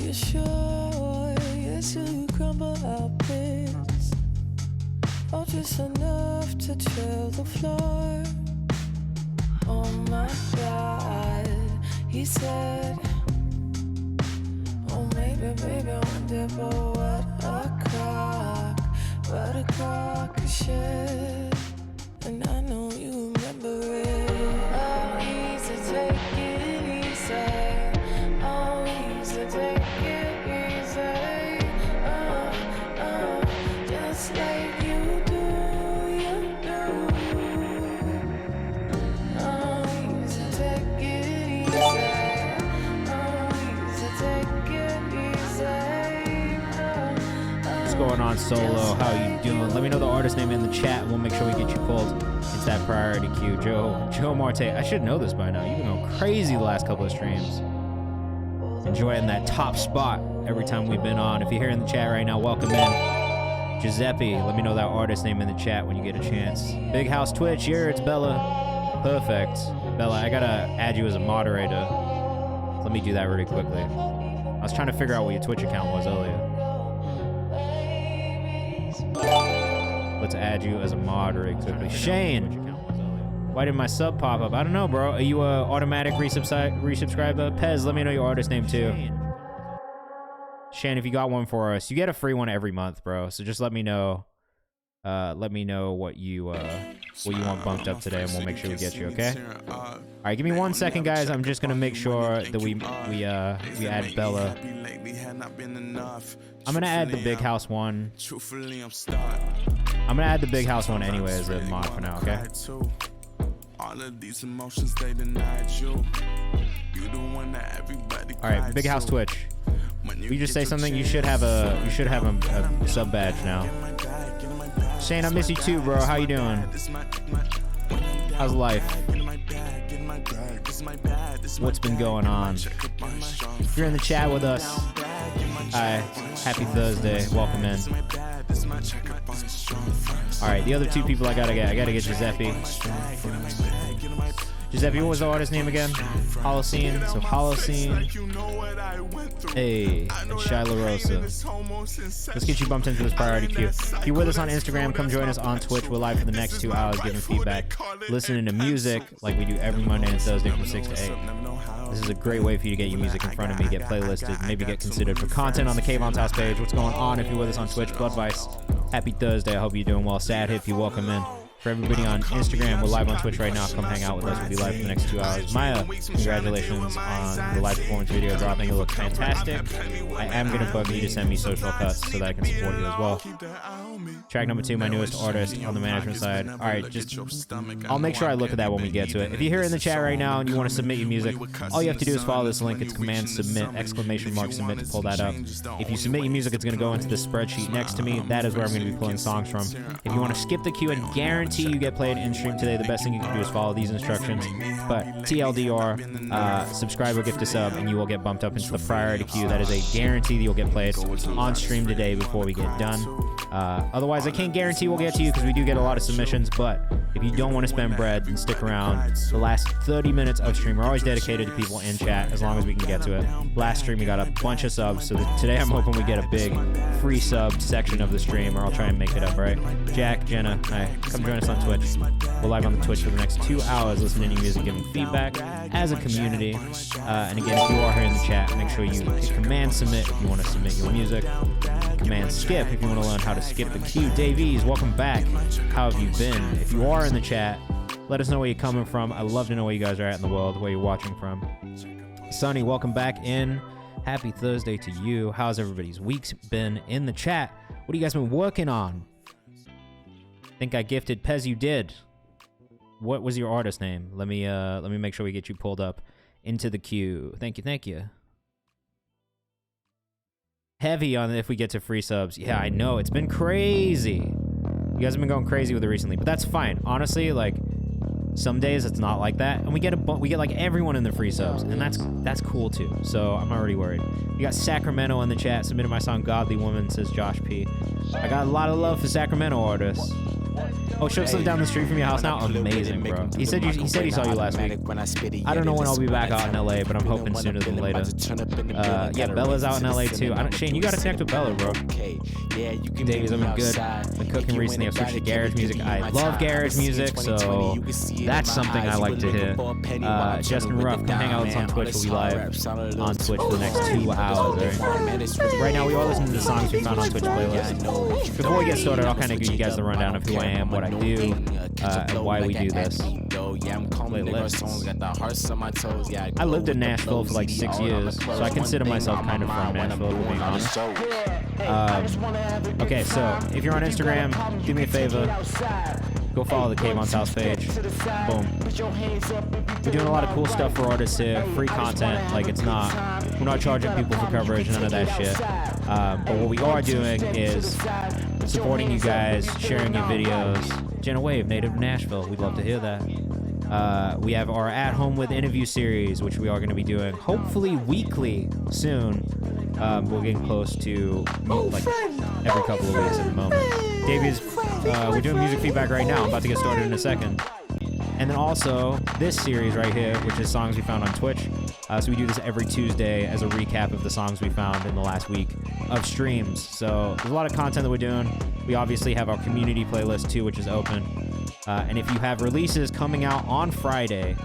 you sure? Yes, you crumble our bits. Oh, just enough to chill the floor. Oh my God, he said. Oh, maybe, baby, I wonder, but what a crock of shit. And I know you remember it. Oh, easy, take it easy. Oh, easy, take it easy. Just like you do, you do. Oh, easy, take it easy. Oh, easy, take it easy. What's going on, Solo? How you doing? Let me know the artist name in the chat and we'll make sure we get you pulled into that priority queue. Joe Marte. I should know this by now. You've been going crazy the last couple of streams. Enjoying that top spot every time we've been on. If you're here in the chat right now, welcome in. Giuseppe, let me know that artist name in the chat when you get a chance. Big House Twitch, here it's Bella. Perfect. Bella, I gotta add you as a moderator. Let me do that really quickly. I was trying to figure out what your Twitch account was earlier. Let's add you as a moderator quickly. Shane, why did my sub pop up? I don't know, bro. Are you a automatic resubscriber? Pez, let me know your artist name too. Shane, if you got one for us, you get a free one every month, bro. So just let me know. Let me know what you want bumped up today, and we'll make sure we get you. Okay. All right, give me 1 second, guys. I'm just gonna make sure that we add Bella. I'm gonna add the Big House one. I'm gonna add the Big House one anyway as a mod for now. Okay. All right, Big House Twitch. You just say something. You should have a sub badge now. Shane, I miss you too, bro. How you doing? How's life? What's been going on? If you're in the chat with us, hi. Happy Thursday. Welcome in. All right, the other two people I gotta get Giuseppe. Giuseppe, what was the artist's name again? Holocene. So Holocene. Hey, and Shiloh Rosa. Let's get you bumped into this priority queue. If you're with us on Instagram, come join us on Twitch. We're live for the next 2 hours giving feedback, listening to music like we do every Monday and Thursday from 6 to 8. This is a great way for you to get your music in front of me, get playlisted, maybe get considered for content on the KayvanMD House page. What's going on if you're with us on Twitch? Blood Vice. Happy Thursday. I hope you're doing well. Sad Hip, you welcome in. For everybody on Instagram, we're live on Twitch right now. Come hang out with us. We'll be live for the next 2 hours. Maya, congratulations on the live performance video dropping. It looks fantastic. I am going to bug you to send me social cuts so that I can support you as well. Track number 2, my newest artist on the management side. All right, I'll make sure I look at that when we get to it. If you're here in the chat right now and you want to submit your music, all you have to do is follow this link. It's command submit, !submit to pull that up. If you submit your music, it's going to go into the spreadsheet next to me. That is where I'm going to be pulling songs from. If you want to skip the queue and guarantee you get played in stream today, the best thing you can do is follow these instructions. But TLDR, subscribe or gift a sub, and you will get bumped up into the priority queue. That is a guarantee that you'll get played on stream today before we get done. Otherwise, I can't guarantee we'll get to you because we do get a lot of submissions. But if you don't want to spend bread, then stick around. The last 30 minutes of stream are always dedicated to people in chat, as long as we can get to it. Last stream, we got a bunch of subs, so today I'm hoping we get a big free sub section of the stream, or I'll try and make it up, right? Jack, Jenna, hi. Come join us on Twitch. We're live on the Twitch for the next 2 hours, listening to your music, giving feedback as a community. And again, if you are here in the chat, make sure you hit command submit if you want to submit your music. Command skip if you want to learn how to skip the queue. Davies, welcome back. How have you been? If you are in the chat, let us know where you're coming from. I love to know where you guys are at in the world, where you're watching from. Sonny, welcome back in. Happy Thursday to you. How's everybody's week's been in the chat? What have you guys been working on? Think I gifted Pez, you did. What was your artist name? Let me make sure we get you pulled up into the queue. Thank you. Heavy on if we get to free subs. Yeah, I know. It's been crazy. You guys have been going crazy with it recently, but that's fine. Honestly, like, some days it's not like that, and we get like everyone in the free subs, and that's cool too. So I'm already worried. We got Sacramento in the chat. Submitted my song "Godly Woman," says Josh P. I got a lot of love for Sacramento artists. Oh, Shook's live down the street from your house now? Amazing, bro. He said he saw you last week. I don't know when I'll be back out in LA, but I'm hoping sooner than later. Yeah, Bella's out in LA too. Shane, you gotta connect with Bella, bro. Davies, I've been good. Been cooking recently. I've switched to garage music. I love garage music, so that's something I like to hear. Justin Ruff, come hang out with us on Twitch. We'll be live on Twitch for the next 2 hours. Right now, we all listen to the songs we found on Twitch playlist. Before we get started, I'll kind of give you guys the rundown of who I am, what I do, and why we do this. I lived in Nashville for like 6 years, so I consider myself kind of from Nashville, to be honest. Okay, so if you're on Instagram, do me a favor, go follow the Kayvan's House page. Boom. We're doing a lot of cool stuff for artists here, free content. Like we're not charging people for coverage, none of that shit. But what we are doing is supporting you guys, sharing your videos. Jenna Wave, native of Nashville, we'd love to hear that. We have our At Home With interview series, which we are going to be doing hopefully weekly soon. We're getting close to like every couple of weeks at the moment. Davies, we're doing music feedback right now. I'm about to get started in a second. And then also this series right here, which is songs we found on Twitch. So we do this every Tuesday as a recap of the songs we found in the last week of streams. So there's a lot of content that we're doing. We obviously have our community playlist too, which is open. And if you have releases coming out on Friday,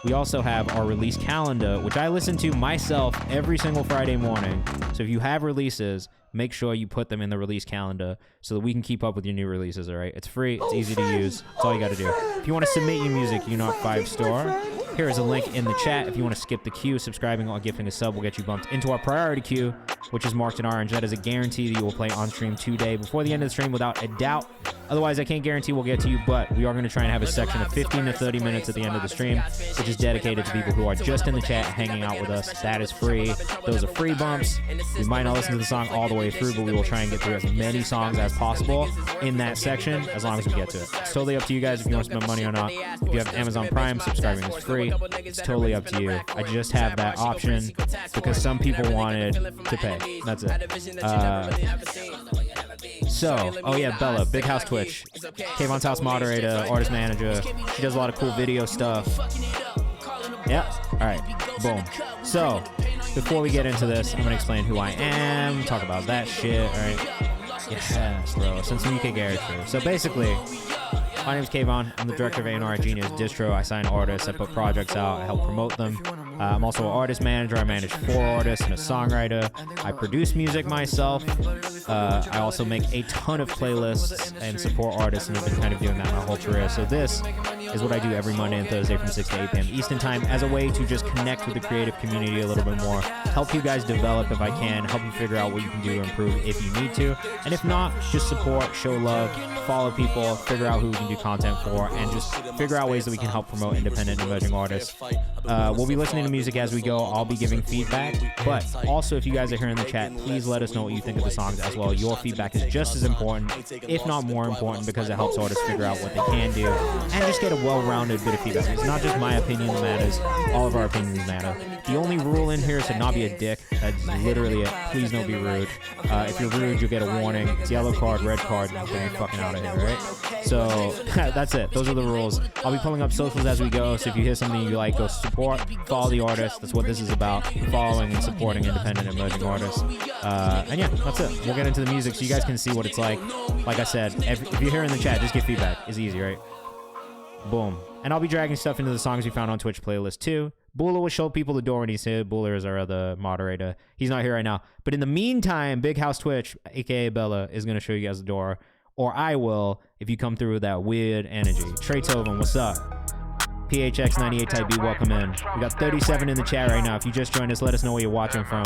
we also have our release calendar, which I listen to myself every single Friday morning. So if you have releases, make sure you put them in the release calendar so that we can keep up with your new releases, all right? It's free. It's easy to use. That's all you got to do. If you want to submit your music, you're not 5-star. Here is a link in the chat. If you want to skip the queue, subscribing or gifting a sub will get you bumped into our priority queue, which is marked in orange. That is a guarantee that you will play on stream today before the end of the stream without a doubt. Otherwise, I can't guarantee we'll get to you, but we are going to try and have a section of 15 to 30 minutes at the end of the stream, which is dedicated to people who are just in the chat hanging out with us. That is free. Those are free bumps. We might not listen to the song all the way through, but we will try and get through as many songs as possible in that section as long as we get to it. It's totally up to you guys if you want to spend money or not. If you have Amazon Prime, subscribing is free. It's totally up to you. I just have that option because some people wanted to pay. That's it. Oh yeah, Bella, Big House Twitch, Kayvan's House moderator, artist manager. She does a lot of cool video stuff. Yeah. All right. Boom. So before we get into this, I'm gonna explain who I am, talk about that shit. All right. Yes, bro. Since some UK garage crew. So basically, my name's Kayvan. I'm the director of A&R at Genius Distro. I sign artists. I put projects out. I help promote them. I'm also an artist manager. I manage 4 artists and a songwriter. I produce music myself. I also make a ton of playlists and support artists, and I've been kind of doing that my whole career. So this is what I do every Monday and Thursday from 6 to 8 p.m. Eastern Time as a way to just connect with the creative community a little bit more, help you guys develop if I can, help you figure out what you can do to improve if you need to, and if not, just support, show love, follow people, figure out who we can do content for, and just figure out ways that we can help promote independent emerging artists. We'll be listening to music as we go. I'll be giving feedback, but also if you guys are here in the chat, please let us know what you think of the songs as well. Your feedback is just as important, if not more important, because it helps artists figure out what they can do and just get a well-rounded bit of feedback. It's not just my opinion that matters. All of our opinions matter. The only rule in here is to not be a dick. That's literally it. Please don't be rude. If you're rude, you'll get a warning. It's yellow card, red card, and you're fucking out of here, right? So that's it. Those are the rules. I'll be pulling up socials as we go, so if you hear something you like, go support, follow the artist. That's what this is about, following and supporting independent emerging artists. And yeah, that's it. We'll get into the music so you guys can see what it's like. Like I said, if you're here in the chat, just get feedback. It's easy, right? Boom. And I'll be dragging stuff into the songs we found on Twitch playlist too. Buller will show people the door when he's here. Buller is our other moderator. He's not here right now. But in the meantime, Big House Twitch, aka Bella, is going to show you guys the door. Or I will, if you come through with that weird energy. Trey Toven, what's up? PHX98 Type B, welcome in. We got 37 in the chat right now. If you just joined us, let us know where you're watching from.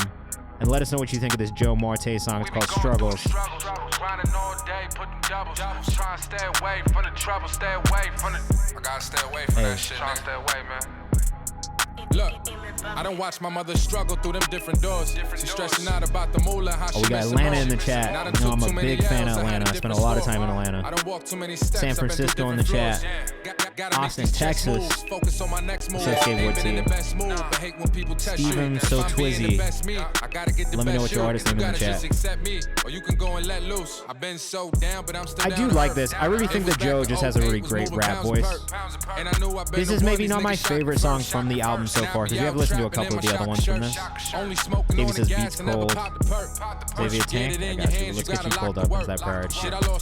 And let us know what you think of this Joe Marte song. It's called Struggles. Grinding all day, putting doubles. Trying to stay away from the trouble, stay away from the. I gotta stay away from that shit. Trying to stay away, man. Look, I done watched my mother struggle through them different doors. She's stressing out about the moolah, how she we got Atlanta in the chat. You know I'm a big fan of Atlanta. I spent a lot of time in Atlanta. San Francisco in the chat. Austin, Texas. Associated with you. Steven So Twizzy. Let me know what your artist name in the chat. I do like this. I really think that Joe just has a really great rap voice. This is maybe not my favorite song from the album so far, because we have listened to a couple of the other ones from this. Davey says beats cold. Xavier Tank, I got you. Let's get you pulled up into that priority. Got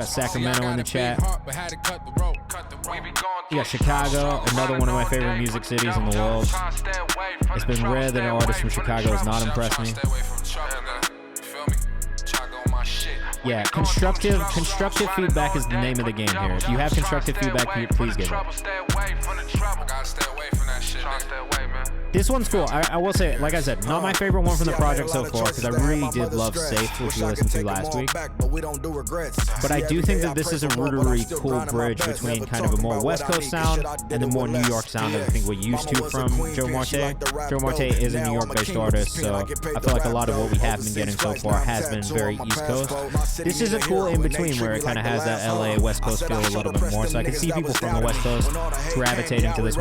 Sacramento in the chat. You got Chicago, another one of my favorite music cities in the world. It's been rare that an artist from Chicago has not impressed me. Yeah, constructive feedback is the name of the game here. If you have constructive feedback, please give it. This one's cool. I will say, like I said, not my favorite one from the project so far, because I really did love Safe, which we listened to last week. But I do think that this is a really cool bridge between kind of a more West Coast sound and the more New York sound that I think we're used to from Joe Marte. Joe Marte is a New York-based artist, so I feel like a lot of what we have been getting so far has been very East Coast. This is a cool in-between where it kind of has that LA West Coast feel a little bit more, so I can see people from the West Coast gravitating to this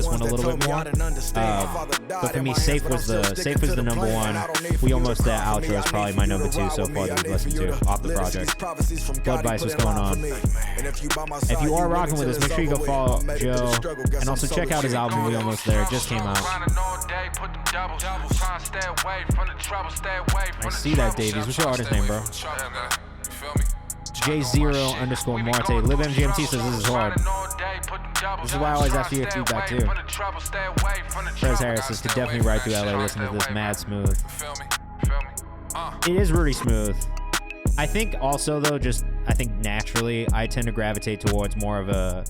one a little bit more. But for me, Safe was the number one. We Almost There outro is probably my number two so far that we've listened to off the project. Blood Vice, what's going on? If you are rocking with us, make sure you go follow Joe, and also check out his album We Almost There. It just came out. I see that, Davies. What's your artist name, bro? J0_Marte. LibMGMT says this is hard. This is why I always ask for your feedback too. Prez Harris says could definitely ride through LA. Listen to this, mad smooth. It is really smooth. I think also though, I think naturally I tend to gravitate towards more of a,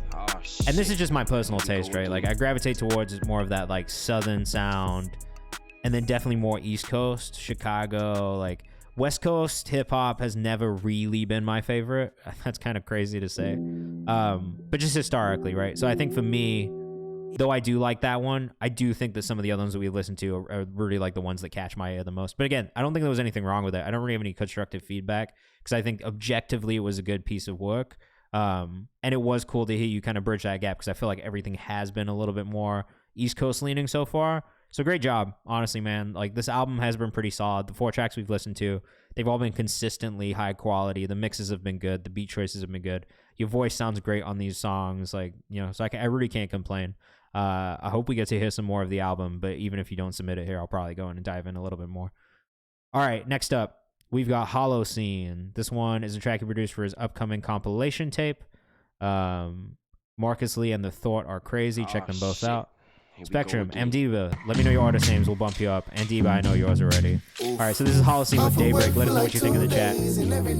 and this is just my personal taste, right? Like I gravitate towards more of that like Southern sound, and then definitely more East Coast, Chicago, like. West Coast hip-hop has never really been my favorite. That's kind of crazy to say. But just historically, right? So I think for me, though I do like that one, I do think that some of the other ones that we listened to are really like the ones that catch my ear the most. But again, I don't think there was anything wrong with it. I don't really have any constructive feedback because I think objectively it was a good piece of work. And it was cool to hear you kind of bridge that gap because I feel like everything has been a little bit more East Coast leaning so far. So great job, honestly, man. Like this album has been pretty solid. The 4 tracks we've listened to, they've all been consistently high quality. The mixes have been good. The beat choices have been good. Your voice sounds great on these songs. Like, you know, so I really can't complain. I hope we get to hear some more of the album, but even if you don't submit it here, I'll probably go in and dive in a little bit more. All right, next up, we've got Holocene. This one is a track he produced for his upcoming compilation tape. Marcus Lee and The Thought Are Crazy. Check them both out. Spectrum, Mdiba, let me know your artist names. We'll bump you up. Mdiba, I know yours already. All right, so this is Holocene with Daybreak. Let us know what you think in the chat.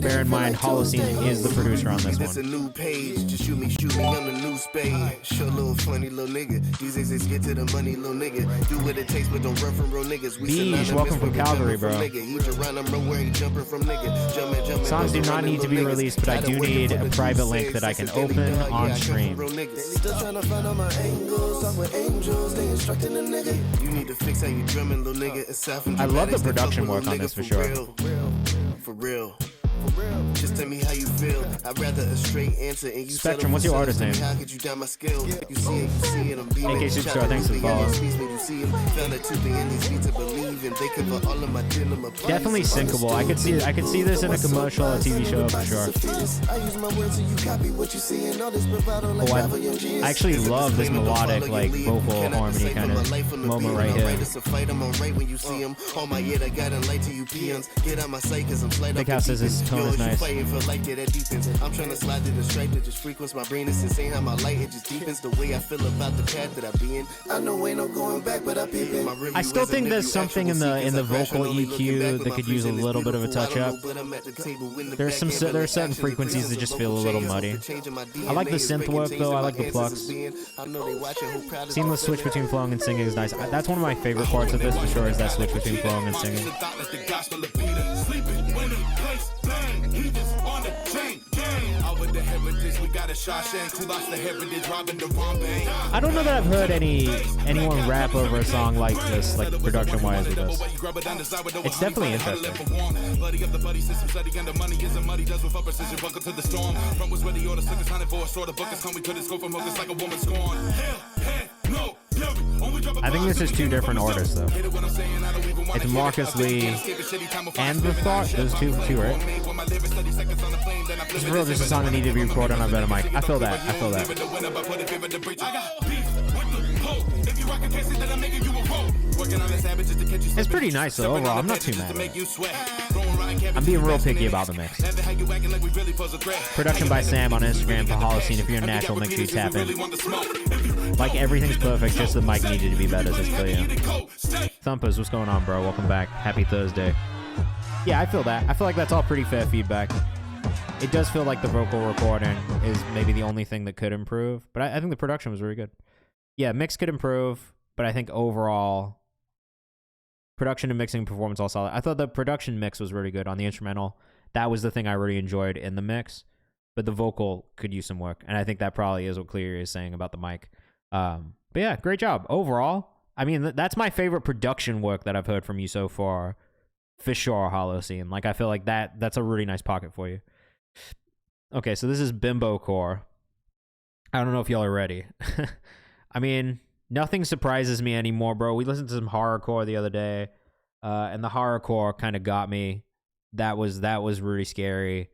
Bear in mind, Holocene is the producer on this one. It's a new page. Just shoot me on the new spade. Show little funny little nigga. These exes get to the money, little nigga. Do what it takes, but don't run from real niggas. Beej, welcome from Calgary, bro. Songs do not need to be released, but I do need a private link that I can open on stream. Still trying to find all my angles. Talk with angels. They instructing a nigga. You need to fix how you drumming, little nigga. I love the production work on this for sure. For real. Just tell me how you feel. I'd rather a straight answer and you Spectrum, what's your artist name? How could you down my skill? You see it, I'm beaming. AK Superstar, thanks for the follow. Definitely syncable. I could see this in a commercial or TV show for sure. I actually love this melodic, like vocal harmony kind of moment right here. Big House says his tone is nice. I'm trying to slide to the stripe that just frequents my brain. It's insane how my light it just deepens the way I feel about the path that I be in. I know ain't no going back, but I peep in. I still think there's something in the vocal EQ that could use a little bit of a touch up. There are certain frequencies that just feel a little muddy. I like the synth work though. I like the plucks. Seamless switch between flowing and singing is nice. That's one of my favorite parts of this for sure. Is that switch between flowing and singing. with the heritage. We got a Shawshank who lost the heritage, robbing the Bombay. I don't know that I've heard anyone rap over a song like this, like production-wise with this. It's definitely interesting. Bloody up the buddy system, study under money is a muddy does with upper precision, buckle to the storm. Front was ready, order suckers hunting for a sort of buckets. Come, we couldn't scope from hookers like a woman scorn. No. I think this is two different orders, though. It's Marcus Lee and The Thought. Those two, right? This is real, just a song that needed to be recorded on a better mic. I feel that. It's pretty nice, though, overall. I'm not too mad at it. I'm being real picky about the mix. Production by Sam on Instagram for Holocene. If you're a natural, make sure you tap in. Like, everything's perfect, just the mic needed to be better, so it's clear. Thumpers, what's going on, bro? Welcome back. Happy Thursday. Yeah, I feel that. I feel like that's all pretty fair feedback. It does feel like the vocal recording is maybe the only thing that could improve, but I think the production was really good. Yeah, mix could improve, but I think overall, production and mixing performance all solid. I thought the production mix was really good on the instrumental. That was the thing I really enjoyed in the mix, but the vocal could use some work, and I think that probably is what Cleary is saying about the mic. But yeah, great job overall. I mean, that's my favorite production work that I've heard from you so far, for sure. Holocene. Like, I feel like that's a really nice pocket for you. Okay, so this is Bimbo Core. I don't know if y'all are ready. I mean, nothing surprises me anymore, bro. We listened to some horrorcore the other day, and the horrorcore kind of got me. That was really scary.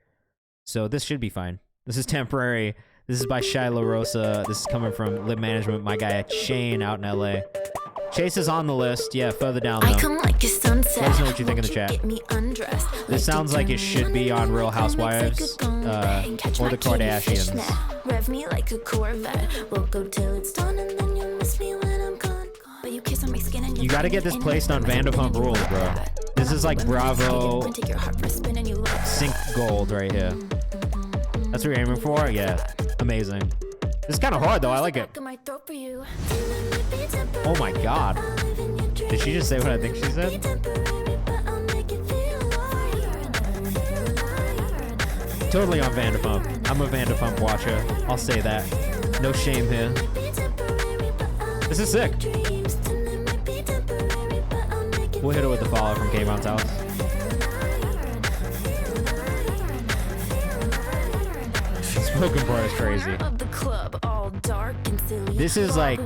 So this should be fine. This is Temporary. This is by Shy La Rosa. This is coming from Lip Management, my guy Shane out in LA. Chase is on the list. Yeah, further down though. I come like a sunset. Let us know what you think in the chat. Get me undressed. This sounds like it should be on Real Housewives or the Kardashians. Rev me like a Corvette. We'll go till it's done and then you'll miss me when I'm gone. But you kiss on my skin and you gotta get this placed on Vanderpump Rules, bro. This is like Bravo Sync Gold right here. That's what you're aiming for? Yeah. Amazing. This is kind of hard though. I like it. Oh my god. Did she just say what I think she said? Totally on Vanderpump. I'm a Vanderpump watcher. I'll say that. No shame here. This is sick. We'll hit it with the follow from Kayvan's house. Spoken part is crazy. This is like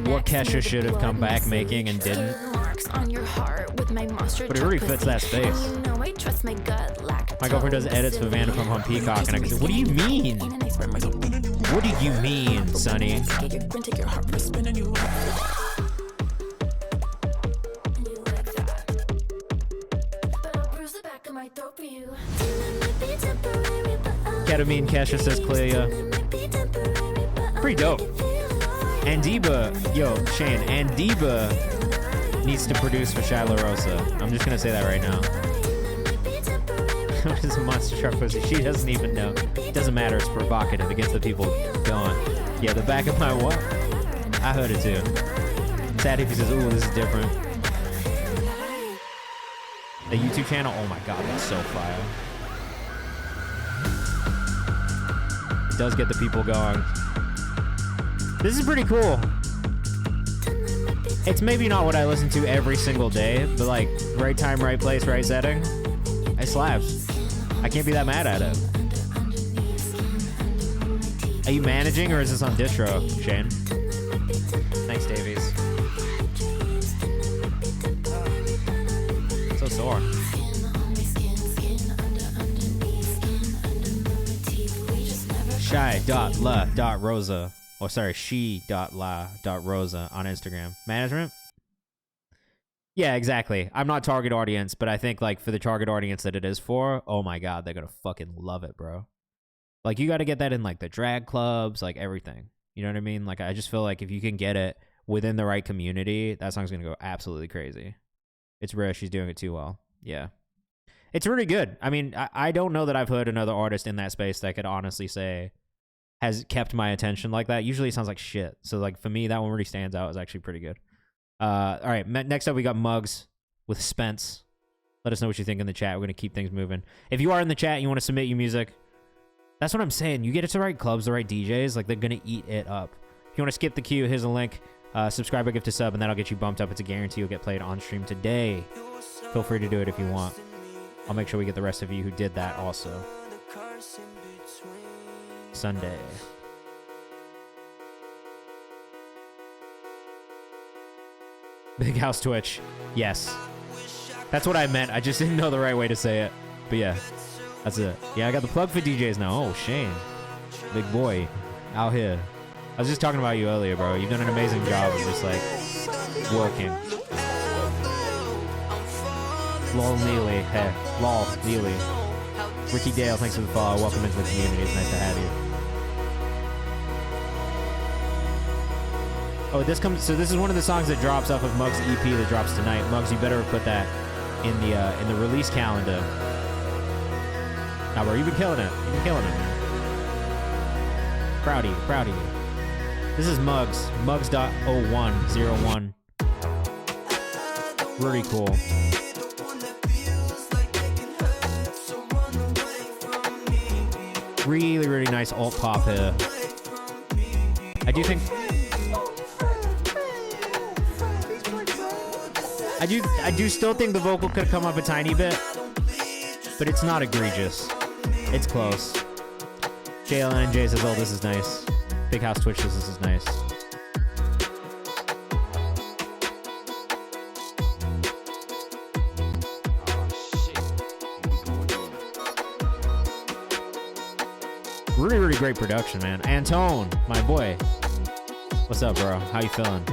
what Kesha should have come back making and didn't. But it really fits that space. My girlfriend does edits for Vanderpump on Peacock, and I can say, what do you mean? What do you mean, Sonny? Ketamine Kesha says Clea. Pretty dope. Andiba, yo, Shane, Andiba needs to produce for Shy La Rosa. I'm just gonna say that right now. What is a monster truck pussy? She doesn't even know. It doesn't matter, it's provocative. It gets the people going. Yeah, the back of my what? I heard it too. Sad if he says, ooh, this is different. The YouTube channel, oh my god, that's so fire. It does get the people going. This is pretty cool. It's maybe not what I listen to every single day, but like, right time, right place, right setting, it slaps. I can't be that mad at it. Are you managing or is this on distro, Shane? Thanks, Davies. So sore. Shy.la.rosa. Oh, sorry, she.la.rosa on Instagram. Management? Yeah, exactly. I'm not target audience, but I think, like, for the target audience that it is for, oh my god, they're gonna fucking love it, bro. Like, you gotta get that in, like, the drag clubs, like, everything. You know what I mean? Like, I just feel like if you can get it within the right community, that song's gonna go absolutely crazy. It's rare she's doing it too well. Yeah. It's really good. I mean, I don't know that I've heard another artist in that space that could honestly say has kept my attention like that. Usually it sounds like shit. So, like, for me, that one really stands out. It's actually pretty good. All right, next up we got Muggs with Spence. Let us know what you think in the chat. We're going to keep things moving. If you are in the chat and you want to submit your music, That's what I'm saying. You get it to the right clubs, the right DJs, like they're gonna eat it up. If you want to skip the queue, here's a link. Subscribe or gift a sub, and that'll get you bumped up. It's a guarantee you'll get played on stream today. Feel free to do it if you want. I'll make sure we get the rest of you who did that also. Sunday. Big House Twitch. Yes. That's what I meant. I just didn't know the right way to say it. But yeah, that's it. Yeah, I got the plug for DJs now. Oh, Shane. Big boy. Out here. I was just talking about you earlier, bro. You've done an amazing job of just, like, working. Lol Neely. Hey. Lol Neely. Ricky Dale, thanks for the follow. Welcome into the community. It's nice to have you. Oh, this comes. So this is one of the songs that drops off of Muggs' EP that drops tonight. Muggs, you better put that in the release calendar. Now, bro, you've been killing it. You've been killing it, man. Proud of you. Proud of you. This is Muggs. Muggs.0101. Really cool. Really, really nice alt pop here. I do think. I do still think the vocal could come up a tiny bit, but it's not egregious. It's close. JLN and Jay says, oh, this is nice. Big House Twitch says, this is nice. Really, really great production, man. Antone, my boy. What's up, bro? How you feeling?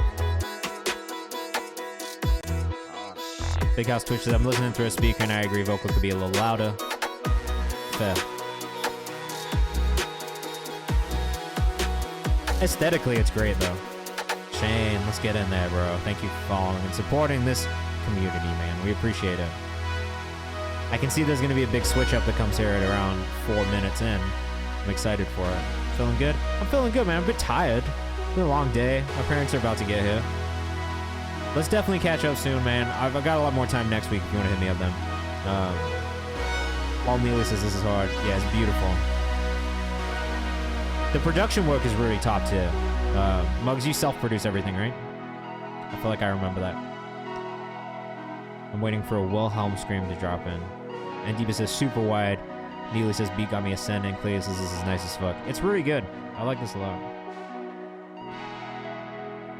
Big House Twitch says, I'm listening through a speaker and I agree vocal could be a little louder. Fair. Aesthetically, it's great, though. Shane, let's get in there, bro. Thank you for following and supporting this community, man. We appreciate it. I can see there's going to be a big switch up that comes here at around 4 minutes in. I'm excited for it. Feeling good? I'm feeling good, man. I'm a bit tired. It's been a long day. My parents are about to get here. Let's definitely catch up soon, man. I've got a lot more time next week if you want to hit me up then. Paul Neely says this is hard. Yeah, it's beautiful. The production work is really top tier. Muggs, you self-produce everything, right? I feel like I remember that. I'm waiting for a Wilhelm scream to drop in. And Deepa says super wide. Neely says beat got me ascending. Clea says this is nice as fuck. It's really good. I like this a lot.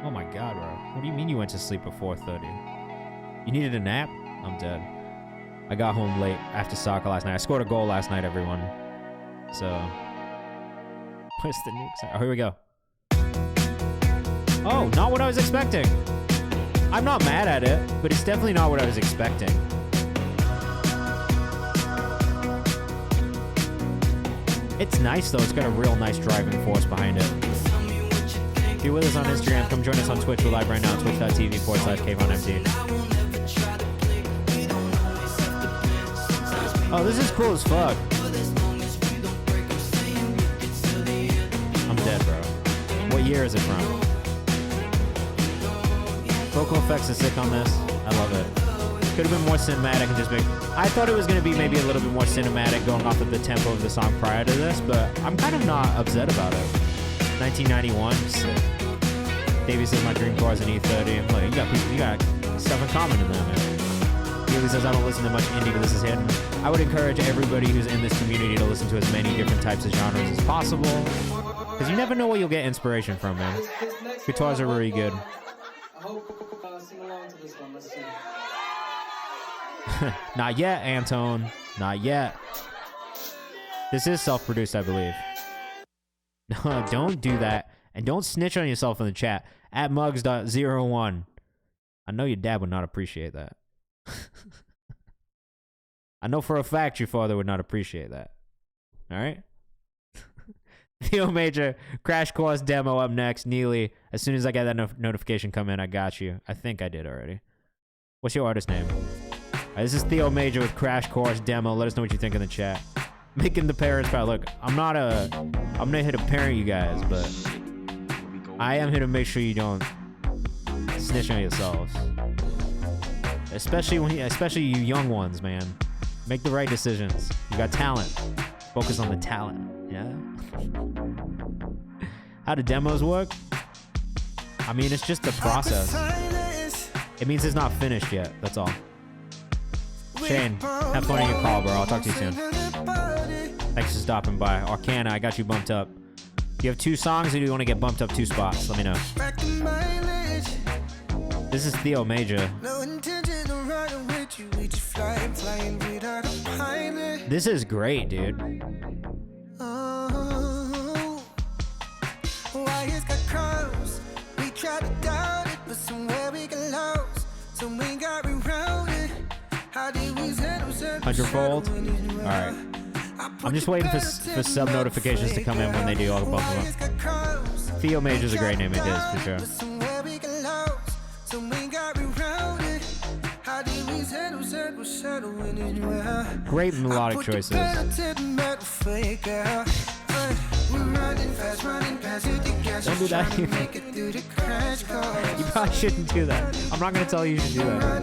Oh my god, bro. What do you mean you went to sleep at 4:30? You needed a nap? I'm dead. I got home late after soccer last night. I scored a goal last night, everyone. So... where's the nukes? Oh, here we go. Oh, not what I was expecting. I'm not mad at it, but it's definitely not what I was expecting. It's nice, though. It's got a real nice driving force behind it. If you're with us on Instagram, come join us on Twitch. We're live right now on twitch.tv/KayvanMD. Oh, this is cool as fuck. I'm dead, bro. What year is it from? Vocal effects are sick on this. I love it. Could have been more cinematic and just big. I thought it was going to be maybe a little bit more cinematic going off of the tempo of the song prior to this, but I'm kind of not upset about it. 1991, sick. Davey says my dream car is an E30. I'm like, you got stuff in common in that, man. Davey says I don't listen to much indie, but this is hidden. I would encourage everybody who's in this community to listen to as many different types of genres as possible, because you never know where you'll get inspiration from, man. Guitars are really good. I hope sing along to this one. Let's see. Not yet, Antone. Not yet. This is self-produced, I believe. No, don't do that. And don't snitch on yourself in the chat. At Muggs.01. I know your dad would not appreciate that. I know for a fact your father would not appreciate that. Alright? Theo Major, Crash Course demo up next. Neely, as soon as I get that notification come in, I got you. I think I did already. What's your artist name? This is Theo Major with Crash Course demo. Let us know what you think in the chat. Making the parents proud. Look, I'm not here to parent you guys, but I am here to make sure you don't snitch on yourselves. Especially you young ones, man. Make the right decisions. You got talent. Focus on the talent. Yeah. How do demos work? I mean, it's just the process. It means it's not finished yet. That's all. Shane, have fun in your call, bro. I'll talk to you soon. Thanks for stopping by. Arcana, I got you bumped up. Do you have 2 songs or do you want to get bumped up 2 spots? Let me know. This is Theo Major. This is great, dude. Hundredfold. All right. I'm just waiting for sub notifications to come in when they do all the both of them. Theo Major's a great name, it is for sure. Great melodic choices. Don't do that. You probably shouldn't do that. I'm not gonna tell you to do that.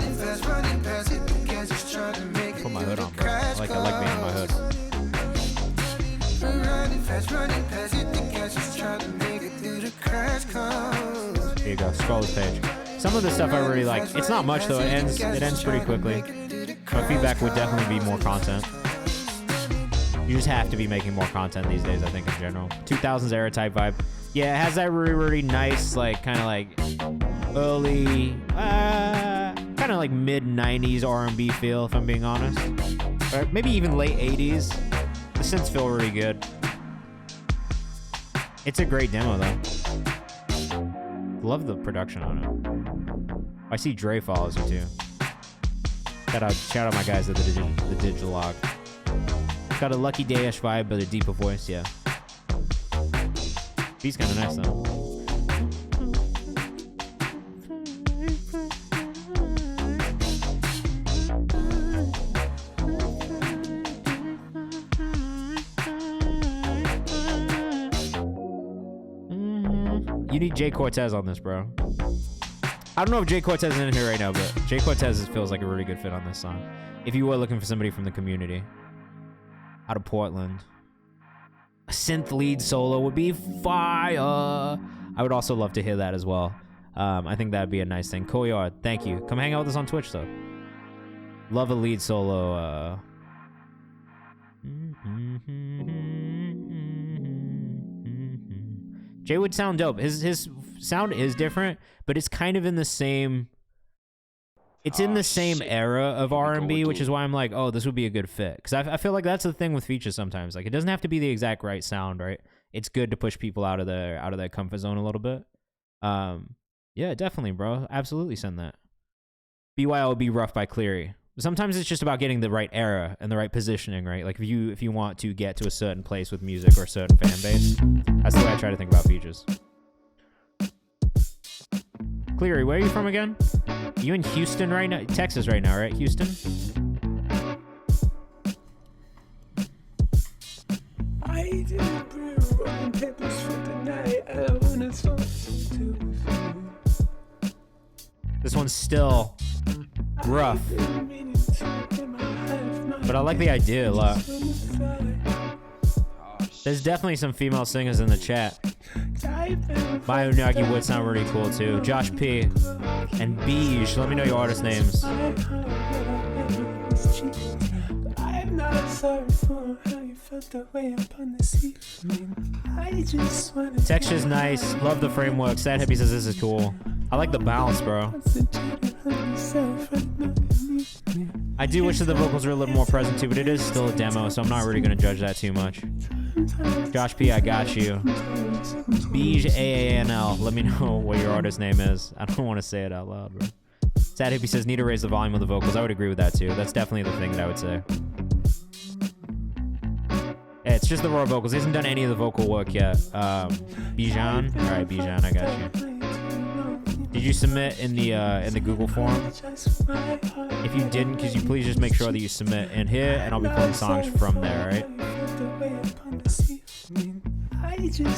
Put my hood on, bro. I like being on my hood. Here you go. Scroll this page. Some of the stuff I really like. It's not much though. It ends pretty quickly. My feedback would definitely be more content. You just have to be making more content these days, I think, in general. 2000s era type vibe. Yeah, it has that really, really nice, like, kind of like early, kind of like mid-90s R&B feel, if I'm being honest. Or maybe even late 80s. The synths feel really good. It's a great demo, though. Love the production on it. I see Dre follows you, too. Shout out my guys at the Digilog. Got a Lucky Day-ish vibe, but a deeper voice, yeah. Beat's kind of nice, though. You need Jay Cortez on this, bro. I don't know if Jay Cortez is in here right now, but Jay Cortez feels like a really good fit on this song. If you were looking for somebody from the community. Out of Portland. A synth lead solo would be fire. I would also love to hear that as well. I think that'd be a nice thing. Koyard, thank you. Come hang out with us on Twitch, though. Love a lead solo. Jay would sound dope. His sound is different, but it's kind of in the same... It's in the same era of R&B, which is why I'm like, oh, this would be a good fit. Because I feel like that's the thing with features sometimes. Like, it doesn't have to be the exact right sound, right? It's good to push people out of their comfort zone a little bit. Yeah, definitely, bro. Absolutely send that. BYOB Rough by Cleary. Sometimes it's just about getting the right era and the right positioning, right? Like, if you want to get to a certain place with music or a certain fan base, that's the way I try to think about features. Cleary, where are you from again? You in Houston right now? Texas right now, right? Houston? I didn't bring rolling papers for the night. I wanna talk to you. This one's still rough. But I like the idea a lot. There's definitely some female singers in the chat. My Unagi would sound really cool too. Josh P. and Beige. Let me know your artist names. I'm not sorry for how you felt the way upon the sea. I just wanna Texture's nice. Love the framework. Sad Hippie says this is cool. I like the balance, bro. I do wish that the vocals were a little more present too, but it is still a demo, so I'm not really going to judge that too much. Josh P, I got you. Beige AANL, let me know what your artist name is. I don't want to say it out loud, bro. Sad Hippie says, need to raise the volume of the vocals. I would agree with that too. That's definitely the thing that I would say. Yeah, it's just the raw vocals. He hasn't done any of the vocal work yet. Bijan? Alright, Bijan, I got you. Did you submit in the Google form? If you didn't, could you please just make sure that you submit in here, and I'll be pulling songs from there, right? This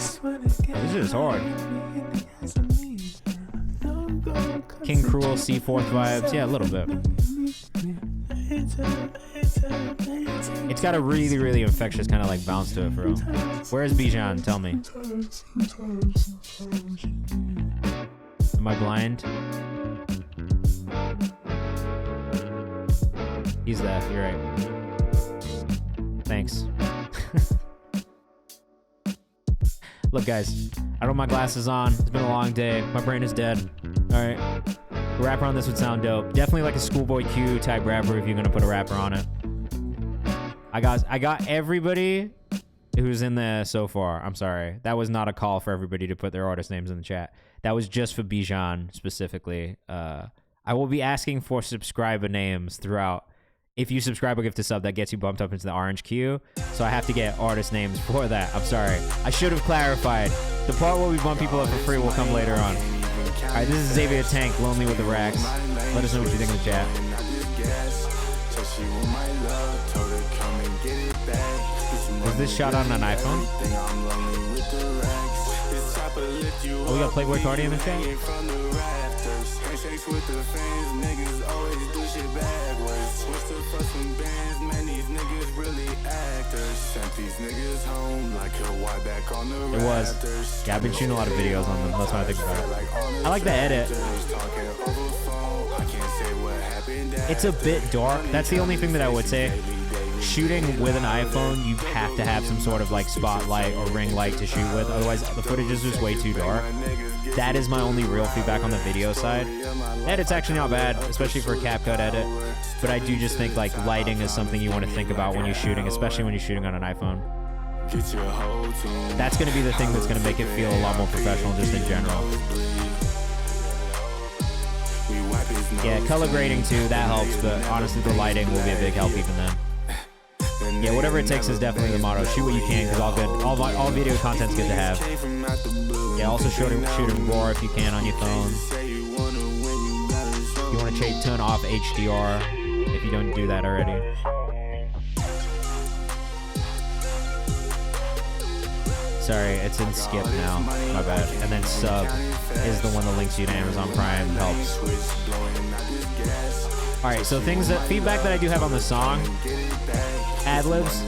is hard. King Cruel, C4th vibes, yeah, a little bit. It's got a really, really infectious kind of like bounce to it, bro. Where is Bijan? Tell me. Am I blind? He's there. You're right. Thanks. Look, guys, I don't have my glasses on. It's been a long day. My brain is dead. All right. A rapper on this would sound dope. Definitely like a Schoolboy Q type rapper if you're gonna put a rapper on it. I got everybody who's in there so far. I'm sorry. That was not a call for everybody to put their artist names in the chat. That was just for Bijan specifically. I will be asking for subscriber names throughout. If you subscribe or gift a sub, that gets you bumped up into the orange queue. So I have to get artist names for that. I'm sorry. I should have clarified. The part where we bump people up for free will come later on. All right, this is Xavier Tank, Lonely with the Racks. Let us know what you think in the chat. Was this shot on an iPhone? Oh, we got Playboy Cardi in the chat? It was. Yeah, I've been shooting a lot of videos on them. That's what I think about it. I like the edit. It's a bit dark. That's the only thing that I would say. Shooting with an iPhone, you have to have some sort of like spotlight or ring light to shoot with. Otherwise, the footage is just way too dark. That is my only real feedback on the video side. Edit's actually not bad, especially for a CapCut edit. But I do just think like lighting is something you want to think about when you're shooting, especially when you're shooting on an iPhone. That's going to be the thing that's going to make it feel a lot more professional just in general. Yeah, color grading too, that helps, but honestly the lighting will be a big help even then. Yeah, whatever it takes is definitely the motto. Shoot what you can, because all video content's good to have. Yeah, also shooting RAW if you can on your phone. You want to turn off HDR if you don't do that already. Sorry, it's in skip now. My bad. And then sub is the one that links you to Amazon Prime. Helps. Alright, so feedback that I do have on the song. Ad-libs.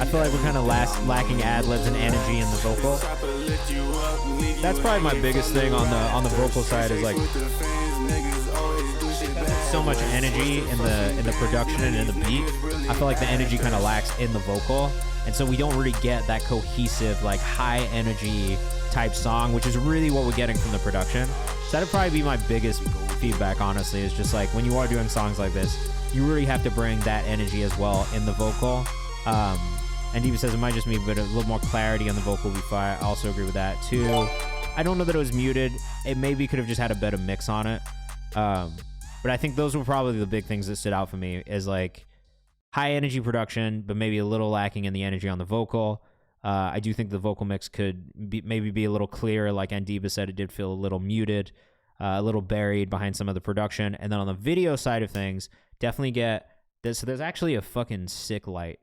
I feel like we're kind of lacking ad-libs and energy in the vocal. That's probably my biggest thing on the vocal side is like so much energy in the production and in the beat. I feel like the energy kind of lacks in the vocal. And so we don't really get that cohesive, like high energy type song, which is really what we're getting from the production. So that'd probably be my biggest feedback, honestly, is just like when you are doing songs like this, you really have to bring that energy as well in the vocal. And Diva says it might just be a little more clarity on the vocal would be fine. I also agree with that too. I don't know that it was muted. It maybe could have just had a better mix on it. But I think those were probably the big things that stood out for me is like high energy production, but maybe a little lacking in the energy on the vocal. I do think the vocal mix could maybe be a little clearer. Like Andiba said, it did feel a little muted, a little buried behind some of the production. And then on the video side of things, definitely get this. So there's actually a fucking sick light.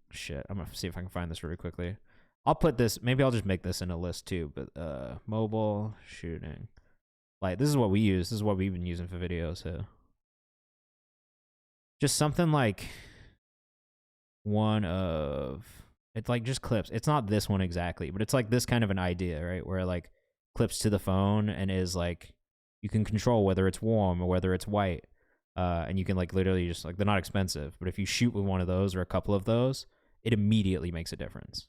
Shit, I'm gonna see if I can find this really quickly. I'll put this, maybe I'll just make this in a list too, but mobile shooting. Like, this is what we use. This is what we've been using for videos here. Just something like one of, it's like just clips. It's not this one exactly, but it's like this kind of an idea, right? Where it like clips to the phone and is like, you can control whether it's warm or whether it's white. And you can like literally just like, they're not expensive, but if you shoot with one of those or a couple of those, it immediately makes a difference.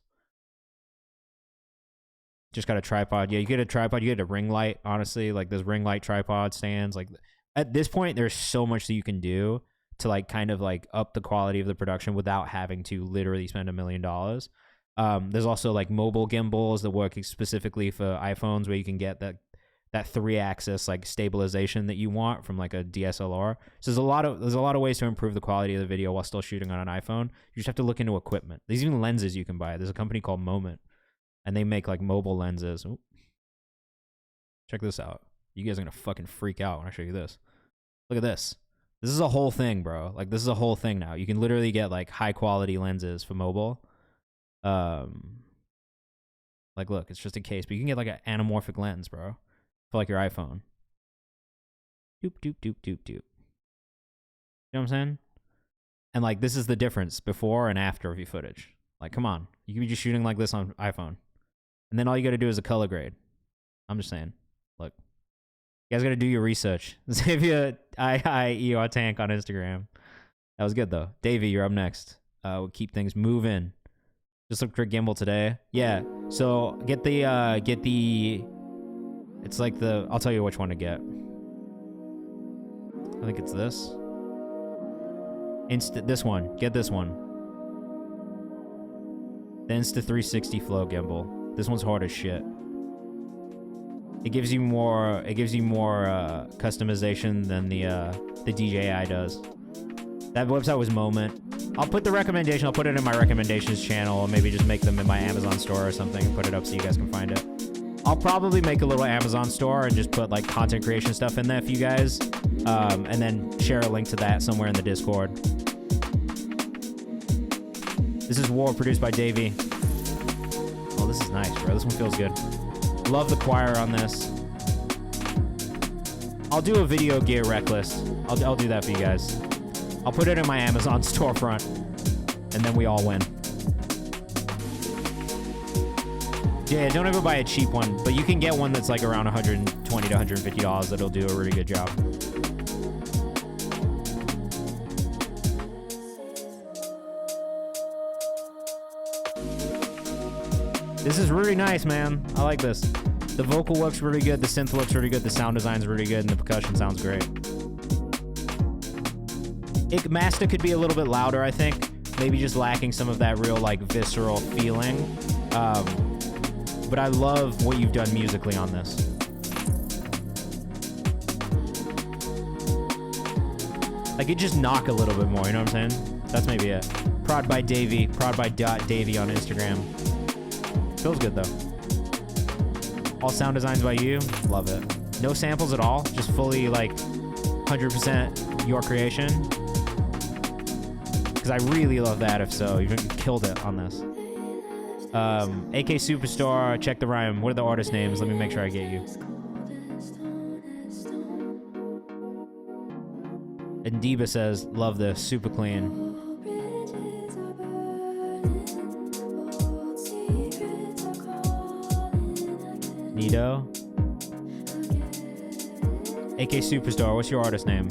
Just got a tripod. Yeah, you get a tripod, you get a ring light, honestly. Like there's ring light tripod stands. Like at this point, there's so much that you can do to like kind of like up the quality of the production without having to literally spend $1 million. There's also like mobile gimbals that work specifically for iPhones where you can get that 3-axis like stabilization that you want from like a DSLR. So there's a lot of ways to improve the quality of the video while still shooting on an iPhone. You just have to look into equipment. There's even lenses you can buy. There's a company called Moment, and they make like mobile lenses. Ooh. Check this out. You guys are gonna fucking freak out when I show you this. Look at this. This is a whole thing, bro. Like this is a whole thing now. You can literally get like high quality lenses for mobile. Like look, it's just a case, but you can get like an anamorphic lens, bro, for like your iPhone. Doop doop doop doop doop. You know what I'm saying? And like, this is the difference before and after of your footage. Like, come on. You could be just shooting like this on iPhone. And then all you got to do is a color grade. I'm just saying. Look. You guys got to do your research. Xavier IER Tank on Instagram. That was good, though. Davey, you're up next. We'll keep things moving. Just look for gimbal today. Yeah. So get the, it's like I'll tell you which one to get. I think it's this. This one. Get this one. The Insta360 Flow gimbal. This one's hard as shit. It gives you more customization than the DJI does. That website was Moment. I'll put the recommendation, I'll put it in my recommendations channel, or maybe just make them in my Amazon store or something and put it up so you guys can find it. I'll probably make a little Amazon store and just put like content creation stuff in there for you guys. And then share a link to that somewhere in the Discord. This is War, produced by Davey. Oh, this is nice, bro. This one feels good. Love the choir on this. I'll do a video gear rec list. I'll do that for you guys. I'll put it in my Amazon storefront, and then we all win. Yeah, don't ever buy a cheap one, but you can get one that's like around $120 to $150 that'll do a really good job. This is really nice, man. I like this. The vocal looks really good, the synth looks really good, the sound design's really good, and the percussion sounds great. Master could be a little bit louder, I think. Maybe just lacking some of that real, like, visceral feeling. But I love what you've done musically on this. Like, it just knock a little bit more, you know what I'm saying? That's maybe it. Prod by Davey, prod by .Davey on Instagram. Feels good, though. All sound designs by you. Love it. No samples at all. Just fully, like, 100% your creation. Because I really love that, if so. You killed it on this. AK Superstar, check the rhyme. What are the artist names? Let me make sure I get you. And Diba says, love this. Super clean. Nito. AK Superstar, what's your artist name?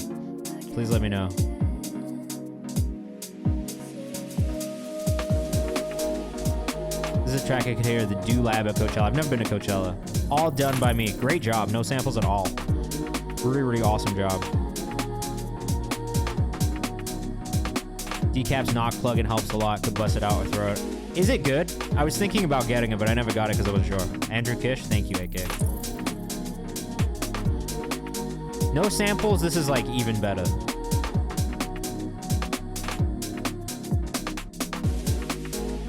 Please let me know. This is a track I could hear, the Do Lab at Coachella. I've never been to Coachella. All done by me. Great job. No samples at all. Really, really awesome job. Decap's knock plugin helps a lot. Could bust it out or throw it. Is it good? I was thinking about getting it, but I never got it because I wasn't sure. Andrew Kish, thank you, AK. No samples, this is like even better.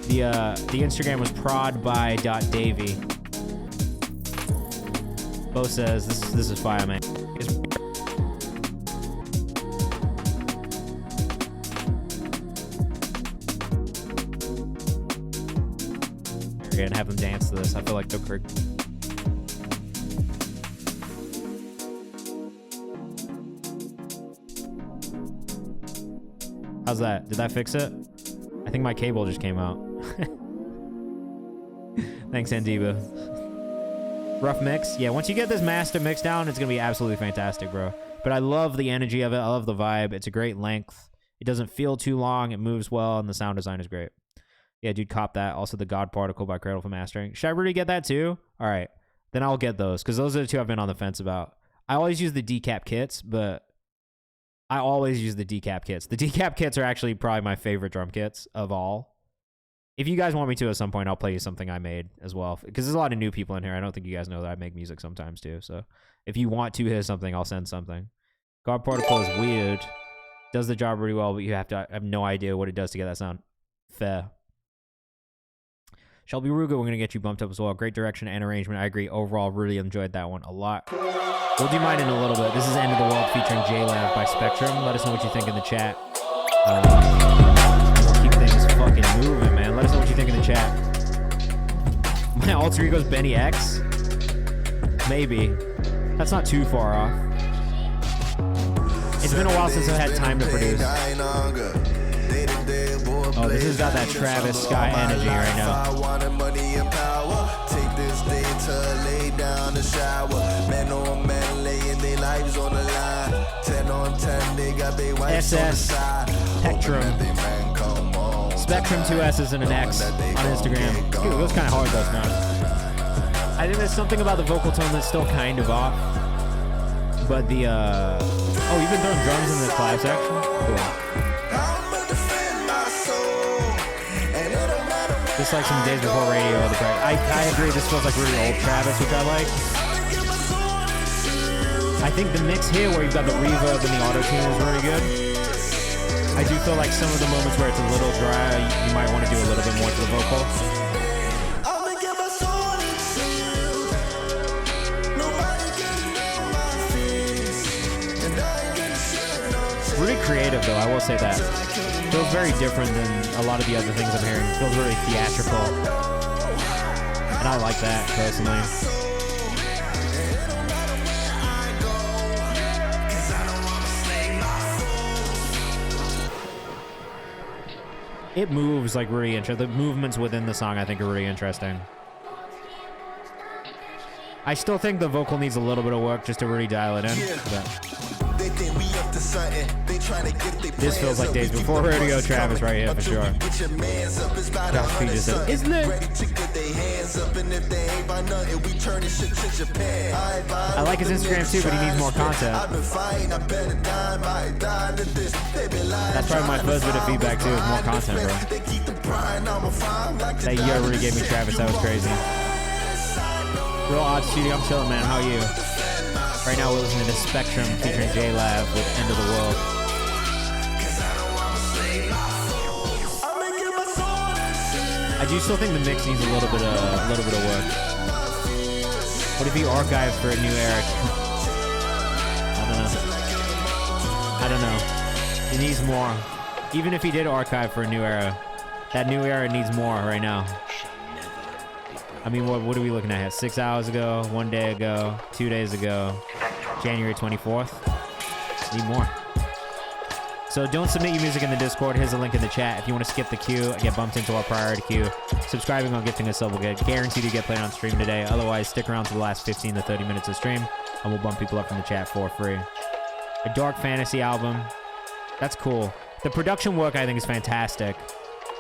The Instagram was prod by .davey. Bo says this is fire, man. And have them dance to this. I feel like they're correct. How's that? Did that fix it? I think my cable just came out. Thanks, Andiba. Rough mix. Yeah, once you get this master mix down, it's going to be absolutely fantastic, bro. But I love the energy of it. I love the vibe. It's a great length. It doesn't feel too long. It moves well, and the sound design is great. Yeah, dude, cop that. Also, the God Particle by Cradle for Mastering. Should I really get that too? All right. Then I'll get those, because those are the two I've been on the fence about. I always use the decap kits, but I always use the decap kits. The decap kits are actually probably my favorite drum kits of all. If you guys want me to at some point, I'll play you something I made as well, because there's a lot of new people in here. I don't think you guys know that I make music sometimes too. So if you want to hear something, I'll send something. God Particle is weird. Does the job really well, but you have no idea what it does to get that sound. Fair. Shelby Ruga, we're going to get you bumped up as well. Great direction and arrangement. I agree. Overall, really enjoyed that one a lot. We'll do mine in a little bit. This is End of the World featuring J-Lab by Spectrum. Let us know what you think in the chat. We'll keep things fucking moving, man. Let us know what you think in the chat. My alter ego's Benny X? Maybe. That's not too far off. It's been a while since I had time to produce. Oh, this has got that Travis Scott energy right now. I wanted money and power. Take this day to lay down the shower. Men on men laying their lives on the line. 10 on 10, they got their wives on the SS side. Spectrum. Spectrum 2 S's and an X on Instagram. Dude, it goes kind of hard though, now. I think there's something about the vocal tone that's still kind of off. But the, oh, you've been throwing drums in the class section? Cool. Just like some days before radio. I agree, this feels like really old Travis, which I like. I think the mix here where you've got the reverb and the auto-tune is really good. I do feel like some of the moments where it's a little dry, you might want to do a little bit more to the vocal. Really creative though, I will say that. Feels very different than a lot of the other things I'm hearing. Feels really theatrical. And I like that personally. It moves like really interesting. The movements within the song I think are really interesting. I still think the vocal needs a little bit of work just to really dial it in. This feels like days before radio Travis right here for sure. Josh P just said, isn't it? I like his Instagram too, but he needs more content. That's probably my first bit of feedback too, is more content, bro. That year really gave me Travis, that was crazy. Real Odd Studio, I'm chilling, man. How are you? Right now we're listening to Spectrum featuring J-Lab with End of the World. I do still think the mix needs a little bit of work. What if you archive for a new Eric? I don't know. It needs more. Even if he did archive for a new era, that new era needs more right now. I mean, what are we looking at here? 6 hours ago, 1 day ago, 2 days ago, January 24th. Need more. So don't submit your music in the Discord. Here's a link in the chat. If you want to skip the queue and get bumped into our priority queue, subscribing on Gifting a Sub will get guaranteed to get played on stream today. Otherwise, stick around to the last 15 to 30 minutes of stream, and we'll bump people up from the chat for free. A dark fantasy album. That's cool. The production work, I think, is fantastic.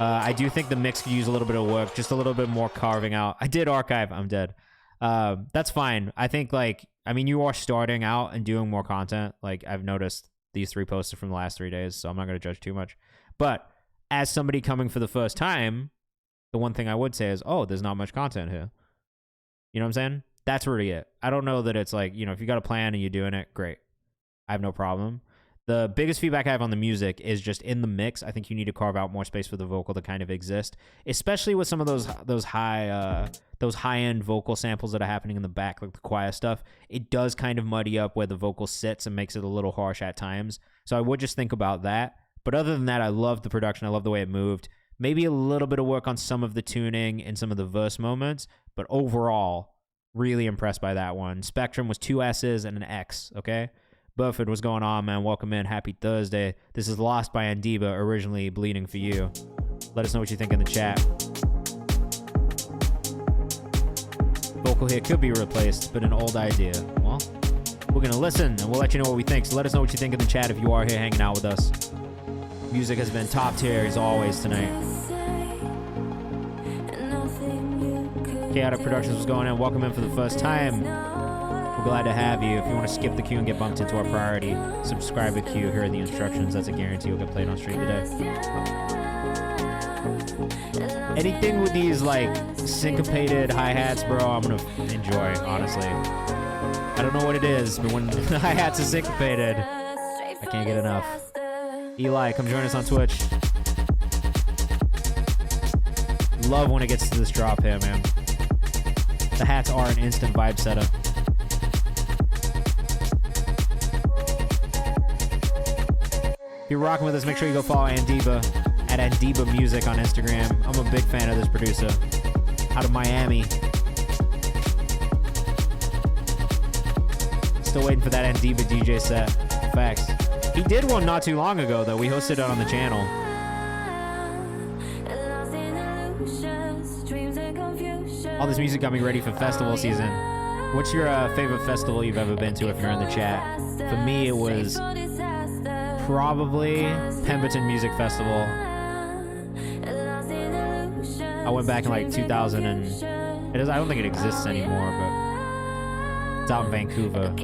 I do think the mix could use a little bit of work, just a little bit more carving out. I did archive. I'm dead. That's fine. I think, like, I mean, you are starting out and doing more content. Like, I've noticed these 3 posts are from the last 3 days, so I'm not going to judge too much. But as somebody coming for the first time, the one thing I would say is, oh, there's not much content here. You know what I'm saying? That's really it. I don't know that it's like, you know, if you got a plan and you're doing it, great. I have no problem. The biggest feedback I have on the music is just in the mix. I think you need to carve out more space for the vocal to kind of exist, especially with some of those high-end vocal samples that are happening in the back, like the choir stuff. It does kind of muddy up where the vocal sits and makes it a little harsh at times. So I would just think about that. But other than that, I love the production. I love the way it moved. Maybe a little bit of work on some of the tuning and some of the verse moments, but overall, really impressed by that one. Spectrum was 2 S's and an X, okay? Burford, what's going on, man? Welcome in. Happy Thursday. This is Lost by Andiba, originally Bleeding for You. Let us know what you think in the chat. Vocal here could be replaced, but an old idea. Well, we're going to listen, and we'll let you know what we think. So let us know what you think in the chat if you are here hanging out with us. Music has been top tier as always tonight. Chaotic Productions was going in. Welcome in for the first time. We're glad to have you. If you want to skip the queue and get bumped into our priority, subscribe to queue. Here are the instructions. That's a guarantee you'll get played on stream today. Anything with these like syncopated hi-hats, bro, I'm gonna enjoy, honestly. I don't know what it is, but when the hi-hats are syncopated, I can't get enough. Eli, come join us on Twitch. Love when it gets to this drop here, man. The hats are an instant vibe setup. If you're rocking with us, make sure you go follow Andiba at Andiba Music on Instagram. I'm a big fan of this producer out of Miami. Still waiting for that Andiba DJ set. Facts. He did one not too long ago, though. We hosted it on the channel. All this music got me ready for festival season. What's your favorite festival you've ever been to if you're in the chat? For me, it was probably Pemberton Music Festival. I went back in like 2000 and I don't think it exists anymore, but it's out in Vancouver.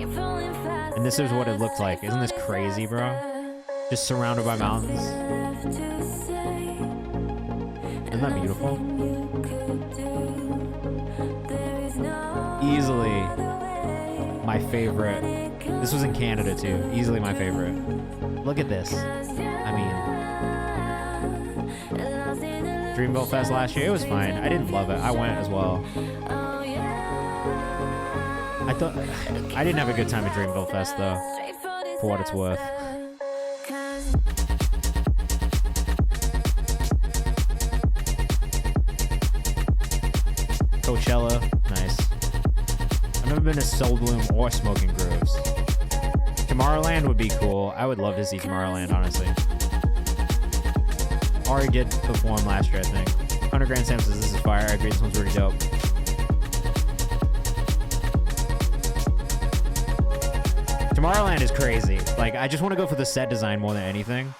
And this is what it looked like. Isn't this crazy, bro? Just surrounded by mountains. Isn't that beautiful? Easily my favorite. This was in Canada too. Easily my favorite. Look at this. I mean, Dreamville Fest last year, it was fine. I didn't love it. I went as well. I didn't have a good time at Dreamville Fest though, for what it's worth. Coachella, nice. I've never been to Soul Bloom or Smoking Grooves. Tomorrowland would be cool. I would love to see Tomorrowland, honestly. Ari did perform last year, I think. 100 Grand Sam says this is fire. I agree, this one's really dope. Tomorrowland is crazy. Like, I just want to go for the set design more than anything.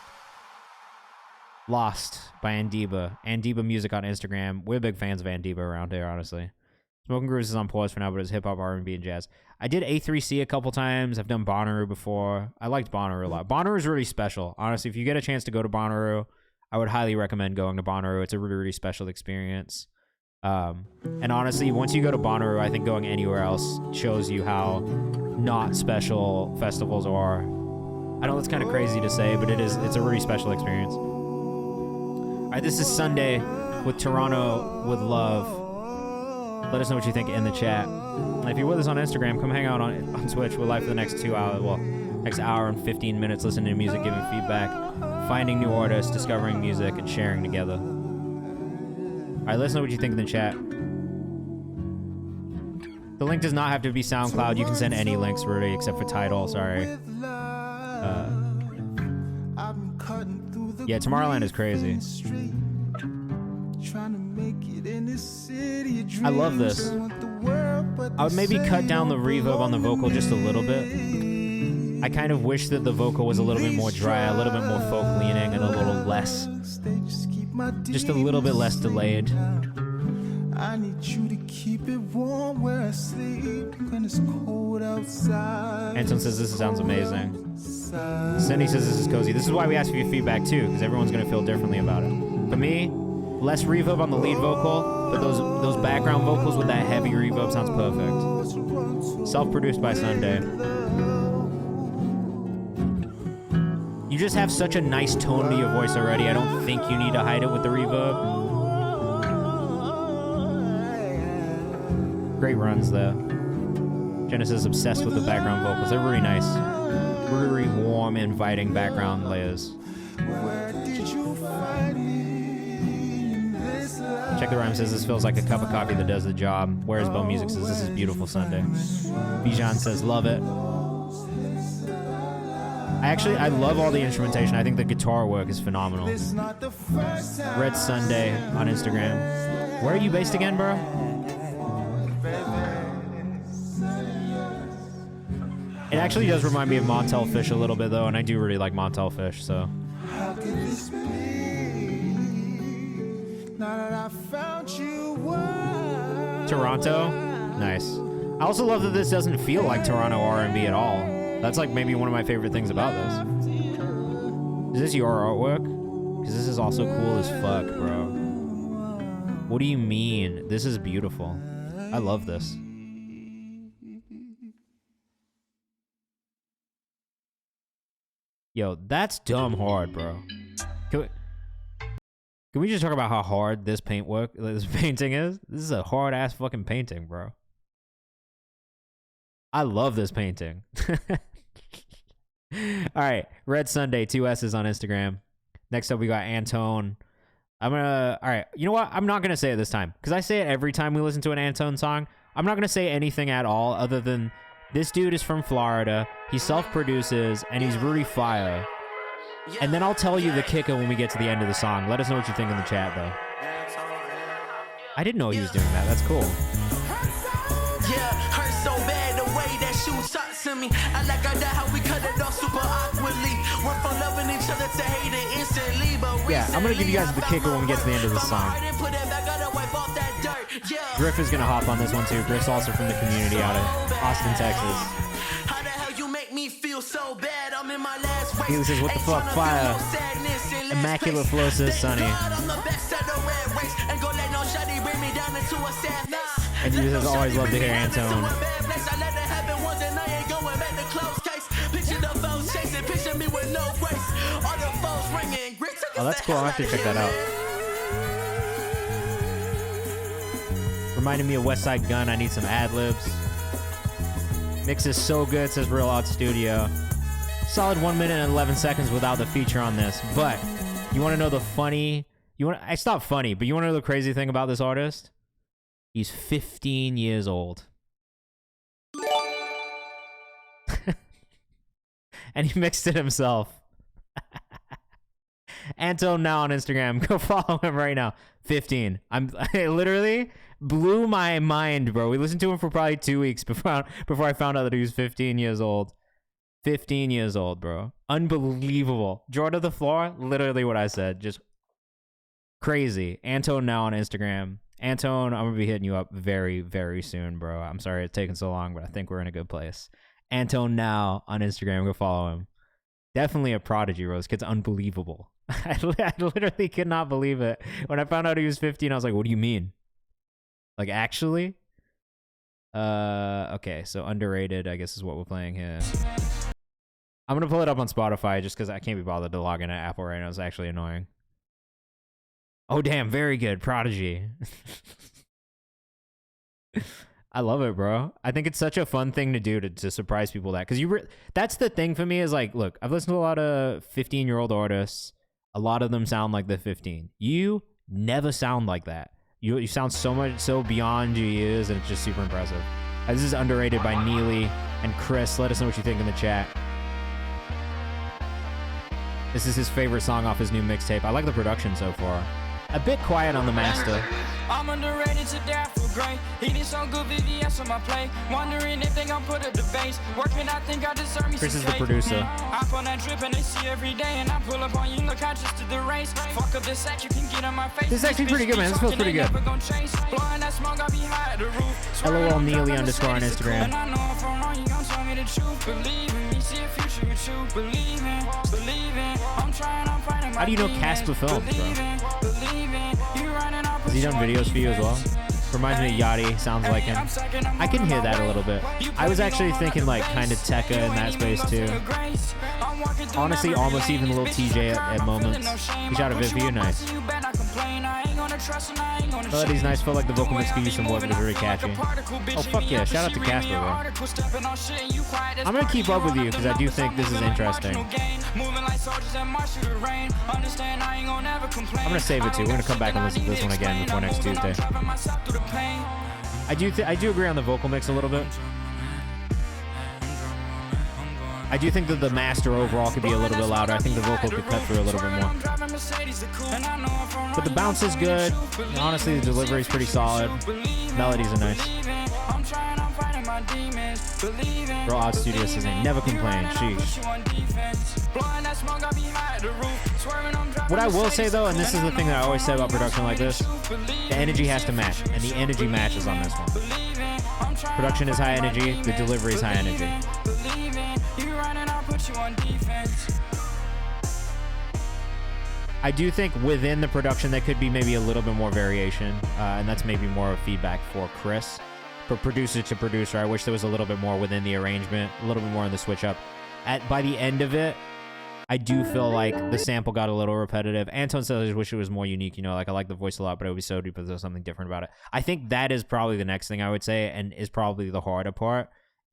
Lost by Andiba. Andiba Music on Instagram. We're big fans of Andiba around here, honestly. Smoking Grooves is on pause for now, but it's hip-hop, R&B, and jazz. I did A3C a couple times. I've done Bonnaroo before. I liked Bonnaroo a lot. Bonnaroo is really special. Honestly, if you get a chance to go to Bonnaroo, I would highly recommend going to Bonnaroo. It's a really, really special experience. And honestly, once you go to Bonnaroo, I think going anywhere else shows you how not special festivals are. I know it's kind of crazy to say, but it's a really special experience. All right, this is Sunday with Toronto with Love. Let us know what you think in the chat. And if you're with us on Instagram, come hang out on Twitch. We're live for the next 2 hours. Well, next hour and 15 minutes listening to music, giving feedback, finding new artists, discovering music, and sharing together. All right, let us know what you think in the chat. The link does not have to be SoundCloud. You can send any links, really, except for Tidal. Sorry. Yeah, Tomorrowland is crazy. I love this. I would maybe cut down the reverb on the vocal just a little bit. I kind of wish that the vocal was a little bit more dry, a little bit more folk leaning, and a little less, just a little bit less delayed. I need you to keep it warm where I sleep when it's cold outside. Anton says this sounds amazing. Cindy says this is cozy. This is why we ask for your feedback too, because everyone's gonna feel differently about it. For me, less reverb on the lead vocal, but those background vocals with that heavy reverb sounds perfect. Self-produced by Sunday. You just have such a nice tone to your voice already. I don't think you need to hide it with the reverb. Great runs there. Genesis obsessed with the background vocals. They're really nice. Really warm, inviting background layers. Check the Rhyme says this feels like a cup of coffee that does the job. Where's Bo Music says this is beautiful Sunday. Bijan says love it. I love all the instrumentation. I think the guitar work is phenomenal. Red Sunday on Instagram. Where are you based again, bro? It actually does remind me of Montel Fish a little bit, though, and I do really like Montel Fish, so. Toronto? Nice. I also love that this doesn't feel like Toronto R&B at all. That's like maybe one of my favorite things about this. Is this your artwork? Because this is also cool as fuck, bro. What do you mean? This is beautiful. I love this. Yo, that's dumb hard, bro. Can we just talk about how hard this this painting is? This is a hard ass fucking painting, bro. I love this painting. All right, Red Sunday, 2 S's on Instagram. Next up, we got Antone. All right, you know what? I'm not gonna say it this time because I say it every time we listen to an Antone song. I'm not gonna say anything at all other than this dude is from Florida. He self-produces and he's really fire. And then I'll tell you the kicker when we get to the end of the song. Let us know what you think in the chat, though. I didn't know he was doing that. That's cool. Yeah, hurt so bad the way that shoe shot to me. I like how we cut it off super awkwardly. Went from loving each other to hating instantly. But yeah, I'm gonna give you guys the kicker when we get to the end of the song. Griff is gonna hop on this one too. Griff's also from the community out of Austin, Texas. How the hell you make me feel so bad? I'm in my last race. He says, "What the fuck, fire?" Immaculate flow says Sunny. And you just always love to hear Antone. Oh, that's cool. I'll have to check that out. Reminded me of West Side Gun. I need some ad-libs. Mix is so good, says Real Odd Studio. Solid 1 minute and 11 seconds without the feature on this. But you want to know the funny... It's not funny, but you want to know the crazy thing about this artist? He's 15 years old. And he mixed it himself. Antone now on Instagram. Go follow him right now. 15. It literally blew my mind, bro. We listened to him for probably 2 weeks before I found out that he was 15 years old. 15 years old, bro. Unbelievable. Jordan of the floor, literally what I said. Just crazy. Antone now on Instagram. Antone, I'm gonna be hitting you up very, very soon, bro. I'm sorry it's taking so long, but I think we're in a good place. Antone now on Instagram. Go follow him. Definitely a prodigy, bro. This kid's unbelievable. I literally could not believe it. When I found out he was 15, I was like, what do you mean? Like, actually? Okay, so underrated, I guess, is what we're playing here. I'm gonna pull it up on Spotify just because I can't be bothered to log in at Apple right now. It's actually annoying. Oh, damn. Very good. Prodigy. I love it, bro. I think it's such a fun thing to do to surprise people that. Because that's the thing for me is like, look, I've listened to a lot of 15-year-old artists. A lot of them sound like they're 15. You never sound like that. You sound so beyond your years, and it's just super impressive. This is underrated by Neely and Chris. Let us know what you think in the chat. This is his favorite song off his new mixtape. I like the production so far. A bit quiet on the master. I'm underrated to death for great. Eating some good VVS on my plate. Wondering if they gon' put up the base. Working, I think I deserve me. Chris is the producer. I on that drip and they see every day. And I pull up on you, look, I just did the race. Fuck up this sack, you can get on my face. This is actually pretty good, man. This feels pretty good. LOL Neely _ on Instagram. And I know if I'm wrong, you gon' tell me the truth. Believe in me, see a future with you. Believe in. I'm trying, I'm fighting my How do you know Casper Films, bro? Has he done videos for you as well? Reminds me of Yachty. Sounds like him. I can hear that a little bit. I was actually thinking like kind of Tekka in that space too. Honestly, almost even a little TJ at moments. He shot a vid for you. Nice. Melody's nice. Felt like the vocal mix could use some work, but it's really catchy. Oh, fuck yeah. Shout out to Casper, bro. I'm going to keep up with you because I do think this is interesting. I'm going to save it too. We're going to come back and listen to this one again before next Tuesday. I do agree on the vocal mix a little bit. I do think that the master overall could be a little bit louder. I think the vocal could cut through a little bit more. But the bounce is good. And honestly, the delivery is pretty solid. Melodies are nice. Real Odd Studio says they never complain. Sheesh. What I will say though, and this is the thing that I always say about production like this, the energy has to match, and the energy matches on this one. Production is high energy, the delivery is high energy. I do think within the production there could be maybe a little bit more variation, and that's maybe more of feedback for Chris. For producer to producer, I wish there was a little bit more within the arrangement, a little bit more in the switch up. By the end of it, I do feel like the sample got a little repetitive. Antone says I wish it was more unique. You know, like I like the voice a lot, but it would be so deep if there's something different about it. I think that is probably the next thing I would say, and is probably the harder part.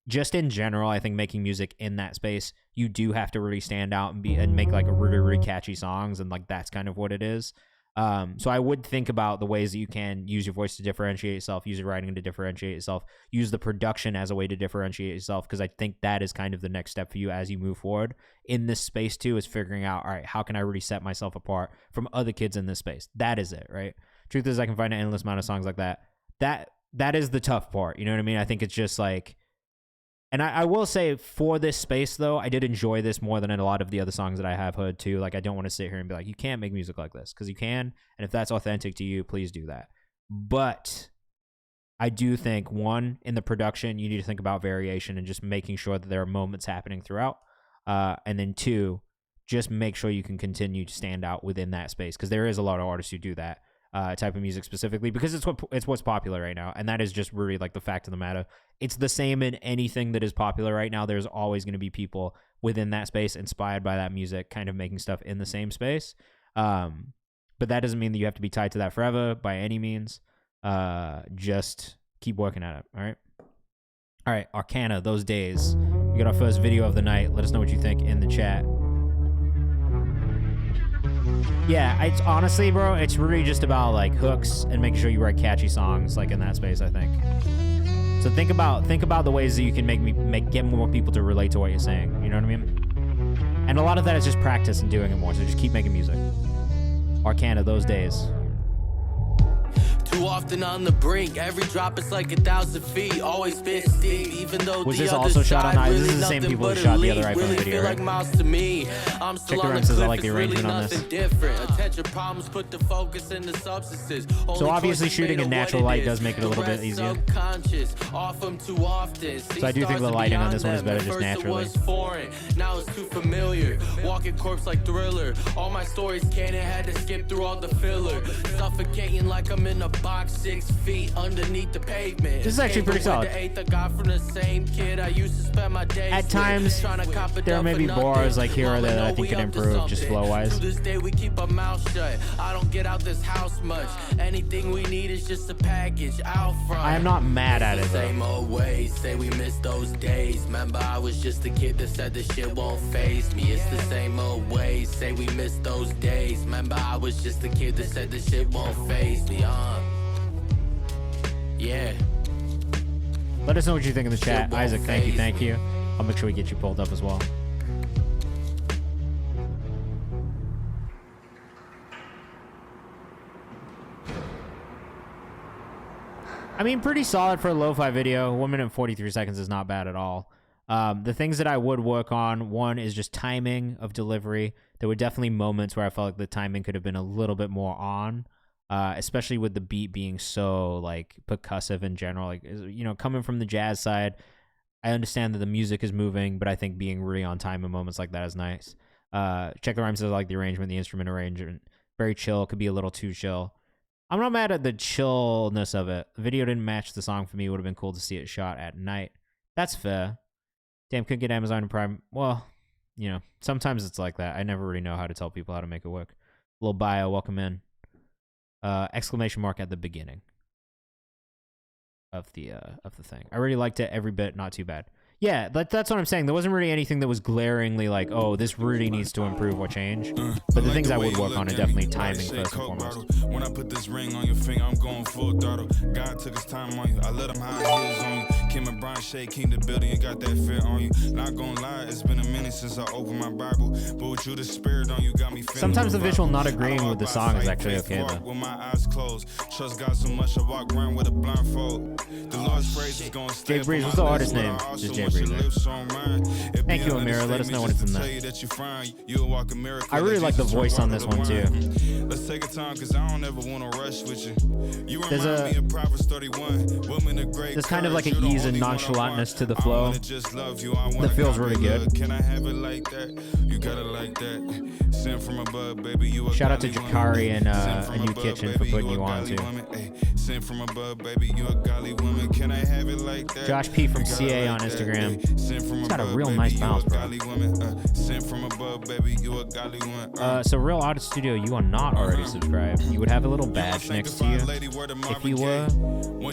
Just in general, I think making music in that space, you do have to really stand out and make like a really, really catchy songs, and like that's kind of what it is. So I would think about the ways that you can use your voice to differentiate yourself, use your writing to differentiate yourself, use the production as a way to differentiate yourself, because I think that is kind of the next step for you as you move forward in this space too, is figuring out, all right, how can I really set myself apart from other kids in this space? That is it, right? Truth is, I can find an endless amount of songs like that. That is the tough part. You know what I mean? I think it's just like, and I will say for this space though, I did enjoy this more than a lot of the other songs that I have heard too. Like I don't want to sit here and be like, you can't make music like this, because you can, and if that's authentic to you, please do that. But I do think, one, in the production, you need to think about variation and just making sure that there are moments happening throughout. And then two, just make sure you can continue to stand out within that space, because there is a lot of artists who do that type of music specifically, because it's what's popular right now, and that is just really like the fact of the matter. It's the same in anything that is popular right now. There's always going to be people within that space inspired by that music, kind of making stuff in the same space. But that doesn't mean that you have to be tied to that forever by any means. Just keep working at it. All right, Arcana, Those Days. We got our first video of the night. Let us know what you think in the chat. Yeah, it's honestly, bro, it's really just about like hooks and making sure you write catchy songs like in that space, I think. So think about the ways that you can get more people to relate to what you're saying. You know what I mean? And a lot of that is just practice and doing it more. So just keep making music. Arcana, Those Days. Too often on the brink, every drop is like 1,000 feet. Always been steep, even though was the this other also shot on side This is really the same nothing people who but shot the elite. other iPhone Really video, feel right? like miles to me. I'm still Check the on the rhymes, cliff, I like the it's really arrangement on this. nothing different. Attention problems put the focus in the substances. So obviously choice shooting made in of natural what light it does is. make it a little The bit rest easier. Subconscious, off them too often. So I do think the lighting on this one is better just naturally. Foreign, now it's too familiar. Walking corpse like Thriller. All my stories canon, had to skip through all the filler. Suffocating like I'm in a box 6 feet underneath the pavement. This is actually pretty solid. At times, there may be bars like here or there that I think could improve just flow-wise. To this day, we keep our mouth shut. I don't get out this house much. Anything we need is just a package out front. I am not mad at it, though. Same old ways, say we miss those days. Remember, I was just a kid that said this shit won't faze me. It's the same old ways, say we miss those days. Remember, I was just a kid that said this shit won't faze me. Yeah. Let us know what you think in the chat. Isaac, thank you. I'll make sure we get you pulled up as well. I mean, pretty solid for a lo-fi video. 1 minute and 43 seconds is not bad at all. The things that I would work on, one is just timing of delivery. There were definitely moments where I felt like the timing could have been a little bit more on. Especially with the beat being so like percussive in general, like, you know, coming from the jazz side, I understand that the music is moving, but I think being really on time in moments like that is nice. Check the Rhymes says I like the arrangement, the instrument arrangement, very chill, could be a little too chill. I'm not mad at the chillness of it. The video didn't match the song for me. It would have been cool to see it shot at night. That's fair. Damn, couldn't get Amazon and Prime. Well, you know, sometimes it's like that. I never really know how to tell people how to make it work. Little bio, welcome in. Exclamation mark at the beginning of the thing. I really liked it every bit, not too bad. Yeah, that's what I'm saying. There wasn't really anything that was glaringly like, oh, this really needs to improve or change. But the things I would work on are definitely timing first and foremost. When I put this ring on your finger, I'm going full throttle. God took his time on you. I let him hide his on you. Kim and Brian Shea came to the building and got that fit on you. Not gonna lie, it's been a minute since I opened my Bible. But with you, the spirit on you got me feeling. Sometimes the visual not agreeing with the song is actually okay though. With my eyes closed, trust God so much I walk around with a blindfold. The Lord's praise is gonna stay. Jay Breeze, what's the artist name? Just Jay Breeze. Thank you, Amira. Let us know when it's in there. I really like the voice on this one too. Let's take a time because I don't ever want to rush with you. There's kind of like an ease and nonchalantness to the flow that feels really good. Can I have it like that? You got it like that. Send from above, baby. You a shout out to Jakari and A New Kitchen for putting you on too. Send from above, baby. You a golly woman. Can I have it like that? Josh P from CA on Instagram. He's got a real nice bounce, bro. So Real Artist Studio, you are not already subscribed. You would have a little badge next to you. If you were, you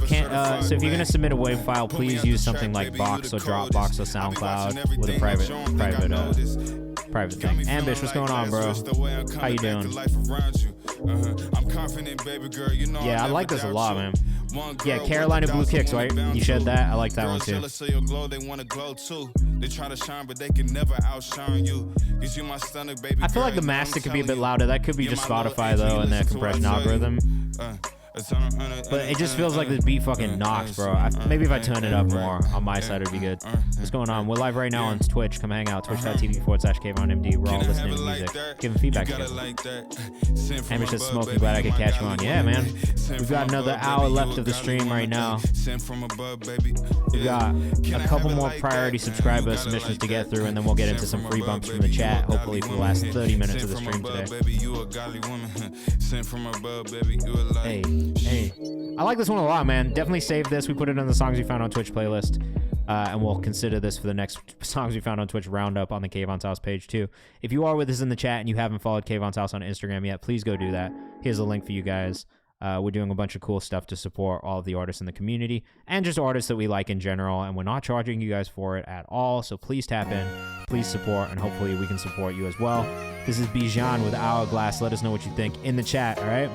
can't. So if you're gonna submit a WAV file, please use something like Box or Dropbox or SoundCloud with a private thing. Ambish, what's going on, bro? How you doing? I'm confident, baby girl. You know Yeah, I like this a lot, man. Yeah, Carolina Blue Kicks, right? You shared that. I like that one too. They want to glow too. They try to shine, but they can never outshine you. Gives you my stomach, baby. I feel like the master could be a bit louder. That could be just Spotify though, and their compression algorithm. But it just feels like this beat fucking knocks, bro. Maybe if I turn it up more on my side, it'd be good. What's going on? We're live right now on Twitch. Come hang out. Twitch.tv/KayvanMD. We're all listening to music. Giving feedback again. Hamish says, smoking. Glad I could catch you on. Yeah, man. We've got another hour left of the stream right now. We've got a couple more priority subscriber submissions to get through, and then we'll get into some free bumps from the chat, hopefully for the last 30 minutes of the stream today. Hey, I like this one a lot, man. Definitely save this. We put it on the songs we found on Twitch playlist, and we'll consider this for the next songs we found on Twitch roundup on the Kayvan's House page too. If you are with us in the chat and you haven't followed Kayvan's House on Instagram yet, please go do that. Here's a link for you guys. We're doing a bunch of cool stuff to support all of the artists in the community and just artists that we like in general, and we're not charging you guys for it at all, so please tap in, please support, and hopefully we can support you as well. This is Bijan with Hourglass. Let us know what you think in the chat, all right?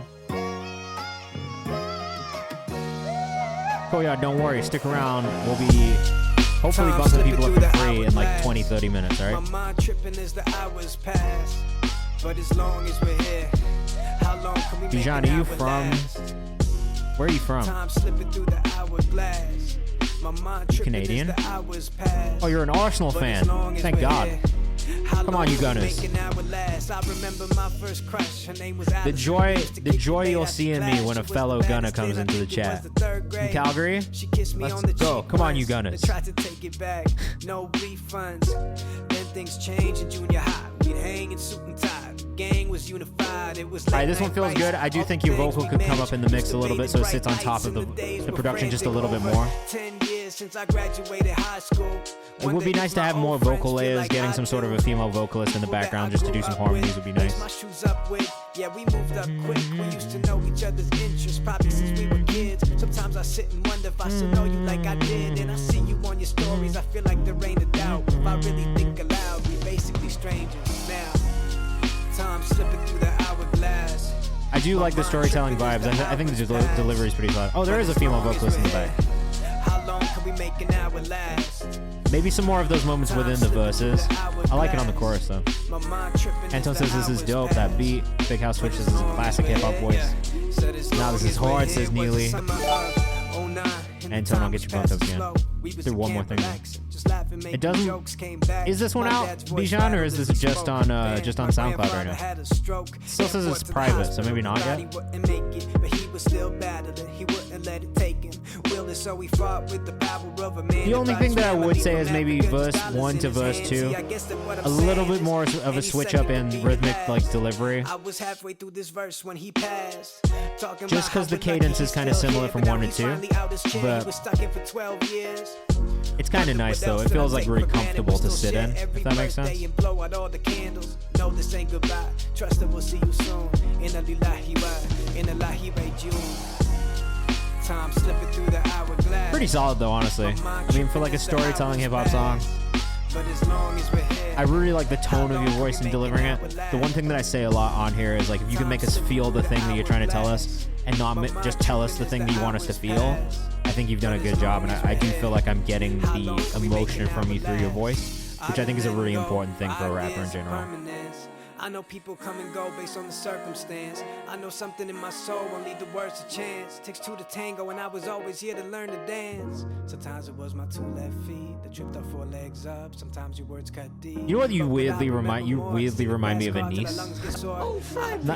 Cool, y'all, don't worry, stick around. We'll be hopefully bumping people up for free in like 20-30 minutes, all right? My mind tripping as the hours pass, but as long as we're here, how long can we Bijan, are you from? Where are you from? Time slipping through the hourglass. My mind tripping Canadian? as the hours pass. Oh, you're an Arsenal fan. Thank God. Come on, you Gunners. The joy you'll see in me when a fellow Gunner comes into the chat. From Calgary? Let's go. Come on, you Gunners. Tried to take it back, no refunds. Then things change in junior high. We'd hang in suit and tie. Gang was unified. It was all right, this one feels good. I do think your vocal could come up in the mix a little bit, so it sits on top of the production just a little bit more. 10 years since I graduated high school. It would be nice to have more vocal layers. Getting some sort of a female vocalist in the background just to do some harmonies would be nice. Yeah, we moved up quick. We used to know each other's interests probably since we were kids. Sometimes I sit and wonder if I should know you like I did. And I see you on your stories. I feel like there ain't a doubt. If I really think aloud, we're basically strangers now. Time slipping through the hourglass. I do like the storytelling vibes. I think the delivery is pretty fun. Oh, there is a female vocalist in the back. How long can we make an hour last? Maybe some more of those moments within the verses. I like it on the chorus though. Anton says this is dope. That beat. Big House Switch, this is a classic hip hop voice. Now this is hard, says Neely. Anton, I'll get you bumped up again. Let's do one more thing. It doesn't. Is this one out, Bijan, or is this just on SoundCloud right now? It still says it's private, so maybe not yet. The only thing that I would say is maybe verse 1 to verse 2, a little bit more of a switch up in rhythmic like delivery. Just because the cadence is kind of similar from 1 to 2, but it's kind of nice though. It feels like really comfortable to sit in, if that makes sense. No, this ain't goodbye. Trust that we'll see you soon. In a time slipping through the hourglass. Pretty solid though, honestly. I mean, for like a storytelling hip hop song, I really like the tone of your voice in delivering it. The one thing that I say a lot on here is like, if you can make us feel the thing that you're trying to tell us and not just tell us the thing that you want us to feel, I think you've done a good job. And I do feel like I'm getting the emotion from you through your voice, which I think is a really important thing for a rapper in general. I know people come and go based on the circumstance. I know something in my soul won't leave the words a chance. Takes two to tango and I was always here to learn to dance. Sometimes it was my 2 left feet that tripped up 4 legs up. Sometimes your words cut deep. You know what you weirdly remind me of Anise?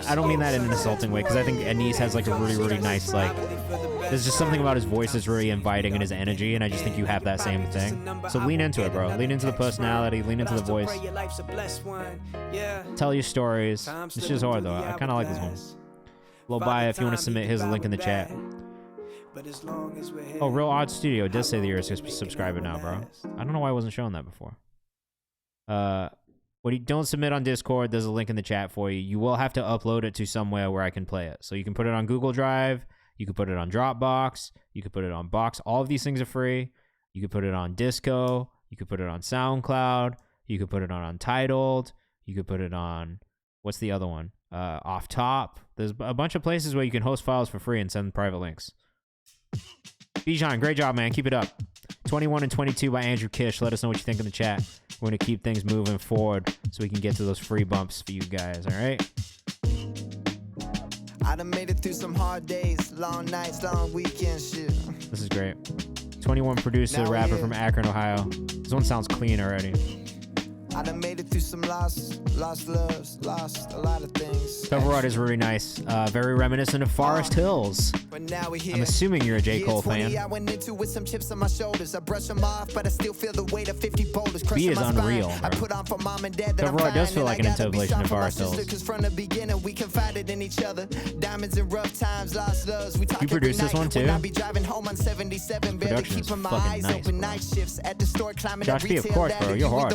I don't mean that in an insulting way, because I think Anise has like a really nice, like, there's just something about his voice that's really inviting and his energy, and I just think you have that same thing. So lean into it, bro. Lean into the personality, lean into the voice. Tell your stories. This is hard though. I kind of like this one. Lil Baya, if you want to submit, here's a link in the chat. Oh, Real Odd Studio does say that you're a subscriber now, bro. I don't know why I wasn't showing that before. When you don't submit on Discord, there's a link in the chat for you. You will have to upload it to somewhere where I can play it. So you can put it on Google Drive. You can put it on Dropbox. You can put it on Box. All of these things are free. You can put it on Disco. You can put it on SoundCloud. You can put it on Untitled. You could put it on, what's the other one? off top. There's a bunch of places where you can host files for free and send private links. Bijan, great job, man. Keep it up. 21 and 22 by Andrew Kish. Let us know what you think in the chat. We're going to keep things moving forward so we can get to those free bumps for you guys, all right? I done made it through some hard days, long nights, long weekends, shit. This is great. 21 producer, rapper from Akron, Ohio. This one sounds clean already. I done made it through some lost loves, lost a lot of things. Cover art is really nice. Very reminiscent of Forest Hills. But now we're here. I'm assuming you're a J. Cole fan. I went into with some chips on my shoulders. I brush them off, but I still feel the weight of 50 boulders. B is unreal, bro. I put on for mom and dad that Cover art does feel like an interpolation of Forest Hills. Because from the beginning we confided in each other. Diamonds and rough times, lost loves. We talk you produced this one too? I'll be driving home on 77, barely keeping my eyes open. Night shifts at the store, climbing Josh B, of course, bro. You're hard.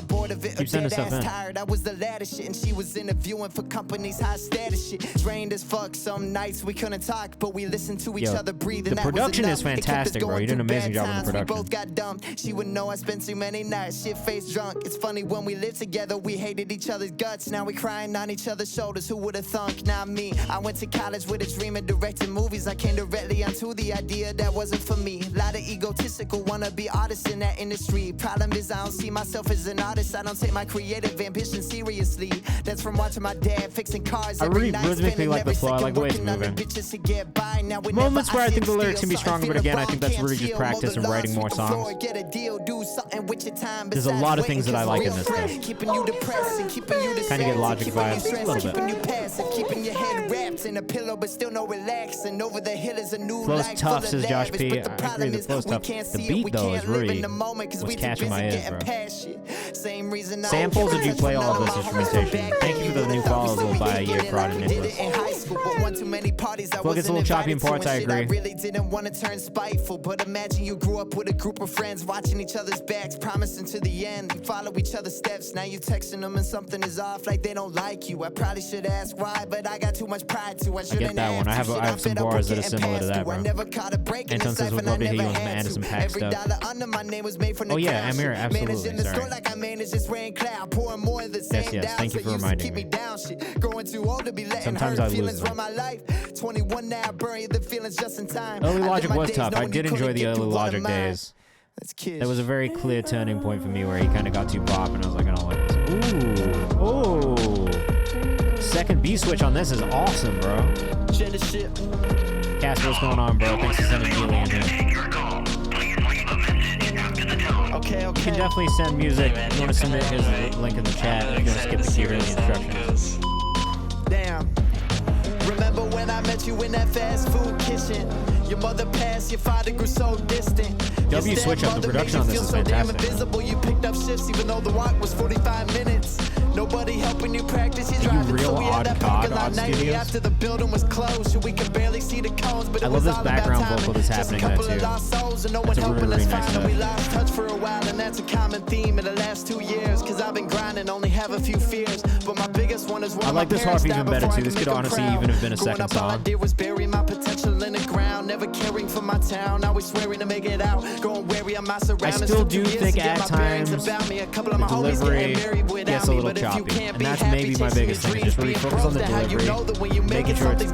Keep sending stuff in. I was the latest shit, and she was interviewing for companies high status shit. It's rained as fuck some nights we couldn't talk, but we listened to each other breathe. The production is fantastic, bro. You did an amazing job with the production. We both got dumb. She would know I spent too many nights shit faced drunk. It's funny when we lived together, we hated each other's guts. Now we crying on each other's shoulders. Who would have thunk? Not me. I went to college with a dream of directing movies. I came directly onto the idea that wasn't for me. A lot of egotistical wannabe artists in that industry. Problem is I don't see myself as an artist. I don't take my creative ambition seriously. That's from watching my dad fixing cars every night. I really rhythmically like the flow. I like the way it's moving. Moments where I think the lyrics can be stronger, but again, I think that's really just practice and writing more songs. There's a lot of things that I like in this thing. Kind of get Logic vibes a little bit. Flow's tough, says Josh P. I agree, the flow's tough. The beat, though, is really what's catching my ears, bro. Samples, did you play all of this instrumentation? Thank you for the new follows, little by a year fraud and Nicholas. Flow gets a little choppy in parts, I agree. I really didn't want to turn spiteful, but imagine you grew up with a group of friends watching each other's backs, promising to the end. You follow each other's steps, now you texting them and something is off, like they don't like you. I probably should ask why, but I got too much pride to. I get that one. I have some bars that are similar to that, bro. Anton says would love to hear you on some Anderson .Paak stuff. Oh yeah, Amir, absolutely. Sorry. Yes, thank you for reminding me. Sometimes I lose them. Early Logic was tough. I did enjoy the early Logic days. There was a very clear turning point for me where he kind of got too pop, and I was like, I don't like this. Ooh. Second B switch on this is awesome, bro. Cass, what's going on, bro? Thanks for sending Neely in here. Okay. You can definitely send music. If you want to submit his link in the chat, if you want to skip the key early instructions. Damn. Remember when I met you in that fast food kitchen? Your mother passed, your father grew so distant. W switch up, the production on this is fantastic. You picked up shifts even though the walk was 45 minutes. Nobody helping you practice your driving. Real odd cog, odd studios. After the building was closed, so we could barely see the cones, but I love this background vocal that's happening there too. That's a really nice touch. We lost touch for a while, and that's a common theme in the last 2 years. Cause I've been grinding, only have a few fears, but my biggest one is I like this harp even better too. This could honestly even have been a second song. All I did was bury my potential in the ground, never caring for my town, always swearing to make it out, going wary of my surroundings. I still do think at times the delivery gets a little choppy, and that's maybe my biggest thing. Just really focus on the delivery, making sure it's,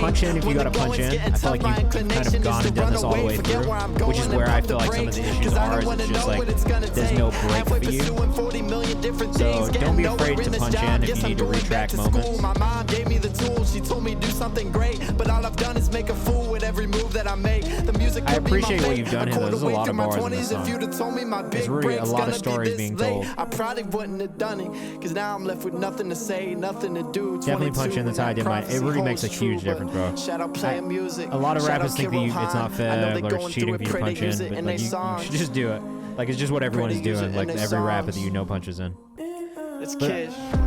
punch in if you gotta punch in. I feel like you've kind of gone and done this all the way through, which is where I feel like some of the issues are. Is it's just like there's no break for you. So don't be afraid to punch in if you need to retract moments. My mom gave me the tools, she told me do something great, but all I've done is make a fool with every move that I make. The music I appreciate what you've done here. There's a lot of bars in this song. There's really a lot of stories being told. I probably wouldn't have done it, cause now I'm left with nothing to say, nothing to do. Definitely punch in the tie did mine. It really makes a huge difference, bro. A lot of rappers think that it's not fair, or it's cheating for you to punch in, but like, you should just do it. Like, it's just what everyone is doing. Like, every rapper that you know punches in. But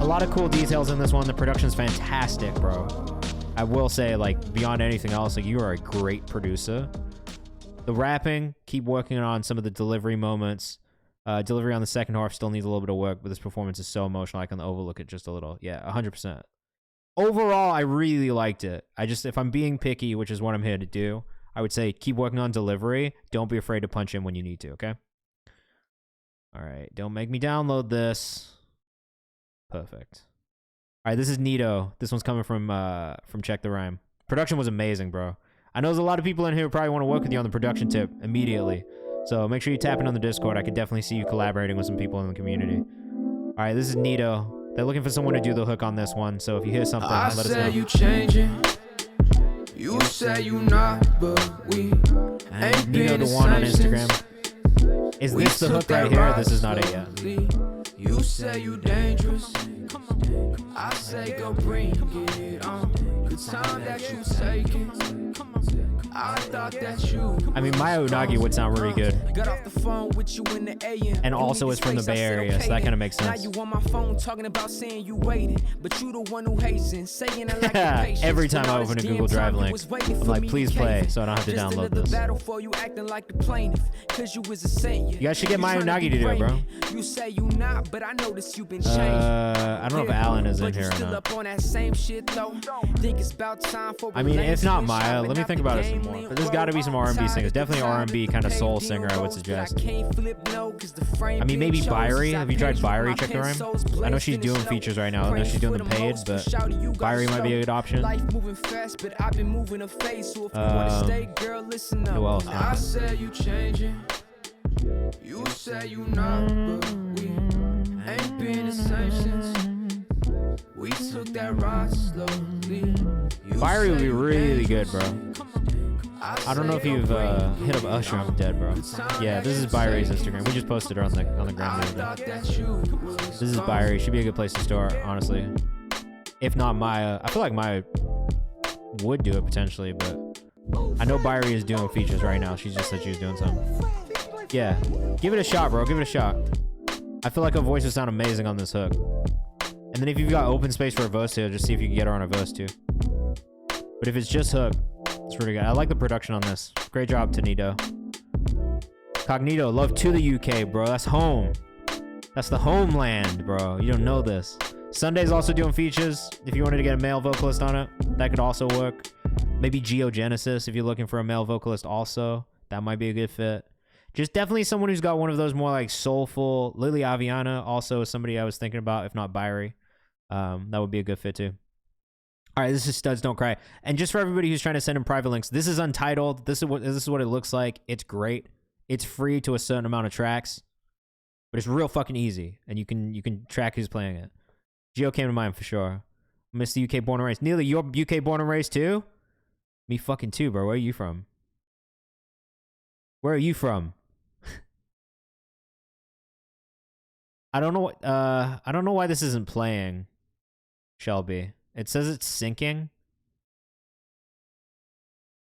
a lot of cool details in this one. The production's fantastic, bro. I will say, like, beyond anything else, like, you are a great producer. The rapping, keep working on some of the delivery moments. Delivery on the second half still needs a little bit of work, but this performance is so emotional I can overlook it just a little. Yeah, 100%. Overall, I really liked it. If I'm being picky, which is what I'm here to do, I would say keep working on delivery. Don't be afraid to punch in when you need to, okay? All right, don't make me download this. Perfect. right, this is Nito. This one's coming from Check the Rhyme. Production was amazing, bro. I know there's a lot of people in here who probably want to work with you on the production tip immediately. So make sure you tap in on the Discord. I could definitely see you collaborating with some people in the community. All right, this is Nito. They're looking for someone to do the hook on this one. So if you hear something, let us know. I say you changing. You say you not, but we ain't been the one on same Instagram. Is this the hook right here? This is not it yet. You say you dangerous. I say go bring it on. The time that you taking. I thought that you. I mean, Maya Unagi would sound really good. Got off the phone with you in the AM. And also is from the Bay Area, so that kind of makes sense. Now you on my phone talking about saying you waited, but you the one who hating, saying I like your patience. Every time I open a Google Drive link, I'm like, please play, so I don't have to download this. Battle for you acting like the plaintiff, cause you was a saint. You guys should get Maya Unagi to do it, bro. You say you not, but I noticed you've been changed. I don't know if Alan is in here or not. Up on that same shit though. Think it's about time for I mean, if not Maya, let me think about it some more. But there's got to be some R&B singers. Definitely R&B kind of soul singer, I would suggest. I mean, maybe Byrie. Have you tried Byrie? Check the Rhyme. I know she's doing features right now. I know she's doing the paid, but Byrie might be a good option. Who else? I say you changing. You say you not, but we ain't been the same since we took that ride slowly. Byrie would be really good, bro. I don't know if you've hit up Usher. I'm dead, bro. Yeah, this is Byrie's Instagram. We just posted her on the gram the other day. This is Byrie. Should be a good place to start, honestly. If not Maya, I feel like Maya would do it potentially, but I know Byrie is doing features right now. She just said she was doing something. Yeah, give it a shot, bro. Give it a shot. I feel like her voice would sound amazing on this hook. And then if you've got open space for a verse here, just see if you can get her on a verse too. But if it's just hook, it's really good. I like the production on this. Great job, Tanito. Cognito, love to the UK, bro. That's home. That's the homeland, bro. You don't know this. Sunday's also doing features. If you wanted to get a male vocalist on it, that could also work. Maybe Geogenesis, if you're looking for a male vocalist also. That might be a good fit. Just definitely someone who's got one of those more like soulful. Lily Aviana also is somebody I was thinking about, if not Byrie. That would be a good fit too. All right, this is Studs Don't Cry. And just for everybody who's trying to send in private links, this is untitled. This is what it looks like. It's great. It's free to a certain amount of tracks, but it's real fucking easy, and you can track who's playing it. Geo came to mind for sure. Miss the UK born and raised. Nearly, you're UK born and raised too? Me fucking too, bro. Where are you from? Where are you from? I don't know why this isn't playing, Shelby. It says it's syncing.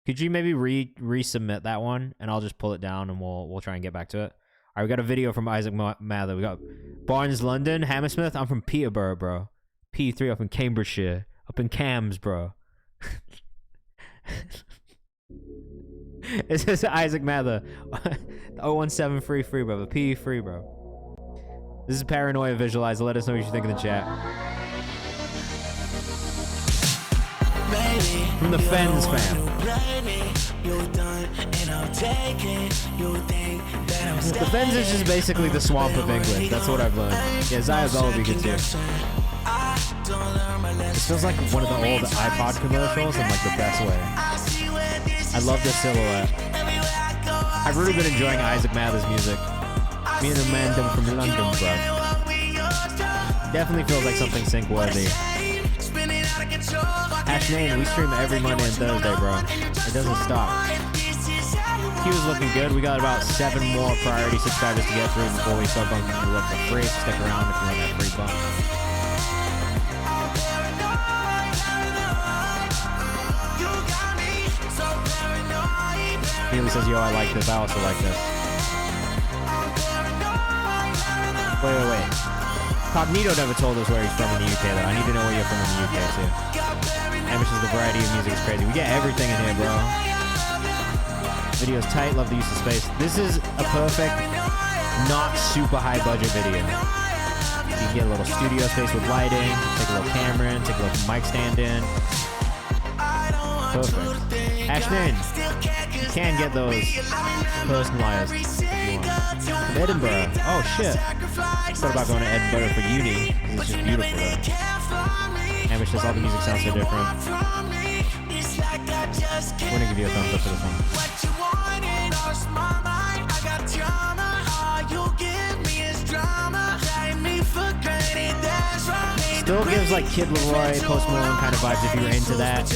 Could you maybe resubmit that one, and I'll just pull it down, and we'll try and get back to it. All right, we got a video from Isaac Mather. We got Barnes, London, Hammersmith. I'm from Peterborough, bro. P3 up in Cambridgeshire, up in Cams, bro. It says Isaac Mather. 017 free, brother. P free, bro. This is Paranoia Visualize. Let us know what you think in the chat. From the Fens fam. The Fens is just basically the swamp of English. That's what I've learned. Yeah, Zaya Bell would be good too. It feels like one of the old iPod commercials in like the best way. I love the silhouette. I've really been enjoying Isaac Mather's music. Me and Amanda from London, bro. Definitely feels like something sync worthy. Name, we stream every Monday and Thursday, bro. It doesn't stop. Q's looking good. We got about 7 more priority subscribers to get through before we start bumping you up for free. Stick around if you want that free bump. Neely says, yo, I like this. I also like this. Wait. Cognito never told us where he's from in the UK, though. I need to know where you're from in the UK, too. Amish is the variety of music is crazy. We get everything in here, bro. Video's tight. Love the use of space. This is a perfect, not super high budget video. You can get a little studio space with lighting, take a little camera in, take a little mic stand in. Perfect. Ashman, you can get those personalized if you want. From Edinburgh. Oh, shit. I thought about going to Edinburgh for uni. It's just beautiful there. Ambush does all the music sounds so different. We're gonna give you a thumbs up for this one. Still gives like Kid Leroy, Post Malone kind of vibes if you're into that.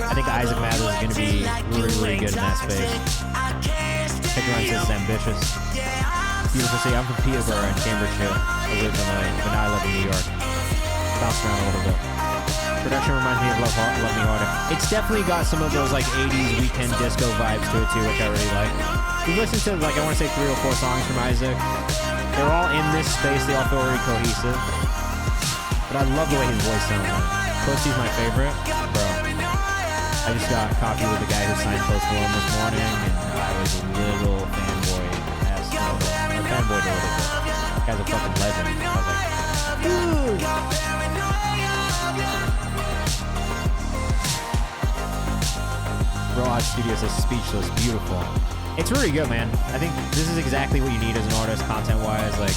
I think Isaac Mathers is going to be really, really good in that space. Pick Run says it's ambitious. Beautiful city. I'm from Peterborough in Cambridgeshire originally, but now I live in New York. Bounce around a little bit. Production reminds me of Love Me Harder. It's definitely got some of those like 80s weekend disco vibes to it too, which I really like. We've listened to like I want to say 3 or 4 songs from Isaac. They're all in this space. They all feel really cohesive. But I love the way his voice sounds like. Posty's my favorite. Bro, I just got coffee with the guy who signed Post Malone this morning, and I was a little fanboy as well. Or fanboyed a little bit. That guy's a fucking legend. I was like, ooh. Bro, Odd Studio says speechless, beautiful. It's really good, man. I think this is exactly what you need as an artist, content-wise. Like,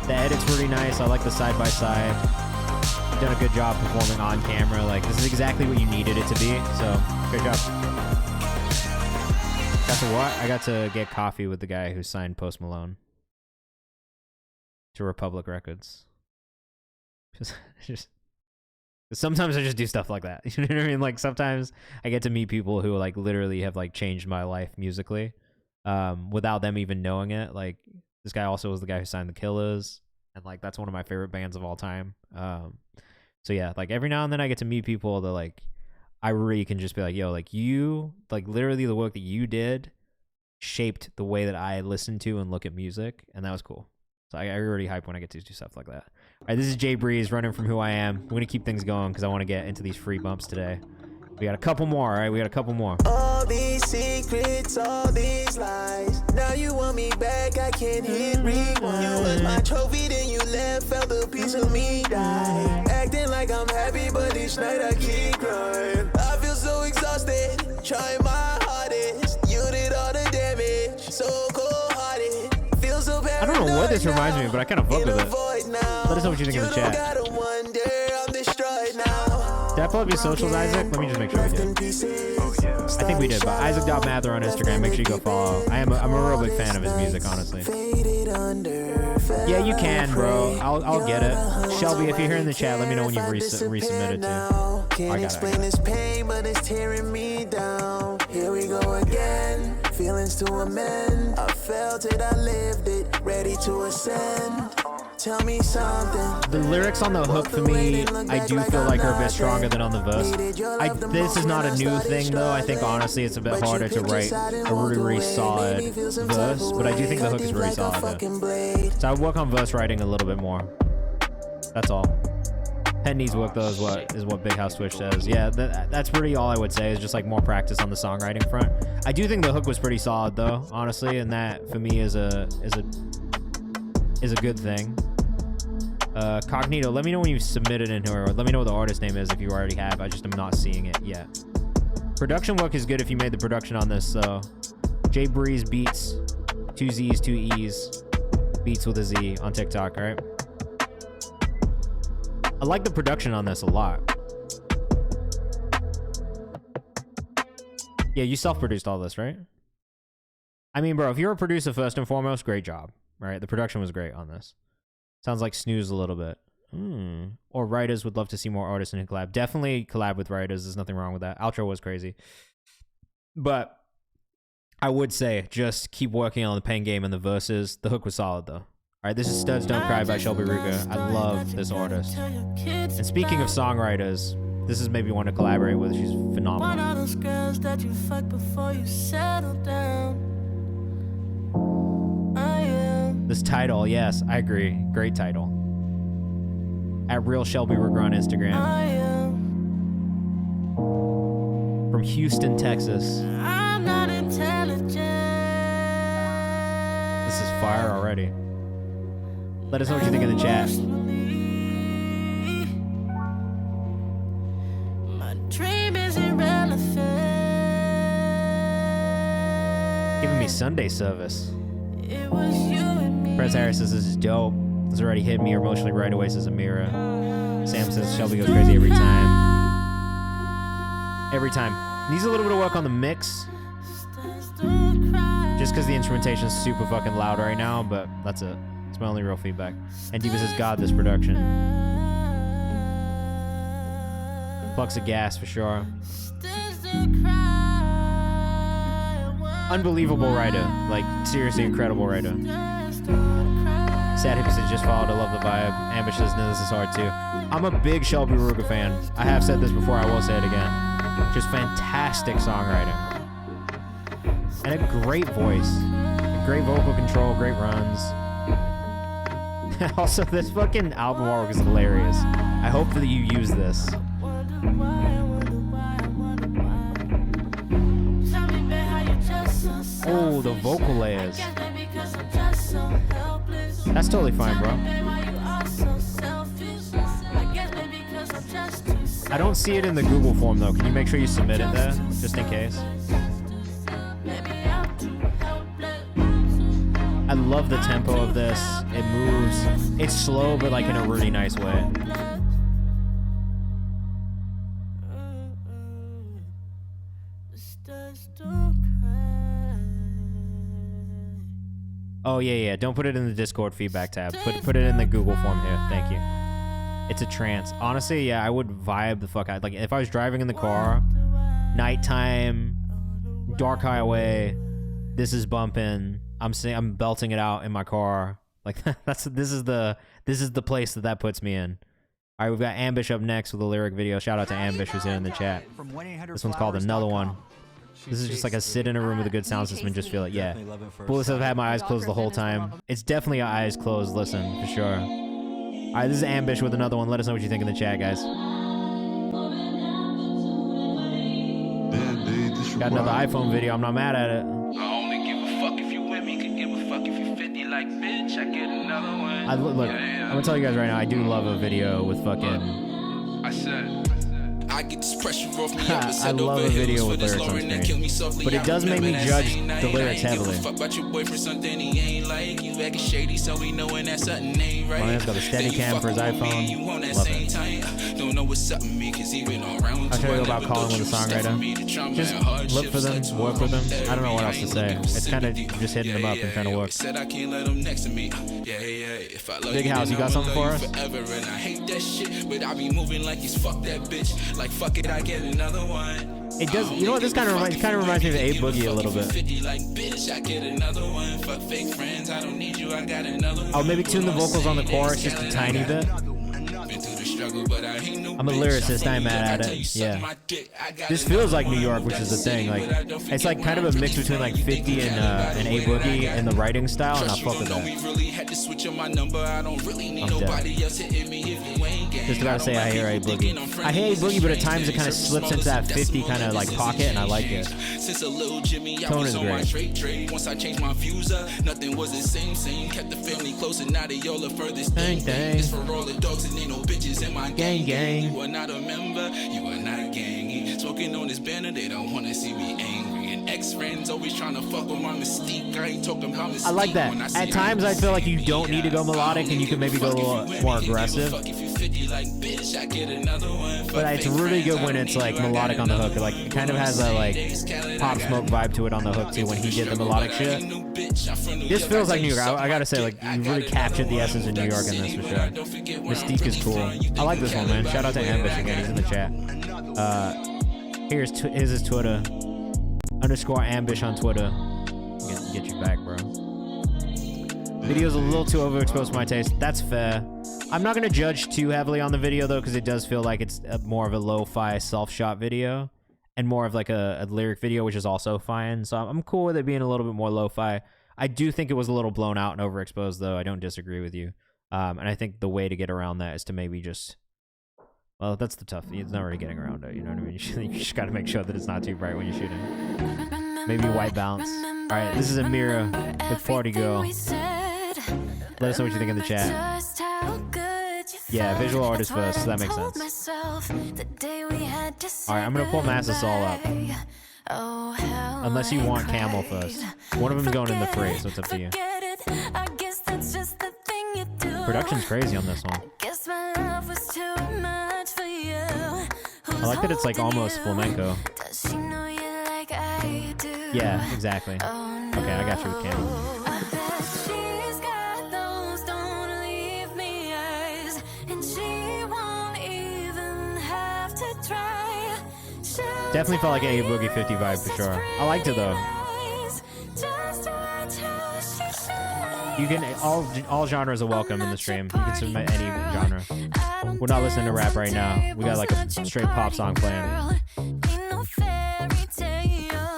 the edit's really nice. I like the side-by-side. Done a good job performing on camera. Like, this is exactly what you needed it to be. So, great job. Got to what? I got to get coffee with the guy who signed Post Malone to Republic Records. Just sometimes I just do stuff like that. You know what I mean? Like, sometimes I get to meet people who like literally have like changed my life musically, without them even knowing it. Like, this guy also was the guy who signed the Killers, and like that's one of my favorite bands of all time. So yeah, like every now and then I get to meet people that like I really can just be like, yo, like you, like literally the work that you did shaped the way that I listen to and look at music, and that was cool. So I already hype when I get to do stuff like that. All right, this is Jay Breeze running from Who I Am. We're gonna keep things going because I want to get into these free bumps today. We got a couple more, all right? We got a couple more. All these secrets, all these lies. Now you want me back, I can't hit rewind. You was my trophy, then you left, felt a piece of me die. Acting like I'm happy, but each night I keep crying. I feel so exhausted, trying my hardest. You did all the damage, so cold-hearted. Feel so bad. I don't know what this reminds me of, but I kind of fuck with it. Let us know what you think in the chat. Did I pull up your socials, Isaac? Let me just make sure we did. I think we did, but Isaac.Mather on Instagram. Make sure you go follow. I'm a real big fan of his music, honestly. Yeah, you can, bro. I'll get it. Shelby, if you're here in the chat, let me know when you've resubmitted to. Can't explain this pain, but it's tearing me down. Here we go again. Feelings to amend. I felt it, I lived it. Ready to ascend. Tell me something. The lyrics on the hook for me, I do feel like are a bit stronger than on the verse. This is not a new thing though. I think honestly it's a bit harder to write a really solid verse, but I do think the hook is really solid. So I would work on verse writing a little bit more. That's all. Pen needs work though, is what Big House Twitch says. Yeah, that's really all I would say is just like more practice on the songwriting front. I do think the hook was pretty solid though, honestly, and that for me is a good thing. Cognito, let me know when you submitted in here, or let me know what the artist name is if you already have. I just am not seeing it yet. Production work is good if you made the production on this, so Jay Breeze Beats, 2 Z's, 2 E's, Beats with a Z on TikTok, all right? I like the production on this a lot. Yeah, you self-produced all this, right? I mean, bro, if you're a producer first and foremost, great job, right? The production was great on this. Sounds like Snooze a little bit. Or writers would love to see more artists in a collab. Definitely collab with writers. There's nothing wrong with that. Outro was crazy. But I would say just keep working on the pen game and the verses. The hook was solid, though. All right, this is Studs Don't Cry by Shelby Ruger. I love this artist. And speaking of songwriters, this is maybe one to collaborate with. She's phenomenal. One of those girls that you fuck before you settle down. This title, yes, I agree. Great title. At Real Shelby Ruger on Instagram. From Houston, Texas. I'm not intelligent. This is fire already. Let us know what you think in the chat. My dream is irrelevant. Giving me Sunday service. It was you and me. Press Harris says this is dope. This already hit me emotionally right away, says Amira. Sam says Shelby goes crazy every time. Every time. Needs a little bit of work on the mix. Just because the instrumentation is super fucking loud right now, but that's it. It's my only real feedback. And Diva says, God, this production. Plucks of gas for sure. Unbelievable writer. Like, seriously incredible writer. Sad Hippie says, just followed. I love the vibe. Ambush says, no, this is hard too. I'm a big Shelby Ruger fan. I have said this before. I will say it again. Just fantastic songwriting. And a great voice. Great vocal control, great runs. Also, this fucking album artwork is hilarious. I hope that you use this. Oh, the vocal layers. That's totally fine, bro. I don't see it in the Google form, though. Can you make sure you submit it there, just in case? I love the tempo of this. It moves. It's slow, but like in a really nice way. Oh, yeah. Don't put it in the Discord feedback tab. Put it in the Google form here. Thank you. It's a trance. Honestly, yeah, I would vibe the fuck out. Like, if I was driving in the car, nighttime, dark highway, this is bumping. I'm belting it out in my car. Like, this is the place that puts me in. All right, we've got Ambush up next with a lyric video. Shout out to Ambush who's in the chat. This one's called Another One. This is just like a sit in a room with a good sound system and just feel it. Yeah. Bullet says I've had my eyes closed the whole time. It's definitely an eyes closed listen, for sure. All right, this is Ambush with Another One. Let us know what you think in the chat, guys. Got another iPhone video. I'm not mad at it. I only give a fuck if you with me, could give a fuck if you 50 like bitch. I get another one. Look, I'm gonna tell you guys right now, I do love a video with fucking. I said. I get this pressure off me. I love a video with lyrics on screen, but it does make me judge the lyrics heavily. Fuck about your boyfriend, something he ain't like. You acting shady, so we knowing that something ain't right. My man's got a Steadicam for his iPhone. Love it. Don't know what's up with me, cause he been around. I'll tell you about calling with a songwriter. Just look for them, work with them. I don't know what else to say. It's kind of just hitting them up and trying to work. Said I can't let him next to me. Big House, you got something for us? Forever, and I hate that shit, but I be moving like he's fuck that bitch. Like fuck it, I get another one. It does. You know what? This kind of reminds me of A Boogie a little bit. I'll maybe tune the vocals on the chorus just a tiny bit. I'm a lyricist. I ain't mad at it. Yeah. This feels like New York, which is the thing. Like, it's like kind of a mix between like 50 and A Boogie in the writing style, and I fuck with that. I'm dead. Just about to say I hear A Boogie. I hear A Boogie, but at times it kind of slips into that 50 kind of like pocket, and I like it. Tone is great. Once I changed my views up, nothing was the same. Kept the family close, and now they all the furthest thing. It's for all the dogs and ain't no bitches in my gang. You are not a member, you are not gangy. Smoking on this banner, they don't wanna see me angry. And ex-friends always trying to fuck with my mystique. I ain't talking about mystique. I like that. At times I feel like you don't need to go melodic and you can maybe go a little more aggressive. But it's really good when it's like melodic on the hook. Like it kind of has a like Pop Smoke vibe to it on the hook too when he did the melodic shit. This feels like New York. I gotta say, like you really captured the essence of New York in this for sure. Mystique is cool. I like this one, man. Shout out to Ambush again. He's in the chat. Here's his Twitter. _Ambush on Twitter. Get you back, bro. Video's a little too overexposed for my taste. That's fair. I'm not going to judge too heavily on the video, though, because it does feel like it's more of a lo-fi self-shot video and more of like a lyric video, which is also fine. So I'm cool with it being a little bit more lo-fi. I do think it was a little blown out and overexposed, though. I don't disagree with you. And I think the way to get around that is to maybe just... Well, that's the tough... It's not really getting around it, you know what I mean? You just got to make sure that it's not too bright when you're shooting. Maybe white balance. All right, this is Amira with Party Girl. Let us know what you think in the chat. Yeah, visual artist first, so that makes sense. Alright, I'm gonna pull Master Soul up. Unless you want Camel first. One of them's going in the free, so it's up to you. Production's crazy on this one. I like that it's like almost flamenco. Does she know you like I do? Yeah, exactly. Okay, I got you with Cam. I bet she's got those don't leave me eyes, and she won't even have to try. Definitely felt like a Boogie 50 vibe for sure. I liked it though. Just watch how she shines. You can all genres are welcome in the stream. You can submit any genre. We're not listening to rap right now. We got like a straight pop song playing. Ain't no fairy tale,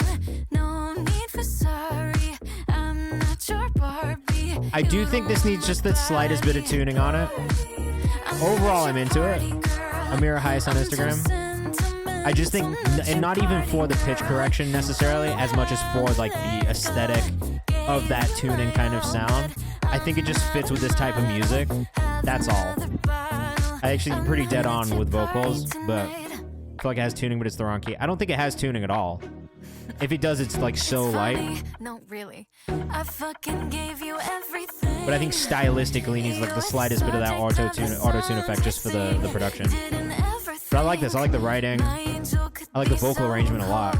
no need for sorry. I'm not your Barbie. I do think this needs just the slightest bit of tuning on it. Overall, I'm into it. Amira Hayes on Instagram. I just think, and not even for the pitch correction necessarily, as much as for like the aesthetic of that tuning kind of sound. I think it just fits with this type of music. That's all. I actually pretty dead on with vocals, but I feel like it has tuning, but it's the wrong key. I don't think it has tuning at all. If it does, it's like so light. No, really. I fucking gave you everything. But I think stylistically needs like the slightest bit of that auto-tune effect just for the production. But I like this. I like the writing. I like the vocal arrangement a lot.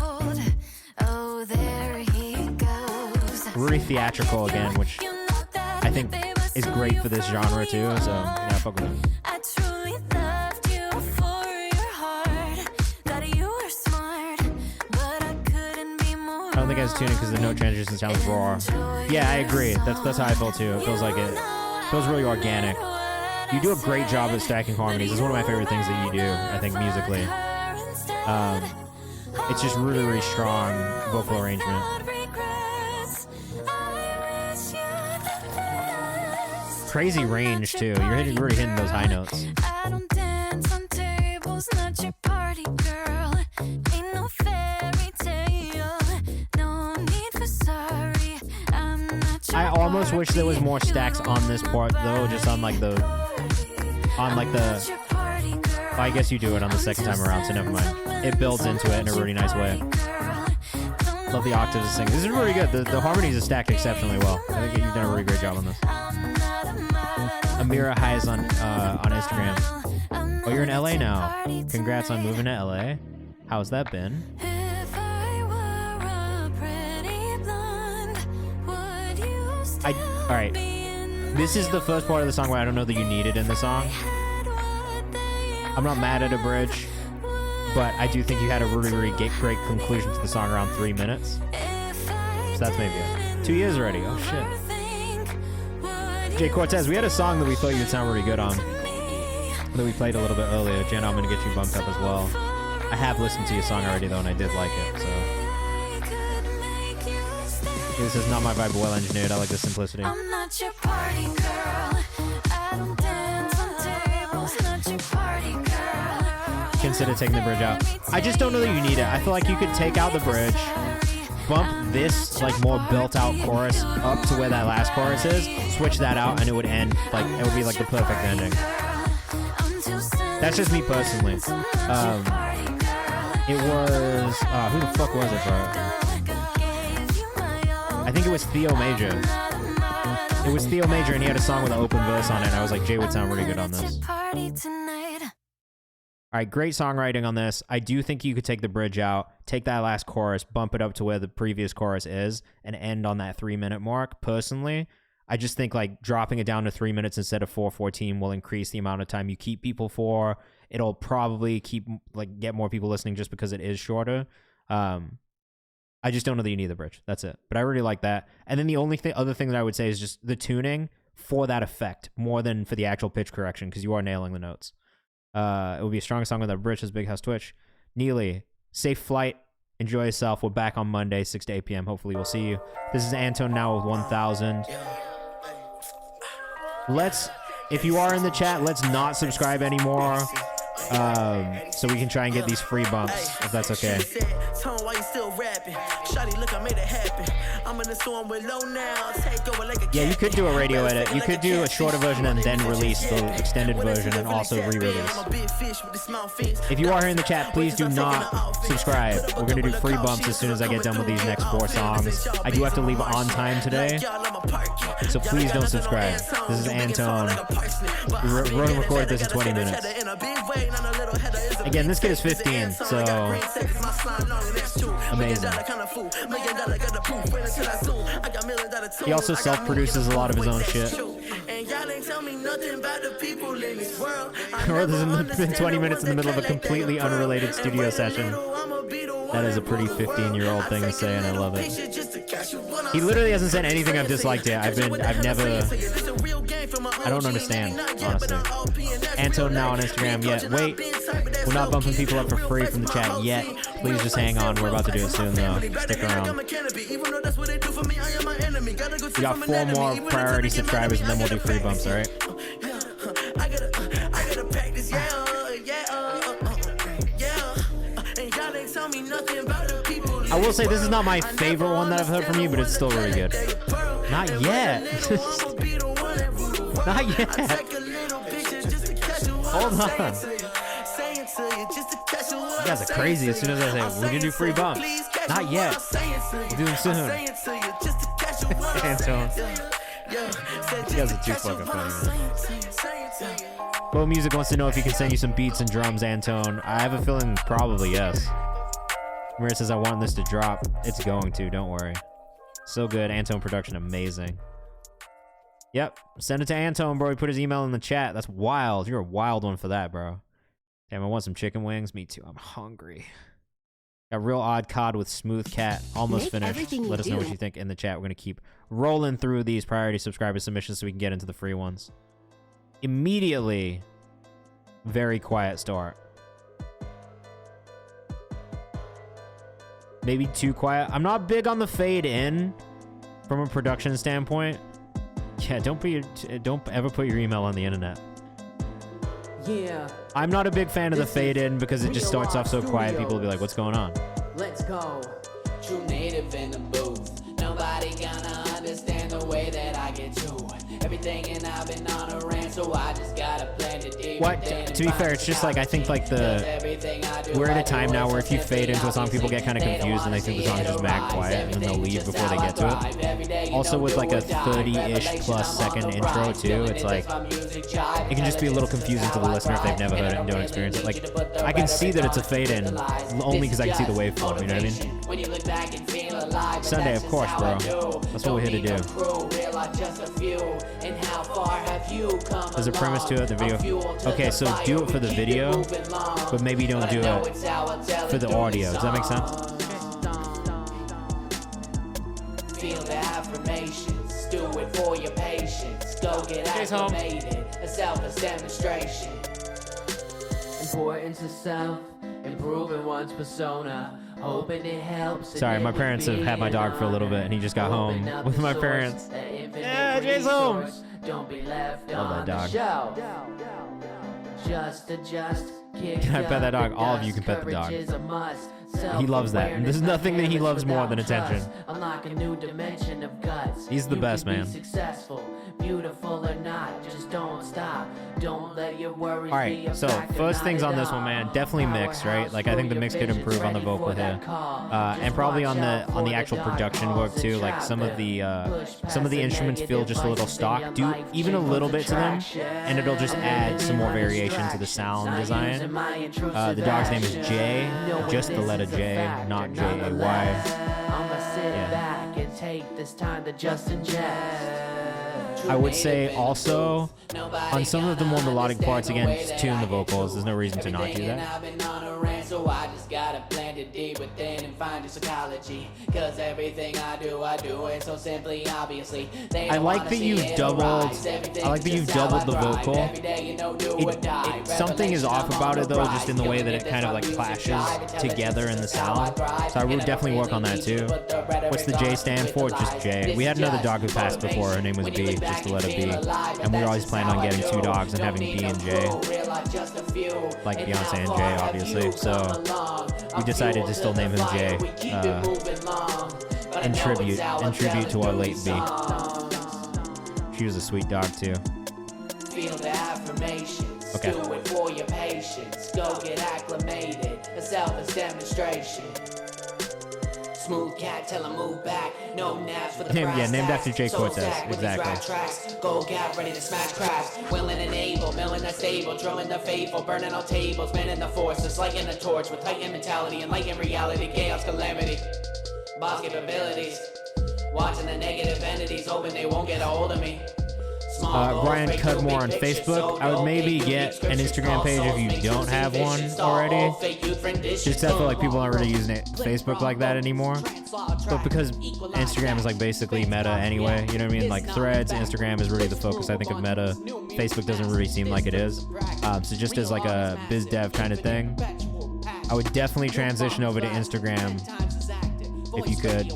Oh, there he goes. Really theatrical again, which I think is great for this genre too. So yeah, fuck with it. I truly loved you for your heart. That you were smart, but I couldn't be more. I don't think it has tuning because the note transition sounds raw. Yeah, I agree. That's how I feel too. It feels like it feels really organic. You do a great job at stacking harmonies. It's one of my favorite things that you do, I think, musically. It's just really, really strong vocal arrangement. Crazy range too. You're really hitting those high notes. I don't dance on tables, not your party girl. Ain't no fairy tale, no need for sorry. I'm not your I almost wish there was more stacks on this part though, just on like the well, I guess you do it on the second time around, so never mind. It builds into it in a really nice way. Love the octaves of singing. This is really good. The harmonies are stacked exceptionally well. I think you've done a really great job on this. Amira Hayes on Instagram. Oh, you're in LA now. Congrats on moving to LA. How's that been? All right. This is the first part of the song where I don't know that you need it in the song. I'm not mad at a bridge, but I do think you had a really, really great conclusion to the song around 3 minutes. So that's maybe it. 2 years already. Oh, shit. Jay Cortez, we had a song that we thought you would sound really good on that we played a little bit earlier. Jenna, I'm going to get you bumped up as well. I have listened to your song already, though, and I did like it, so. This is not my vibe, but well engineered. I like the simplicity. I'm not your party girl. I don't dance on tables, not your party girl. Consider taking the bridge out. I just don't know that you need it. I feel like you could take out the bridge, bump this like more built out chorus up to where that last chorus is, switch that out, and it would end like it would be like the perfect ending. That's just me personally. It was who the fuck was it, bro? I think it was Theo Major. It was Theo Major, and he had a song with an open verse on it, and I was like, Jay would sound really good on this. All right, great songwriting on this. I do think you could take the bridge out, take that last chorus, bump it up to where the previous chorus is, and end on that 3 minute mark. Personally, I just think like dropping it down to 3 minutes instead of 4:14 will increase the amount of time you keep people for. It'll probably get more people listening just because it is shorter. I just don't know that you need the bridge. That's it. But I really like that. And then the only other thing that I would say is just the tuning for that effect more than for the actual pitch correction, because you are nailing the notes. It would be a strong song with that bridge as Big House Twitch. Neely, safe flight. Enjoy yourself. We're back on Monday, 6 to 8 p.m. Hopefully we'll see you. This is Anton now with 1,000. If you are in the chat, let's not subscribe anymore. So we can try and get these free bumps, if that's okay. Yeah, you could do a radio edit. You could do a shorter version and then release the extended version and also re-release. If you are here in the chat, please do not subscribe. We're going to do free bumps as soon as I get done with these next 4 songs. I do have to leave on time today, so please don't subscribe. This is Anton. We wrote and recorded this in 20 minutes. Again, this kid is 15, so amazing. He also self-produces a lot of his own shit. Or there's been 20 minutes in the middle of a completely unrelated studio session. That is a pretty 15-year-old thing to say, and I love it. He literally hasn't said anything I've disliked yet. I don't understand, honestly. Anton now on Instagram. Yeah, wait. We're not bumping people up for free from the chat yet. Please just hang on. We're about to do it soon, though. Stick around. We got 4 more priority subscribers, and then we'll do free bumps, all right? I will say this is not my favorite one that I've heard from you, but it's still really good. Not yet. Not yet. Hold on. You guys are crazy as soon as I say, we're gonna do free bumps. Not yet. We'll do them soon. Anton. You guys are too fucking funny, man. Bo Music wants to know if he can send you some beats and drums, Anton. I have a feeling probably yes. Maria says, I want this to drop. It's going to, don't worry. So good. Anton production, amazing. Yep. Send it to Anton, bro. He put his email in the chat. That's wild. You're a wild one for that, bro. Damn, I want some chicken wings. Me too. I'm hungry. Got real odd cod with smooth cat. Almost finished. Let us know what you think in the chat. We're going to keep rolling through these priority subscriber submissions so we can get into the free ones. Immediately, very quiet start. Maybe too quiet. I'm not big on the fade in from a production standpoint. Yeah, don't ever put your email on the internet. Yeah. I'm not a big fan of the fade in because it just starts off so quiet. People will be like, what's going on? Let's go. True native in the booth. Nobody gonna understand the way that I get to everything, and I've been on a rant, so I just gotta plan to deep. What? To be fair, it's just like, I think like we're at a time now where if you fade into a song, people get kind of confused and they think the song is just mad quiet and then they'll leave before they get to it. Also with like a 30-ish plus second intro too, it's like, it can just be a little confusing to the listener if they've never heard it and don't experience it. Like, I can see that it's a fade in only because I can see the waveform, you know what I mean? Sunday, of course, bro. That's what we're here to do. There's a premise to it, the video. Okay, so do it for the video, but maybe don't do it for the audio. Does that make sense? Feel the affirmations, do it for your patience. Go get acclimated, a selfless demonstration. Importance of self, improving one's persona. Hoping it helps. Sorry, my parents have had my dog for a little bit, and he just got home with my parents. Yeah, Jay's home. Don't be left Love that dog. Just adjust. Can I pet that dog? All of you can pet the dog. He loves that. And there's nothing that he loves more than attention. Unlock a new dimension of guts. He's the best, man. Successful, beautiful or not, just don't stop. Don't let your worries. All right, so first things on this one, man, definitely mix, right? Like I think the mix could improve on the vocal here, and probably on the actual production work too. Like some of the instruments feel just a little stock. Do even a little bit to them, and it'll just add some more variation to the sound design. The dog's name is Jay, just the letter J, not J-A-Y. Back and take this time to just ingest. I would say also on some of the more melodic parts, again, just tune the vocals. There's no reason to not do that. So I just gotta plant it deep within and find your psychology. Cause everything I do it so simply, obviously. I like that you've doubled the vocal. Something is off about it though, just in the way that it kind of like clashes together in the sound. So I would definitely work on that too. What's the J stand for? Just J. We had another dog who passed before. Her name was B, just the letter B. And we always planned on getting 2 dogs and having B and J. Like Beyonce and J, obviously. So we decided to still name him Jay in tribute to our late B. She was a sweet dog too. Feel the affirmations, okay. Do it for your patience. Go get acclimated, a selfless demonstration. Smooth cat, tell him move back. No naps for the Yeah, brass named tacks. after Jay So Cortez, stacked with these exactly. rap tracks. Go gap, ready to smash cracks. Willing and able, milling the stable, drilling the faithful, burning on tables, manning the forces, lighting the torch with heightened mentality and light in reality, chaos, calamity, boss capabilities. Watching the negative entities, hoping they won't get a hold of me. Brian Cudmore on Facebook. I would maybe get an Instagram page if you don't have one already. Just I feel like people aren't really using Facebook like that anymore. But because Instagram is like basically meta anyway, you know what I mean? Like Threads, Instagram is really the focus, I think, of meta. Facebook doesn't really seem like it is. So just as like a biz dev kind of thing, I would definitely transition over to Instagram if you could.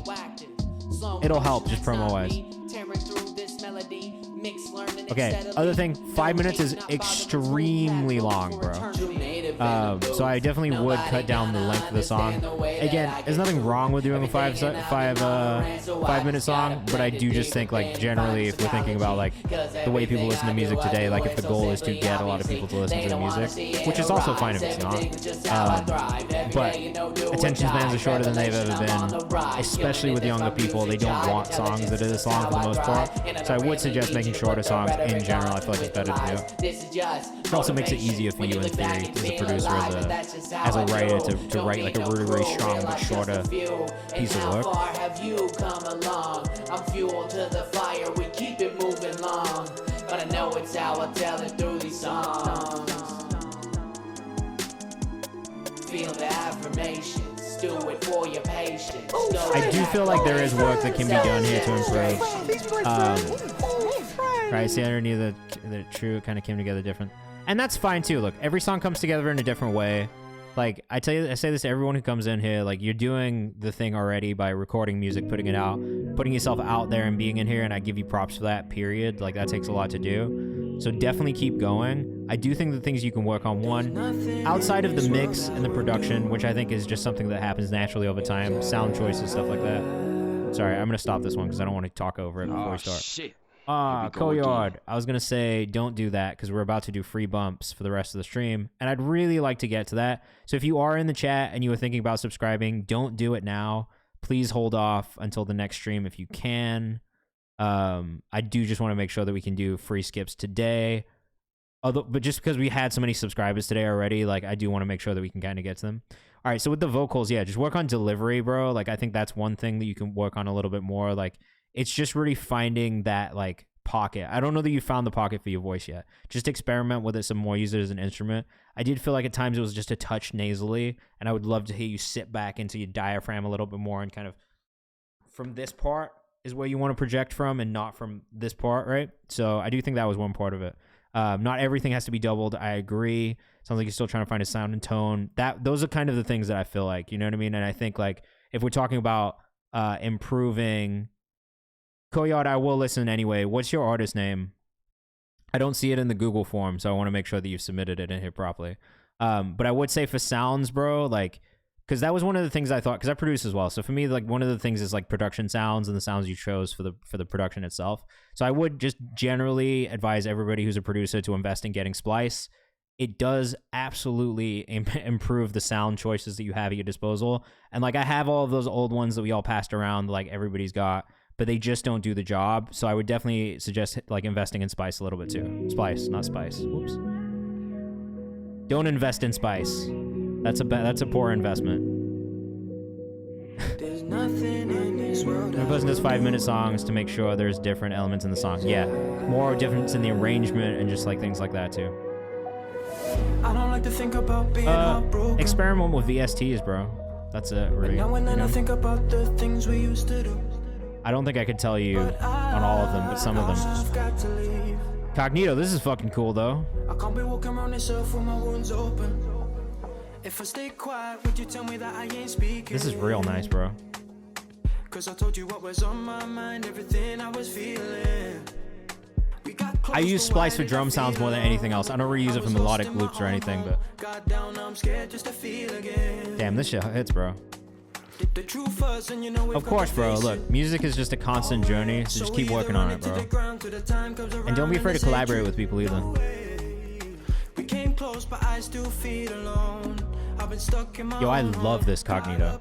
It'll help just promo-wise. Okay, other thing, 5 minutes is extremely long, bro. So I definitely would cut down the length of the song. Again, there's nothing wrong with doing a 5 minute song, but I do just think, like, generally, if we're thinking about like the way people listen to music today, like if the goal is to get a lot of people to listen to the music, which is also fine if it's not, but attention spans are shorter than they've ever been, especially with younger people. They don't want songs that are this long for the most part, so I would suggest making shorter songs in general. I feel like it's better to do. It also makes it easier for you in theory as a producer, as a writer, to write like a really, really strong but shorter piece of work. I'm fuel to the fire, we keep it moving long. But I know it's how I tell it through these songs. Feel the affirmations, do it for your patience. I do feel like there is work that can be done here to improve. Right, see, underneath the true kind of came together different. And that's fine too. Look, every song comes together in a different way. Like, I say this to everyone who comes in here, like, you're doing the thing already by recording music, putting it out, putting yourself out there and being in here, and I give you props for that, period. Like, that takes a lot to do. So definitely keep going. I do think the things you can work on, one, outside of the mix and the production, which I think is just something that happens naturally over time, sound choices, stuff like that. Sorry, I'm going to stop this one because I don't want to talk over it before we start. Shit. Koyard, I was going to say don't do that because we're about to do free bumps for the rest of the stream, and I'd really like to get to that. So if you are in the chat and you were thinking about subscribing, don't do it now. Please hold off until the next stream if you can. I do just want to make sure that we can do free skips today. But just because we had so many subscribers today already, like, I do want to make sure that we can kind of get to them. All right, so with the vocals, yeah, just work on delivery, bro. Like, I think that's one thing that you can work on a little bit more. Like, it's just really finding that, like, pocket. I don't know that you found the pocket for your voice yet. Just experiment with it some more. Use it as an instrument. I did feel like at times it was just a touch nasally, and I would love to hear you sit back into your diaphragm a little bit more and kind of from this part is where you want to project from and not from this part, right? So I do think that was one part of it. Not everything has to be doubled. I agree. Sounds like you're still trying to find a sound and tone. Those are kind of the things that I feel like, you know what I mean? And I think, like, if we're talking about improving... Koyard, I will listen anyway. What's your artist name? I don't see it in the Google form, so I want to make sure that you've submitted it in here properly. But I would say for sounds, bro, like, because that was one of the things I thought, because I produce as well. So for me, like, one of the things is like production sounds and the sounds you chose for the production itself. So I would just generally advise everybody who's a producer to invest in getting Splice. It does absolutely improve the sound choices that you have at your disposal. And like, I have all of those old ones that we all passed around, like everybody's got, but they just don't do the job. So I would definitely suggest like investing in Spice a little bit too. Splice, not Spice. Whoops. Don't invest in Spice. That's a poor investment. There's nothing in this world. I'm posting those 5-minute songs to make sure there's different elements in the song. Yeah, more difference in the arrangement and just like things like that too. I don't like to think about being heartbroken. Experiment with VSTs, bro. That's it, really. Now and then I think about the things we used to do. I don't think I could tell you on all of them, but some of them. Cognito, this is fucking cool, though. I can't be walking around this earth with my wounds open. If I stay quiet, would you tell me that I ain't speaking? This is real nice, bro. Cause I told you what was on my mind, everything I was feeling. I use Splice for drum sounds more than anything else. I don't reuse it for melodic loops or anything, but... Damn, this shit hits, bro. Of course, bro. Look, music is just a constant journey, so just keep working on it, bro. And don't be afraid to collaborate with people either. We came close, but I still feel alone. Yo, I love this Cognito.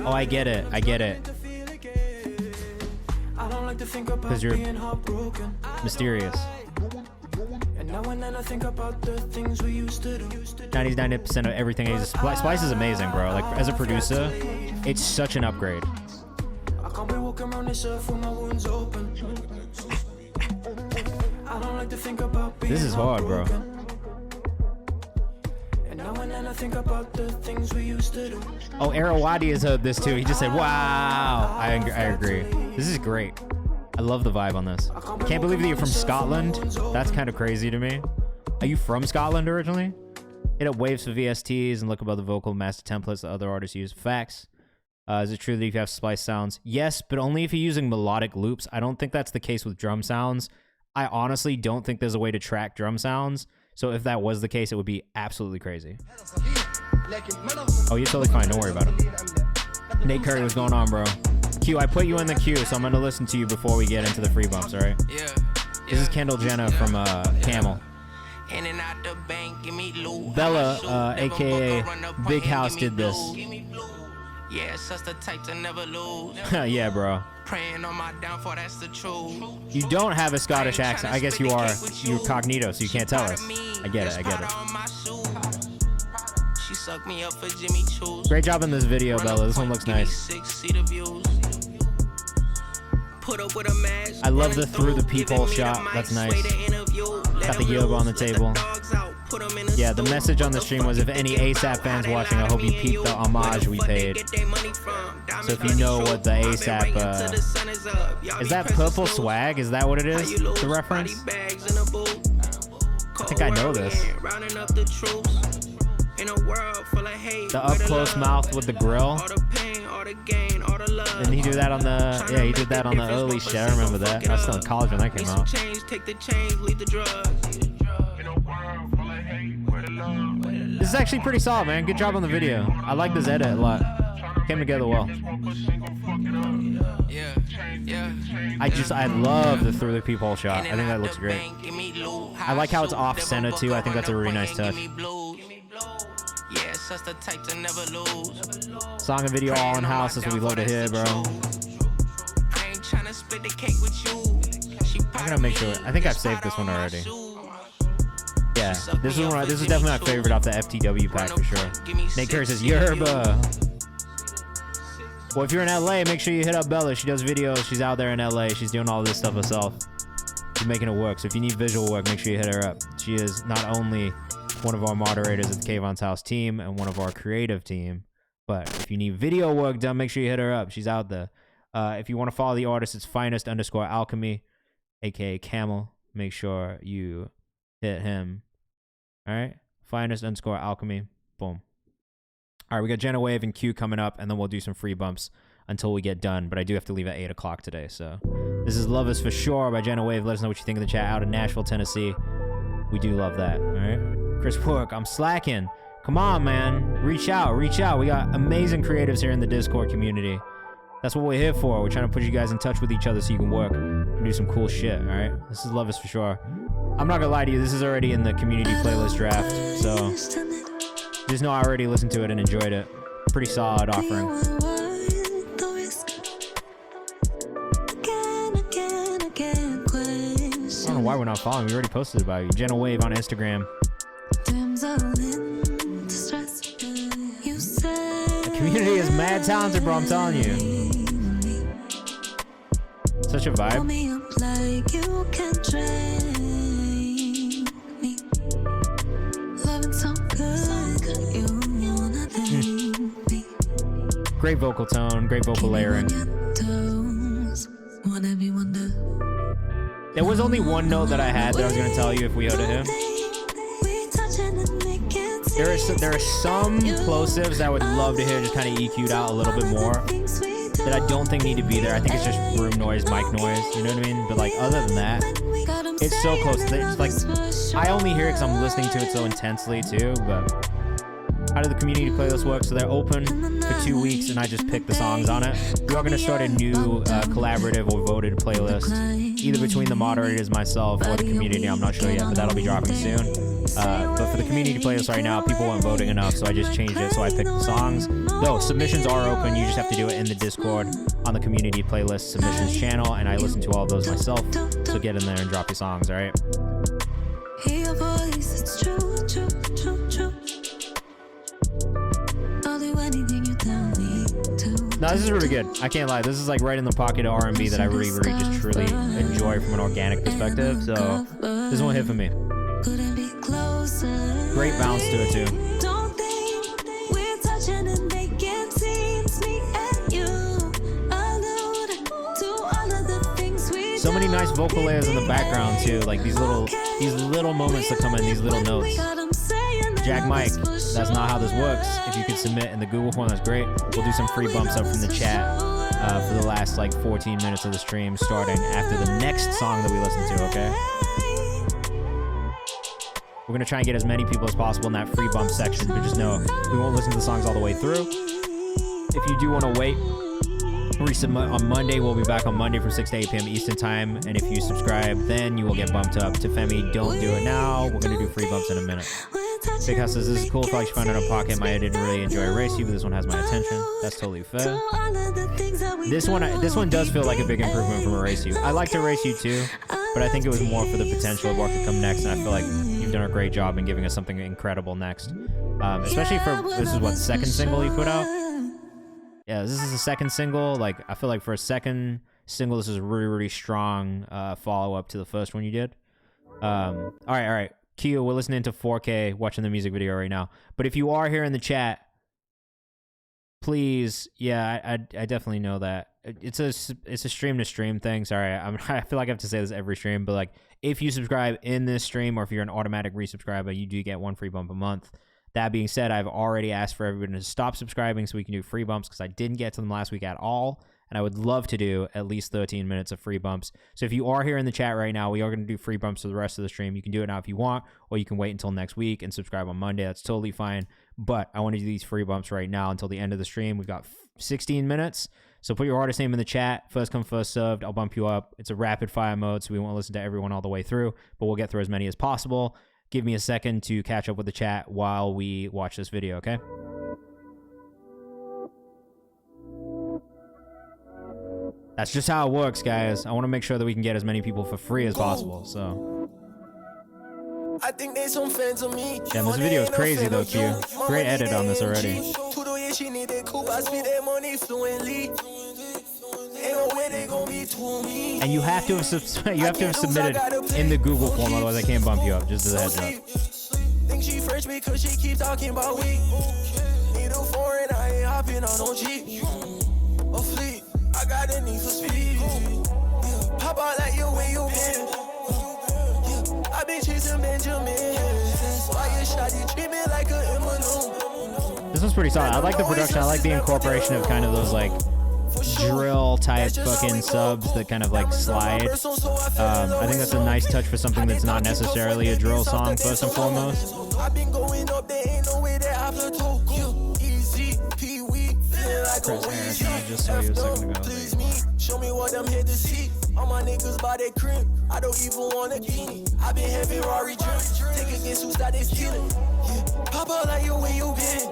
Oh, I get it. I get it. Because you're mysterious. 99% of everything is Splice is amazing, bro. Like, as a producer, it's such an upgrade. This is hard, bro. Oh, Arawadi has heard this too. He just said, wow. I agree. This is great. I love the vibe on this. I can't believe that you're from Scotland. That's kind of crazy to me. Are you from Scotland originally? Hit up waves for VSTs and look above the vocal master templates that other artists use. Facts. Is it true that you have splice sounds? Yes, but only if you're using melodic loops. I don't think that's the case with drum sounds. I honestly don't think there's a way to track drum sounds. So if that was the case, it would be absolutely crazy. Oh, you're totally fine. Don't worry about it. Nate Curry, what's going on, bro? Q, I put you in the queue, so I'm going to listen to you before we get into the free bumps, all right? Yeah. This is Kendall Jenner from Camel. Bella, a.k.a. Big House, did this. Yeah, such the type to never lose. Yeah, bro. Praying on my downfall, that's the truth. You don't have a Scottish accent. I guess you are. You're Cognito, so you can't tell us. I get it. I get it. She sucked me up for Jimmy Choo's. Great job in this video, Bella. This one looks nice. I love the through the peephole shot. That's nice. Got the yoga on the table. Yeah, the message on the stream was, if any ASAP fans watching, I hope you peep the homage we paid. So if you know what the ASAP, is that Purple Swag? Is that what it is? The reference? I think I know this. The up close mouth with the grill. Didn't he do that on the, yeah, he did that on the early shit. I remember that. I was still in college when that came out. This is actually pretty solid, man. Good job on the video. I like this edit a lot. Came together well. I love the through the peephole shot. I think that looks great. I like how it's off center too. I think that's a really nice touch. Song and video all in house. That's what we love to hear, bro. I'm gonna make sure. I think I've saved this one already. Yeah, this is definitely my favorite off the FTW pack for sure. Nate Kerr says Yerba. Well, if you're in LA, make sure you hit up Bella. She does videos. She's out there in LA. She's doing all this stuff herself. She's making it work. So if you need visual work, make sure you hit her up. She is not only one of our moderators at the Kayvan's House team and one of our creative team, but if you need video work done, make sure you hit her up. She's out there. If you want to follow the artist, it's finest_alchemy, aka Camel. Make sure you hit him. All right, finest_alchemy. Boom. All right, we got Jenna Wave and Q coming up, and then we'll do some free bumps until we get done. But I do have to leave at 8 o'clock today. So this is Love Is For Sure by Jenna Wave. Let us know what you think in the chat out in Nashville, Tennessee. We do love that. All right, Chris Pork, I'm slacking. Come on, man. Reach out. Reach out. We got amazing creatives here in the Discord community. That's what we're here for. We're trying to put you guys in touch with each other so you can work and do some cool shit, all right? This is Love Is For Sure. I'm not gonna lie to you, this is already in the community playlist draft, so just know I already listened to it and enjoyed it. Pretty solid offering. I don't know why we're not following. We already posted about you. Jenna Wave on Instagram. The community is mad talented, bro, I'm telling you. Such a vibe. Great vocal tone, great vocal layering. There was only one note that I had that I was going to tell you if we owed to him. There are some plosives that I would love to hear just kind of EQ'd out a little bit more that I don't think need to be there. I think it's just room noise, mic noise, you know what I mean? But like other than that, it's so close. It's like I only hear it because I'm listening to it so intensely too, but how did the community playlist work? So they're open for 2 weeks and I just pick the songs on it. We are going to start a new collaborative or voted playlist, either between the moderators, myself, or the community. I'm not sure yet, but that'll be dropping soon. But for the community playlist right now, people weren't voting enough, so I just changed it. So I picked the songs. Though submissions are open, you just have to do it in the Discord on the community playlist submissions channel, and I listen to all of those myself. So get in there and drop your songs, all right? Hear your voice, it's true, true, true, true. I'll do anything you tell me to. No, this is really good. I can't lie. This is like right in the pocket of R&B that I really just truly enjoy from an organic perspective. So this one hit for me. Couldn't be closer. Great bounce to it too. Don't think we're touching and making scenes, me and you. Allude to all of the things we So many nice vocal layers in the background too, like these little moments that come in, these little notes. Jack Mike, that's not how this works. If you could submit in the Google form, that's great. We'll do some free bumps up from the chat for the last like 14 minutes of the stream, starting after the next song that we listen to, okay? We're gonna try and get as many people as possible in that free bump section, but just know we won't listen to the songs all the way through. If you do wanna wait, resubmit on Monday. We'll be back on Monday from 6 to 8 p.m. Eastern time. And if you subscribe, then you will get bumped up. To Femi, don't do it now. We're going to do free bumps in a minute. Big House says, this is cool. If I found it in a pocket, I didn't really enjoy Race You, but this one has my attention. That's totally fair. This one does feel like a big improvement from Erase You. I liked Erase You too, but I think it was more for the potential of what could come next. And I feel like you've done a great job in giving us something incredible next. Especially for, this is what, second single you put out? Yeah, this is the second single. Like, I feel like for a second single, this is a really, really strong follow-up to the first one you did. All right. Keo, we're listening to 4K, watching the music video right now. But if you are here in the chat, please, I definitely know that. It's a stream-to-stream thing. Sorry, I feel like I have to say this every stream, but like, if you subscribe in this stream, or if you're an automatic resubscriber, you do get one free bump a month. That being said, I've already asked for everyone to stop subscribing so we can do free bumps because I didn't get to them last week at all, and I would love to do at least 13 minutes of free bumps. So if you are here in the chat right now, we are going to do free bumps for the rest of the stream. You can do it now if you want, or you can wait until next week and subscribe on Monday. That's totally fine, but I want to do these free bumps right now until the end of the stream. We've got 16 minutes, so put your artist name in the chat. First come, first served. I'll bump you up. It's a rapid fire mode, so we won't listen to everyone all the way through, but we'll get through as many as possible. Give me a second to catch up with the chat while we watch this video, okay? That's just how it works, guys. I want to make sure that we can get as many people for free as possible, so. I think they some fans of me. Damn, this video is crazy though, Q. Great edit on this already. And you have to have submitted in the Google form, otherwise I can't bump you up. Just as a heads up. Think she French because she keep talking about we. Need a foreign, I ain't hopping on no Jeep. A fleet, I got a need for speed. Pop out like you when you been. I been chasing Benjamin. Why you shot you treat me like a Eminem. This one's pretty solid. I like the production. I like the incorporation of kind of those like drill type fucking subs that kind of like slide. I think that's a nice touch for something that's not necessarily a drill song first and foremost. I've been going up, there ain't no way that I plateau. Easy, Pee-wee, feeling like a Chris Harris, I just saw you a second ago. Please me, show me what I'm here to see. All my niggas by their crib, I don't even wanna eat. I been having Rari drinks, take against who started stealing. Pop out like you when you been.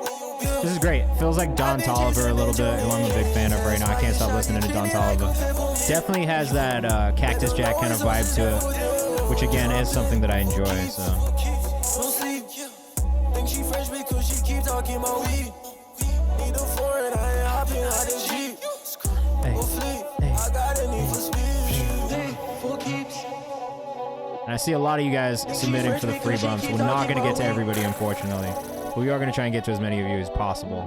This is great. Feels like Don Toliver a little bit, who I'm a big fan of right now. I can't stop listening to Don Toliver. Definitely has that Cactus Jack kind of vibe to it, which again is something that I enjoy. So. Think she French because she keep talking about weed. Need a foreign, I ain't hopping out the Jeep. I got a need for speed. And I see a lot of you guys submitting for the free bumps. We're not going to get to everybody, unfortunately. But we are going to try and get to as many of you as possible.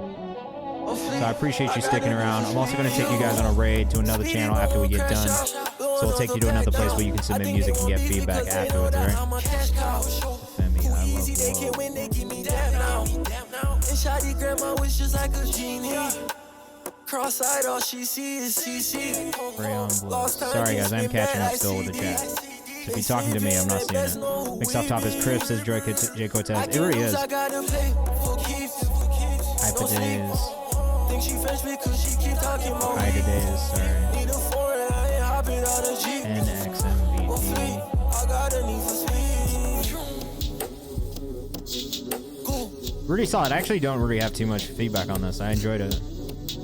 So I appreciate you sticking around. I'm also going to take you guys on a raid to another channel after we get done. So we'll take you to another place where you can submit music and get feedback afterwards, alright? Femi, I love love. Cross-eyed, all she sees is CC. Rayon Blue. Sorry guys, I'm catching up still with the chat. So if you're talking to me, I'm not seeing it. Mixed off top is Chris, says J. Cortez. It really is. Hyper Days. Hyper Days, sorry. NXMVT. Really solid. I actually don't really have too much feedback on this. I enjoyed it.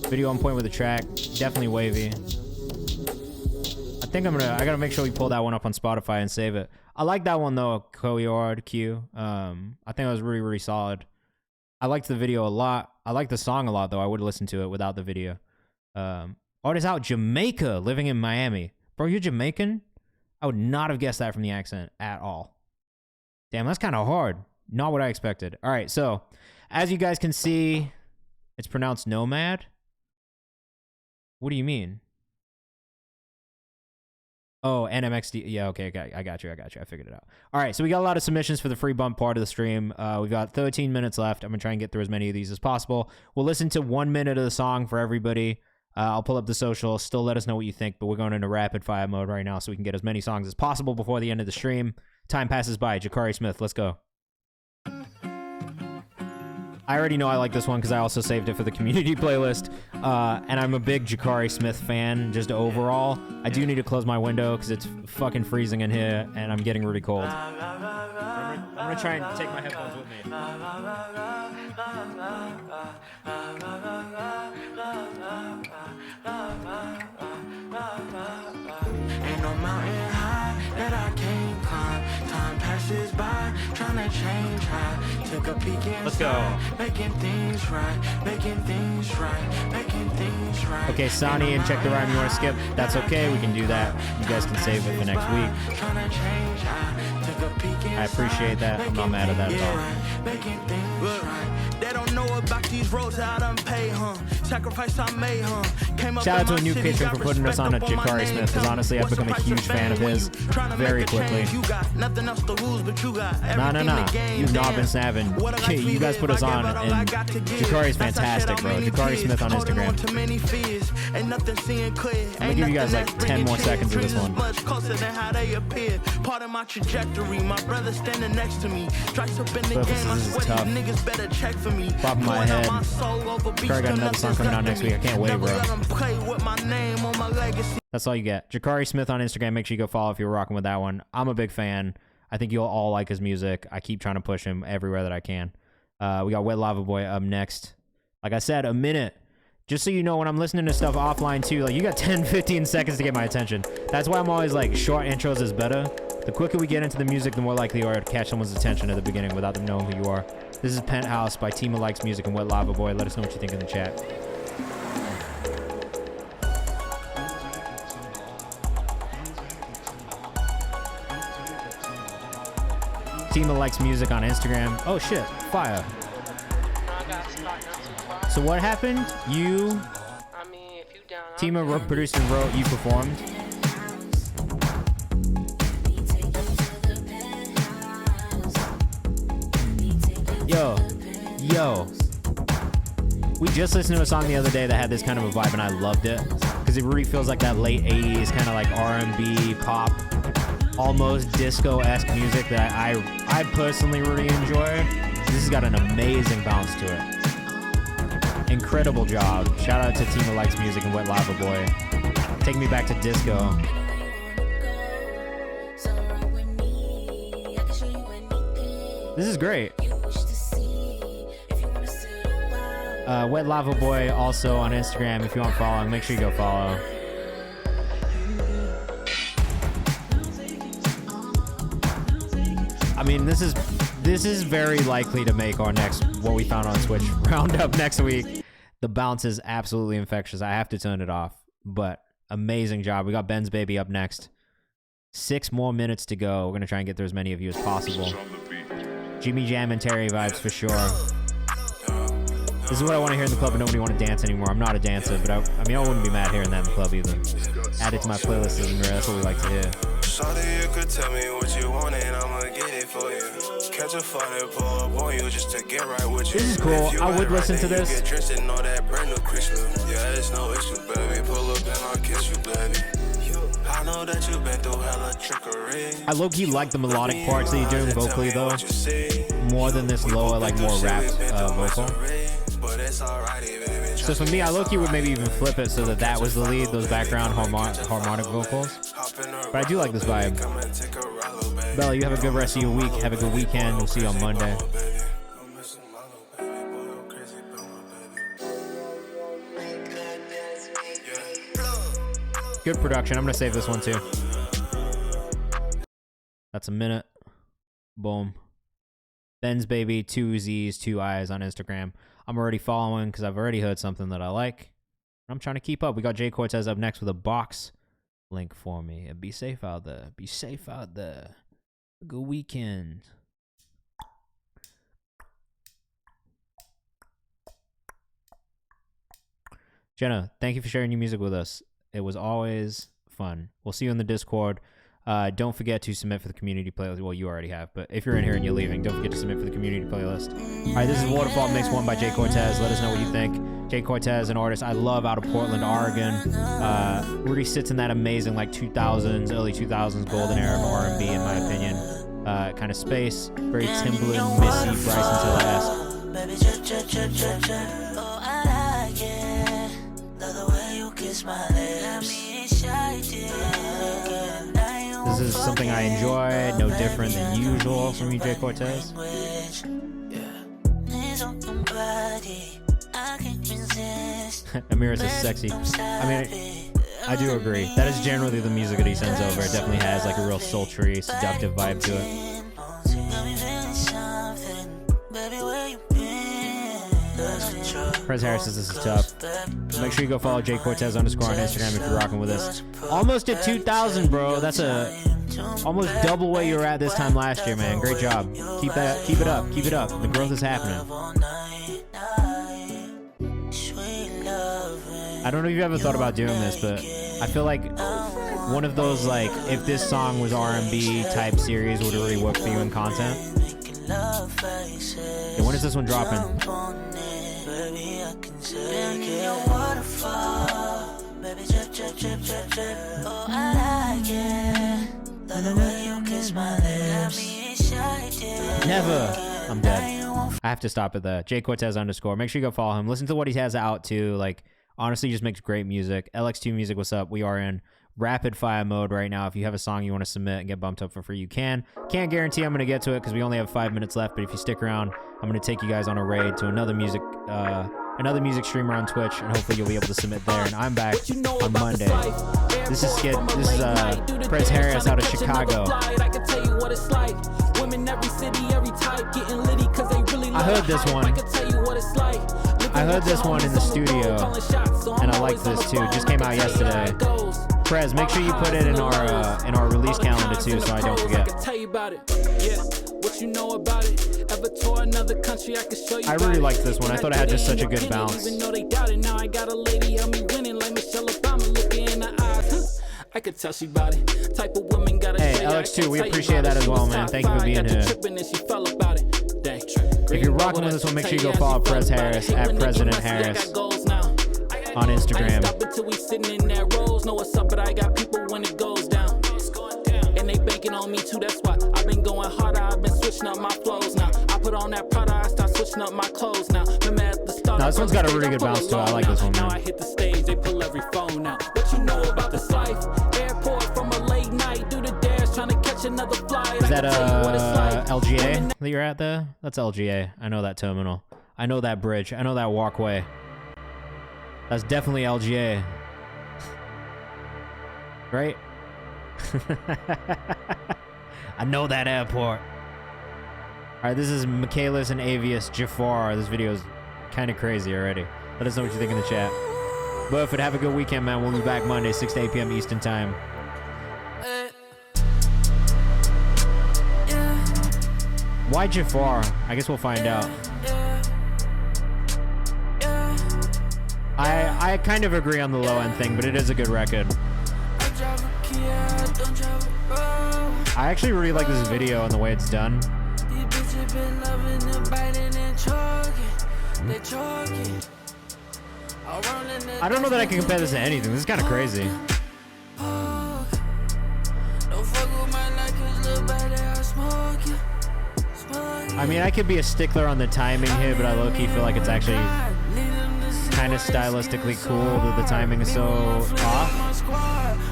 Video on point with the track. Definitely wavy. I think I gotta make sure we pull that one up on Spotify and save it. I like that one though, Coyard Q. I think it was really, really solid. I liked the video a lot. I like the song a lot though. I would listen to it without the video. Artist out Jamaica, living in Miami. Bro, you're Jamaican? I would not have guessed that from the accent at all. Damn, that's kind of hard. Not what I expected. All right, so as you guys can see, it's pronounced nomad. What do you mean? Oh, NMXD. Yeah, okay, I got you. I figured it out. All right, so we got a lot of submissions for the free bump part of the stream. We've got 13 minutes left. I'm going to try and get through as many of these as possible. We'll listen to 1 minute of the song for everybody. I'll pull up the social. Still let us know what you think, but we're going into rapid fire mode right now so we can get as many songs as possible before the end of the stream. Time passes by. Jakari Smith, let's go. I already know I like this one because I also saved it for the community playlist. And I'm a big Jakari Smith fan, just overall. I do need to close my window because it's fucking freezing in here and I'm getting really cold. I'm going to try and take my headphones with me. Ain't no mountain high that I can't climb. Time passes by, trying to change high. Took a peek inside. Let's go. Making things right, making things right, making things right. Okay, Sonny, and check the rhyme you want to skip. That's okay, we can do that. You guys can save it for next week. I appreciate that. I'm not mad at that at all. They don't know about these roads I done pay, huh? Sacrifice I made, huh? Shout out to a new patron for putting us on a Jakari Smith, because honestly, I've become a huge fan of his very quickly. Nah. You've not been snapping. Okay, you guys put us on, and Jakari's fantastic, bro. Jakari Smith on Instagram. I'm gonna give you guys like 10 more seconds of this one. Part of my trajectory, my brother standing next to me. Strikes up in the game, I swear these niggas better check for me. Top of my head. Jakari got another song coming out next week. I can't wait, bro. That's all you get. Jakari Smith on Instagram. Make sure you go follow if you're rocking with that one. I'm a big fan. I think you'll all like his music. I keep trying to push him everywhere that I can. We got Wet Lava Boy up next. Like I said, a minute. Just so you know, when I'm listening to stuff offline too, like you got 10, 15 seconds to get my attention. That's why I'm always like, short intros is better. The quicker we get into the music, the more likely you are to catch someone's attention at the beginning without them knowing who you are. This is Penthouse by Team of Likes Music and Wet Lava Boy. Let us know what you think in the chat. Team of Likes Music on Instagram. Oh shit, fire. So what happened? You, Tima produced and wrote, you performed. Yo. We just listened to a song the other day that had this kind of a vibe and I loved it. Because it really feels like that late 80s kind of like R&B, pop, almost disco-esque music that I personally really enjoy. This has got an amazing bounce to it. Incredible job. Shout out to Tima Likes Music and Wet Lava Boy. Take me back to disco. This is great. Wet Lava Boy also on Instagram. If you want following, make sure you go follow. I mean, this is very likely to make our next What We Found on Twitch roundup next week. The bounce is absolutely infectious. I have to turn it off, but amazing job. We got Ben's Baby up next. 6 more minutes to go. We're gonna try and get through as many of you as possible. Jimmy Jam and Terry vibes for sure. This is what I want to hear in the club, and nobody want to dance anymore. I'm not a dancer, but I mean, I wouldn't be mad hearing that in the club either. Add it to my playlist, and that's what we like to hear. Shawty, you could tell me what you want, and I'ma get it for you. Catch a flight and pull up on you just to get right with you. This is cool. I would listen to this. Get drenched in all that brand new Christmas. Yeah, it's no issue, baby. Pull up and I'll kiss you, baby. I know that you've been through hella trickery. I low-key like the melodic parts that you're doing vocally, though, more than this lower, like, more rapped vocal. So for me, I low-key would maybe even flip it so that was the lead, those background harmonic vocals. But I do like this vibe. Bella, you have a good rest of your week. Have a good weekend. We'll see you on Monday. baby boy, I'm crazy about my baby. Good production. I'm gonna save this one too. That's a minute. Boom. Ben's Baby, 2 Z's, 2 I's on Instagram. I'm already following because I've already heard something that I like. I'm trying to keep up. We got Jay Cortez up next with a box link for me. And be safe out there. Be safe out there. Good weekend. Jenna, thank you for sharing your music with us. It was always fun. We'll see you in the Discord. Don't forget to submit for the community playlist. Well, you already have, but if you're in here and you're leaving, don't forget to submit for the community playlist. All right, this is Waterfall Mix 1 by Jay Cortez. Let us know what you think. Jay Cortez, an artist I love out of Portland, Oregon. Really sits in that amazing like 2000s, early 2000s golden era of R&B, in my opinion. Kind of space, very Timbaland, Missy, Bryson Tiller-esque. Baby, oh, I like it. Love the way you kiss my lips. This is something I enjoy, no different than usual from you, Jay Cortez. Amira says sexy. I mean, I do agree. That is generally the music that he sends over. It definitely has like a real sultry, seductive vibe to it. Prez Harris says this is tough. Make sure you go follow Jay Cortez _on Instagram if you're rocking with us. Almost at 2,000, bro. That's a almost double where you were at this time last year, man. Great job. Keep it up. Keep it up. The growth is happening. I don't know if you ever thought about doing this, but I feel like one of those like if this song was R&B type series would really work for you in content. Okay, when is this one dropping? Never. I'm dead. I have to stop it there. Jay Cortez _. Make sure you go follow him. Listen to what he has out too. Like, honestly, just makes great music. LX2 Music, what's up? We are in rapid fire mode right now. If you have a song you want to submit and get bumped up for free, you can. Can't guarantee I'm going to get to it because we only have 5 minutes left, but if you stick around, I'm going to take you guys on a raid to another music streamer on Twitch, and hopefully you'll be able to submit there. And I'm back on Monday. This is Prez Harris out of Chicago. I heard this one. I heard this one in the studio, and I like this too. Just came out yesterday. Prez, make sure you put it in our release calendar too, so I don't forget. I really liked this one. I thought it had just such a good bounce. I could tell she bought it. Type of woman got a Hey, LX2, we appreciate that as well, man. Thank you for being here. If you're rocking with this one, make sure you go follow Prez Harris at President Harris on Instagram. Until we sitting in that rose, know what's up, but I got people when it goes down. And they banking on me too, that's why I've been going harder, I've been switching up my flows now. I put on that Prada, I start switching up my clothes now. Remember at the start, now, this one's got a really good bounce too. I like this one, man. Now I hit the stage, they pull every phone out. What you know about this life? Airport from a late night, do the dash, trying to catch another flight. Is that LGA that you're at there? That's LGA. I know that terminal. I know that bridge. I know that walkway. That's definitely LGA. Right? I know that airport. Alright, this is Michaelis and Avius Jafar. This video is kind of crazy already. Let us know what you think in the chat. Burford, have a good weekend, man. We'll be back Monday, 6 to 8 p.m. Eastern Time. Why Jafar? I guess we'll find out. I kind of agree on the low end thing, but it is a good record. I actually really like this video and the way it's done. I don't know that I can compare this to anything. This is kind of crazy. I mean, I could be a stickler on the timing here, but I low-key feel like it's actually kind of stylistically cool that the timing is so off.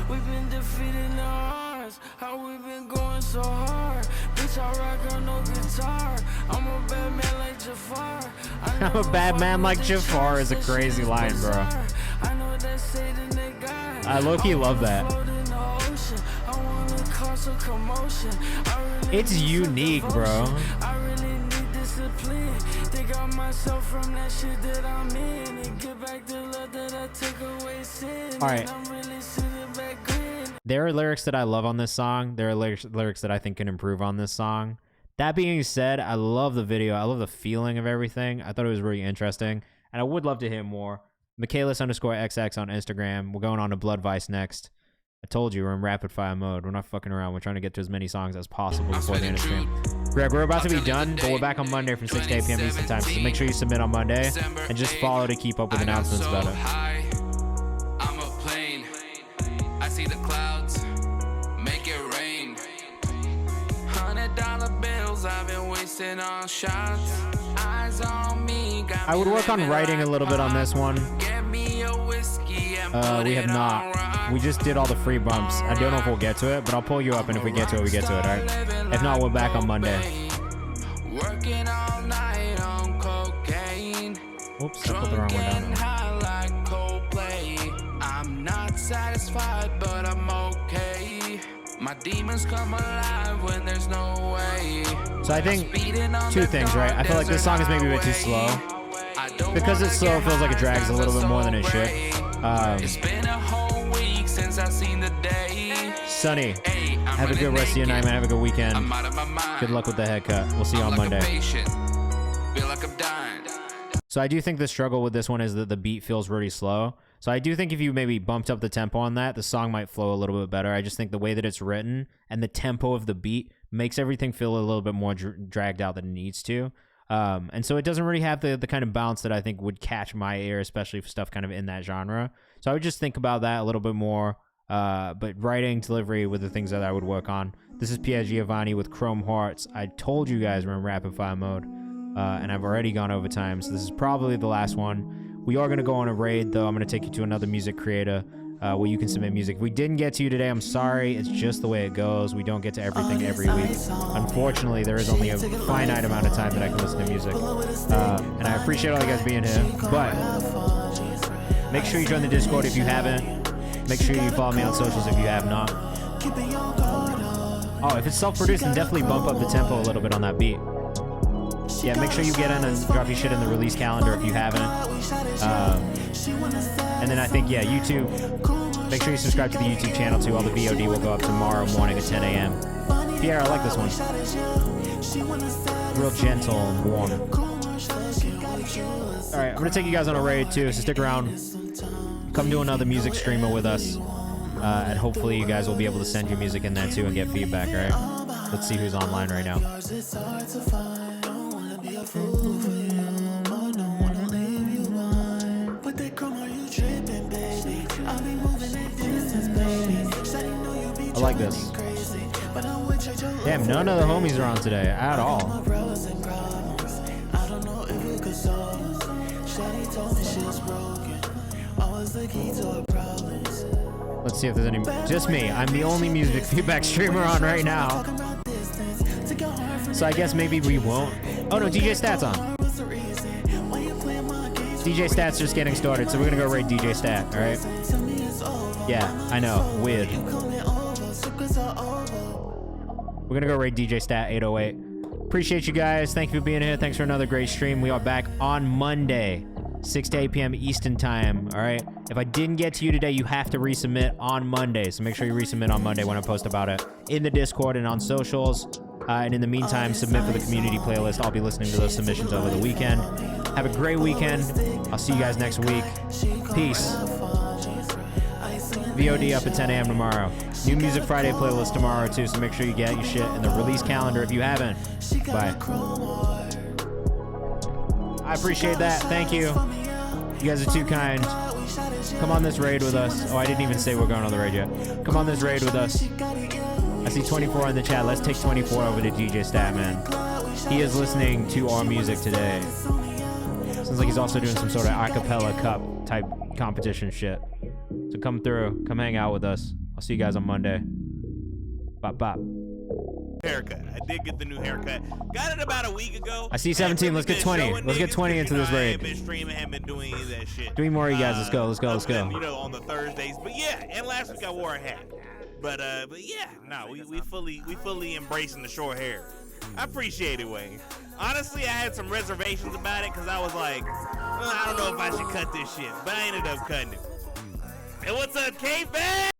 We've been defeating the odds. How we been going so hard? Bitch, I rock on no guitar. I'm a bad man like I'm a bad man like Jafar is a crazy line, bro. I low-key love that. It's unique, bro. All right. There are lyrics that I love on this song. There are lyrics that I think can improve on this song. That being said, I love the video. I love the feeling of everything. I thought it was really interesting. And I would love to hear more. Michaelis_XX on Instagram. We're going on to Blood Vice next. I told you, we're in rapid fire mode. We're not fucking around. We're trying to get to as many songs as possible before the end of the stream. Greg, we're about to be done, but we're back on Monday from 6 to 8 p.m. Eastern Time. So make sure you submit on Monday and just follow to keep up with announcements about it. I'm a plane. I see the clouds. Make it rain. $100 bills I've been wasting on shots. Eyes on me. I would work on writing a little bit on this one. Get me a whiskey and We have not. We just did all the free bumps. I don't know if we'll get to it, but I'll pull you up, and if we get to it, we get to it, all right? If not, we're back on Monday. Working all night on cocaine. Oops, I put the wrong one down. Like Coldplay. I'm not satisfied, but I'm okay. My demons come alive when there's no way. So I think two things, right? I feel like this song is maybe a bit too slow. Because it's slow, it feels like it drags a little bit more than it should. It's been a whole week since I've seen the day. Sunny, have a good rest of your night, man. Have a good weekend. Good luck with the haircut. We'll see you on Monday. Feel like I'm dying. So I do think the struggle with this one is that the beat feels really slow. So I do think if you maybe bumped up the tempo on that, the song might flow a little bit better. I just think the way that it's written and the tempo of the beat makes everything feel a little bit more dragged out than it needs to. And so it doesn't really have the kind of bounce that I think would catch my ear, especially for stuff kind of in that genre. So I would just think about that a little bit more. But writing, delivery were the things that I would work on. This is Pierre Giovanni with Chrome Hearts. I told you guys we're in rapid fire mode, and I've already gone over time, so this is probably the last one. We are going to go on a raid, though. I'm going to take you to another music creator where you can submit music. If we didn't get to you today, I'm sorry. It's just the way it goes. We don't get to everything every week. Unfortunately, there is only a finite amount of time that I can listen to music. And I appreciate all you guys being here. But make sure you join the Discord if you haven't. Make sure you follow me on socials if you have not. Oh, if it's self-produced, then definitely bump up the tempo a little bit on that beat. Yeah, make sure you get in and drop your shit in the release calendar if you haven't. And then I think, yeah, YouTube. Make sure you subscribe to the YouTube channel too. All the VOD will go up tomorrow morning at 10 a.m. Pierre, I like this one. Real gentle and warm. All right, I'm going to take you guys on a raid too, so stick around. Come do another music streamer with us. And hopefully you guys will be able to send your music in there too and get feedback, all right? Let's see who's online right now. I like this. Damn, none of the homies are on today at all. Let's see if there's any. Just me. I'm the only music feedback streamer on right now. So I guess maybe we won't. Oh no, DJ Stat's on. DJ Stat's just getting started, so we're gonna go raid DJ Stat, alright? Yeah, I know. Weird. We're gonna go raid DJ Stat 808. Appreciate you guys. Thank you for being here. Thanks for another great stream. We are back on Monday, 6 to 8 p.m. Eastern Time, alright? If I didn't get to you today, you have to resubmit on Monday, so make sure you resubmit on Monday when I post about it in the Discord and on socials. And in the meantime, submit for the community playlist. I'll be listening to those submissions over the weekend. Have a great weekend. I'll see you guys next week. Peace. VOD up at 10 a.m. tomorrow. New Music Friday playlist tomorrow, too, so make sure you get your shit in the release calendar if you haven't. Bye. I appreciate that. Thank you. You guys are too kind. Come on this raid with us. Oh, I didn't even say we're going on the raid yet. Come on this raid with us. I see 24 in the chat. Let's take 24 over to DJ Stat, man. He is listening to our music today. Sounds like he's also doing some sort of acapella cup type competition shit. So come through. Come hang out with us. I'll see you guys on Monday. Bop, bop. haircut. I did get the new haircut. Got it about a week ago. I see 17. Let's get 20. Let's get 20 into this I raid. haven't been streaming, haven't been doing any of that shit. 3 more, you guys. Let's go. Let's go. Let's go. You know, on the Thursdays. But yeah, and last week I wore a hat. But yeah, no, we fully embracing the short hair. I appreciate it, Wayne. Honestly, I had some reservations about it because I was like, I don't know if I should cut this shit, but I ended up cutting it. And what's up, Kayvan?